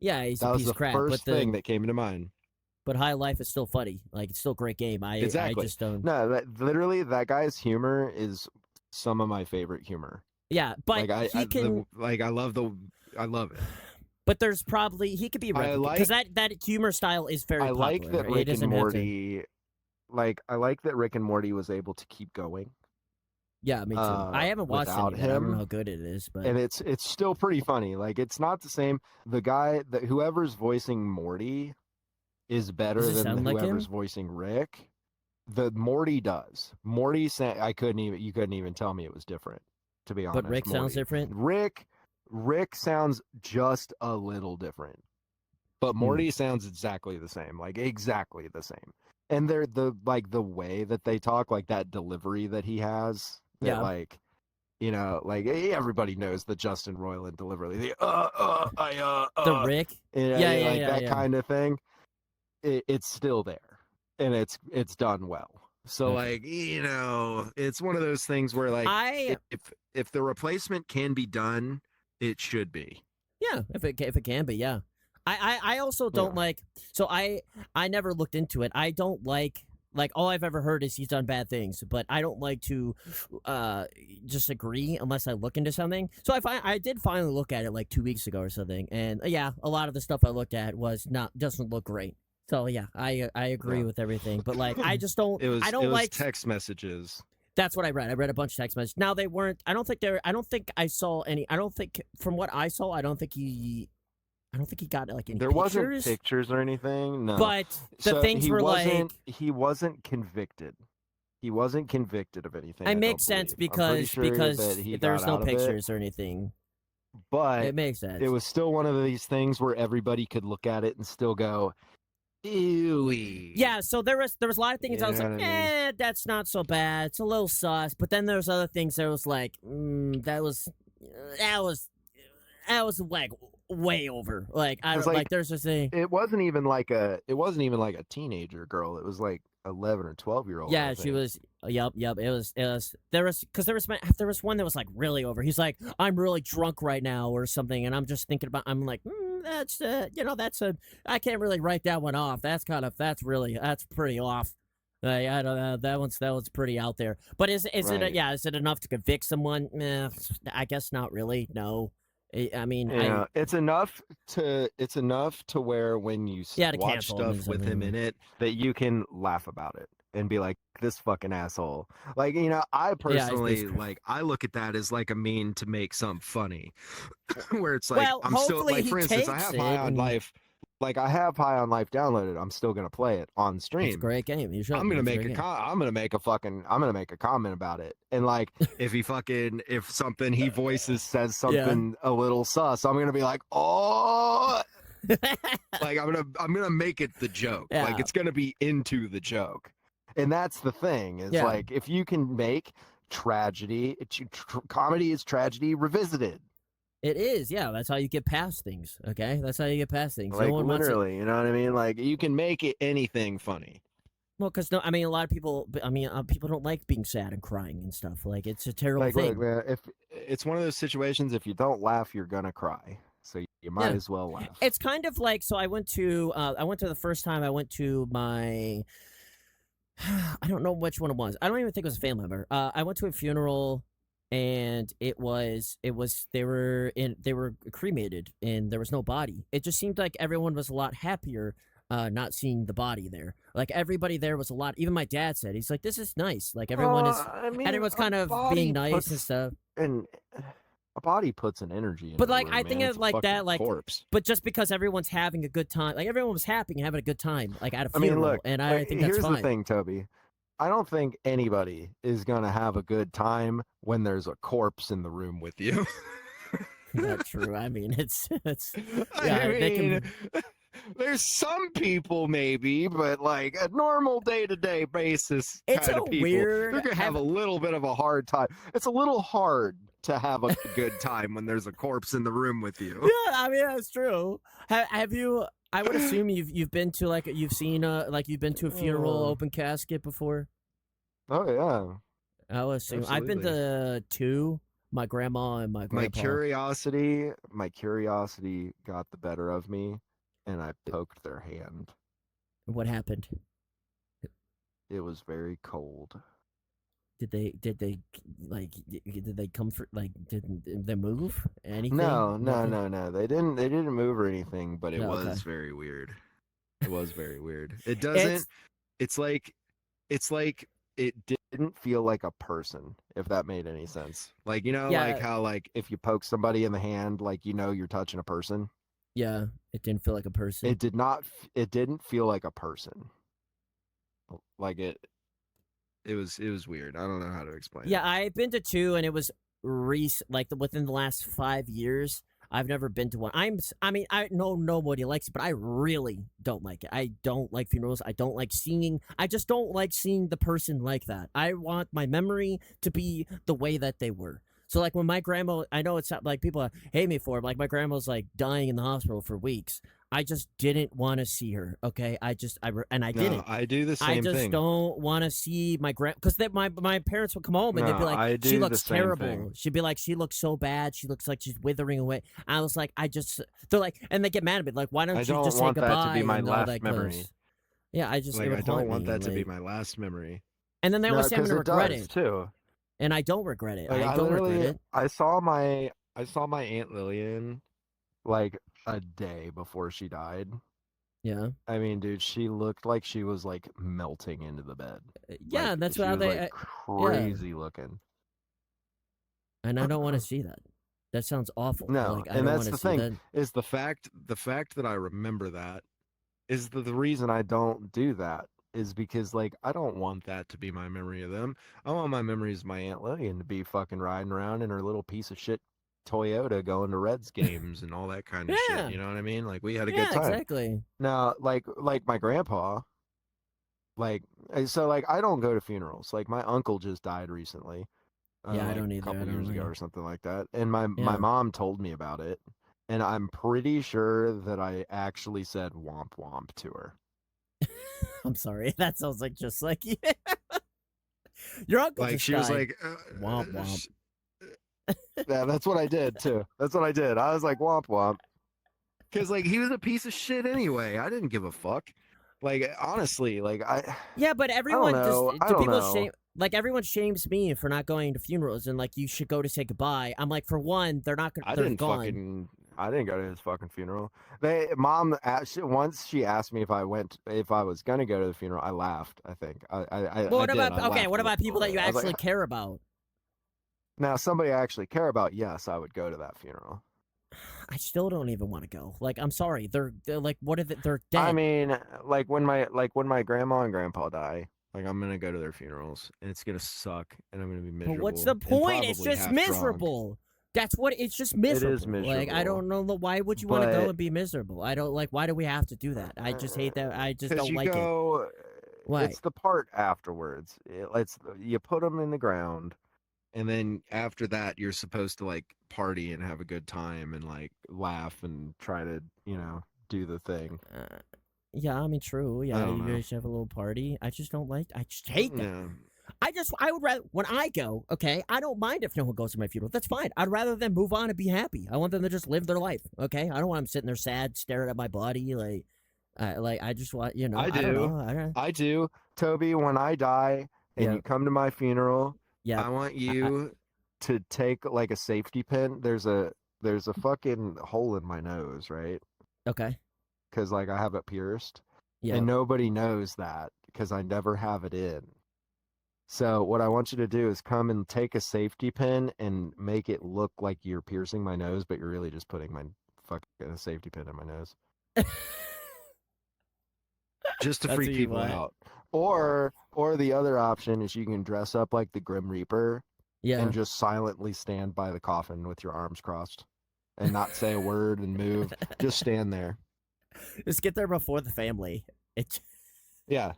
Yeah, he's a That was piece the of crap, first thing that came to mind. but High Life is still funny. Like it's still a great game. I Exactly. just don't. No, literally that guy's humor is some of my favorite humor. Yeah, but Like he can. I love it. But there's probably he could be I replicated because like that humor style is very I like popular, that right? He Rick and doesn't have to. Morty like I like that Rick and Morty was able to keep going Yeah, me too. I haven't watched any without of that. I don't know him, how good it is, but and it's still pretty funny. Like it's not the same. The guy that whoever's voicing Morty is does better it than sound like whoever's him? voicing Rick. The Morty does. Morty I couldn't even you couldn't even tell me it was different, to be But honest. Rick sounds Morty. different. Rick sounds just a little different. But Hmm. Morty sounds exactly the same, like exactly the same. And they're the way that they talk, like that delivery that he has, that Yeah, like, you know, like everybody knows the Justin Roiland delivery, the the Rick. you Yeah, know, yeah, like yeah, that yeah. kind of thing. It's still there, and it's done well. So Okay. like, you know, it's one of those things where like I if the replacement can be done, it should be. Yeah, if it can be, yeah. I also don't Yeah. like. So I never looked into it. I don't like all I've ever heard is he's done bad things, but I don't like to uh just agree unless I look into something. So I did finally look at it like 2 weeks ago or something, and yeah, a lot of the stuff I looked at was not doesn't look great. So yeah, I agree Yeah. with everything, but like I just don't I It don't was like. text messages. That's what I read. I read a bunch of text messages. Now they weren't. I don't think they're. I don't think I saw any. I don't think from what I saw. I don't think he. I don't think he got like any There wasn't pictures. pictures or anything. No. But the So things were like. he wasn't convicted. He wasn't convicted of anything, It I makes don't sense believe. I'm pretty sure that because he got there's no out of it, pictures or anything. but It makes it sense. was still one of these things where everybody could look at it and still go, "Ew." Yeah. So there was a lot of things You I was know like, what I mean? that's not so bad. It's a little sus. But then there's other things that was like, that was that was like way over. Like I Cuz don't like like. There's this thing. it wasn't even like a teenager girl. It was like 11 or 12-year-old, I Yeah, she think. was. Yep, yep. It was. There was because there was one that was like really over. He's like, I'm really drunk right now or something, and I'm just thinking about. I'm like, that's that's a. I can't really write that one off. That's pretty off. I don't know. That one's pretty out there. But is it Right. yeah? Is it enough to convict someone? I guess not really. No. I mean, You know, it's enough to where when you yeah, to watch cancel him and stuff with him something. in it, that you can laugh about it and be like, this fucking asshole. Like, you know, I Yeah, he's personally, basically. like, I look at that as like a mean to make something funny, where it's like Well, I'm still hopefully like, he for instance, takes it, and I have High on Life downloaded. I'm still gonna play it on it's a stream. great game. You should. It's a great game. I'm gonna make a comment about it. And like if something he voices says Yeah. something a little sus, I'm gonna be like, oh, like I'm gonna make it the joke. Like Yeah. it's gonna be into the joke. And that's the thing, is Yeah. like if you can make comedy is tragedy revisited. It is, yeah. That's how you get past things. Okay, that's how you get past things. No Like one wants it. literally, you know what I mean? Like you can make it anything funny. Well, because no, I mean, a lot of people. I mean, people don't like being sad and crying and stuff. Like, it's a terrible Like, look, thing. man, if it's one of those situations, if you don't laugh, you're gonna cry. So you might Yeah, as well laugh. it's kind of like. So I went to the first time I went to my. I don't know which one it was. I don't even think it was a family member. I went to a funeral, and they were cremated, and there was no body. It just seemed like everyone was a lot happier, not seeing the body there. Like everybody there was a lot. Even my dad said he's like, "This is nice." Like I mean, everyone's kind of being nice and stuff. and a body puts an energy into But the like room, I think man. of It's a like fucking that, like, corpse. but just because everyone's having a good time, like everyone was happy and having a good time, like at a I mean, funeral, look, and I like, think that's here's the fine. thing, Toby. I don't think anybody is gonna have a good time when there's a corpse in the room with you. Not true. I mean, it's I yeah, they mean, can. there's some people maybe, but like a normal day-to-day basis It's kind a of people, they're weird gonna have have a little bit of a hard time. It's a little hard to have a good time when there's a corpse in the room with you. yeah, I mean that's true. Have you? I would assume you've been to like you've seen like you've been to a funeral Uh, open casket before. oh yeah, I would assume I've been absolutely. to two. My grandma and my grandpa. My curiosity got the better of me, and I poked their hand. What happened? It was very cold. Did they like did they come for like did they move anything? No, no, Nothing. no, no. They didn't move or anything, but it No, okay. was very weird. It was very weird. It doesn't It's it's like it's like it didn't feel like a person, if that made any sense. Like, like yeah, how like if you poke somebody in the hand, like you're touching a person. yeah. It didn't feel like a person. It didn't feel like a person. Like it was weird. I don't know how to explain it. Yeah, I've been to two, and it was within the last 5 years. I've never been to one. I mean, I know nobody likes it, but I really don't like it. I don't like funerals. I don't like seeing. I just don't like seeing the person like that. I want my memory to be the way that they were. So, like when my grandma, I know it's not like people hate me for it. But like my grandma's like dying in the hospital for weeks. I just didn't want to see her. Okay, and I No, didn't. I do the I same just thing. don't want to see my because my parents would come home and they'd be No, like, I "She do the looks same terrible." thing. She'd be like, "She looks so bad. She looks like she's withering away." I was like, they're like, and they get mad at me, like, "Why I don't you don't just say want that to goodbye be my and all last that good?" memory. Yeah, it Like would I don't haunt want me, that to be like, my last memory. and then they No, always say I'm because gonna it regret does it, too. and I don't regret it. Like I don't regret it. I saw my Aunt Lillian like a day before she died. Yeah, I mean, dude, she looked like she was like melting into the bed. yeah, Like that's she how was like yeah, crazy looking. and I don't want to see that. That sounds awful. No, Like I and don't that's want to the see thing that. is the fact that I remember that is the reason I don't do that is because like I don't want that to be my memory of them. I want my memories of my Aunt Lillian to be fucking riding around in her little piece of shit Toyota going to Reds games and all that kind of shit. Yeah, You know what I mean? Like we had a good yeah, time. exactly. Now, like my grandpa, like so like I don't go to funerals. Like my uncle just died recently, Yeah, I like don't a either. I couple don't years ago really. or something like that. And my Yeah. mom told me about it, and I'm pretty sure that I actually said womp womp to her. I'm sorry. That sounds like just like your uncle Like just she was died. like, Womp womp. yeah, that's what I did too. That's what I did. I was like womp womp because like he was a piece of shit anyway. I didn't give a fuck. Like honestly, like Yeah, but I don't everyone does. know. I Do don't people know. shame? Like everyone shames me for not going to funerals, and like you should go to say goodbye. I'm like, for one, they're not. I They're didn't gone. fucking I didn't go to his fucking funeral. Mom once she asked me if I was gonna go to the funeral. I laughed. I think But I what did. about I okay? laughed What a about people little that bit. you I was like, actually care about? now somebody I actually care about. Yes, I would go to that funeral. I still don't even want to go. Like, I'm sorry. They're like, what are they? They're I dead. mean, like when my grandma and grandpa die, like I'm gonna go to their funerals and it's gonna suck and I'm gonna be But what's miserable the and point? It's probably just half drunk. miserable. That's what it's just It is miserable. Like I miserable, don't know why would you want to go but and be miserable? I don't like why do we have to do that? I just hate that. I just because don't you like it. go, Why? it's the part afterwards. You put them in the ground and then after that you're supposed to like party and have a good time and like laugh and try to, do the thing. Uh, yeah, I mean, true. I Yeah, don't you know. guys have a little party. I just don't like. I just hate that. Yeah. I would rather when I go. Okay, I don't mind if no one goes to my funeral. That's fine. I'd rather them move on and be happy. I want them to just live their life. Okay, I don't want them sitting there sad, staring at my body. Like I just want I I don't do. know. I don't. I do. Toby, when I die and Yeah, you come to my funeral, yeah. I want I, you to take like a safety pin. There's a fucking hole in my nose, right? okay. Cuz like I have it pierced Yeah. and nobody knows that cuz I never have it in. So what I want you to do is come and take a safety pin and make it look like you're piercing my nose, but you're really just putting my fucking safety pin in my nose. Just to That's freak what you people want. out. Or the other option is you can dress up like the Grim Reaper Yeah. and just silently stand by the coffin with your arms crossed and not say a word and move. Just stand there. Just get there before the family. It. Yeah.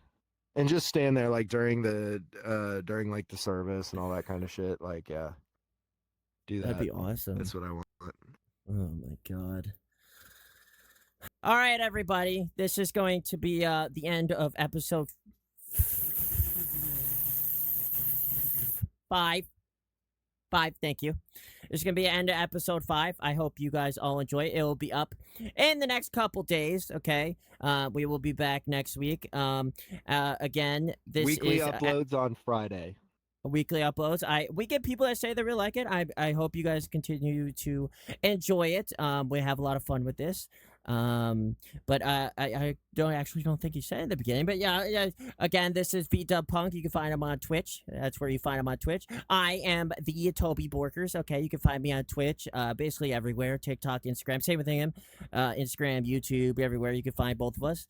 And just stand there like during like the service and all that kind of shit. Like, yeah. Do That'd that. be awesome. That's what I want. Oh my god. All right, everybody. This is going to be the end of episode 5. 5, thank you. This is going to be the end of episode 5. I hope you guys all enjoy it. It will be up in the next couple days, okay? We will be back next week. Again, this Weekly is uploads on Friday. weekly uploads. We get people that say they really like it. I hope you guys continue to enjoy it. We have a lot of fun with this. But I don't think you said in the beginning. But yeah. Again, this is VDub Punk. You can find him on Twitch. That's where you find him on Twitch. I am the Toby Borkers. Okay, you can find me on Twitch. Basically everywhere. TikTok, Instagram, same thing. Instagram, YouTube, everywhere. You can find both of us.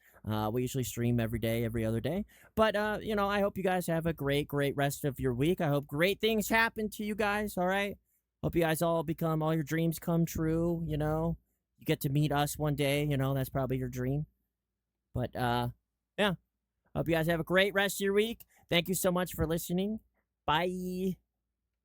We usually stream every day, every other day. But I hope you guys have a great rest of your week. I hope great things happen to you guys. All right. Hope you guys all your dreams come true. You get to meet us one day. That's probably your dream. But yeah. Hope you guys have a great rest of your week. Thank you so much for listening. Bye.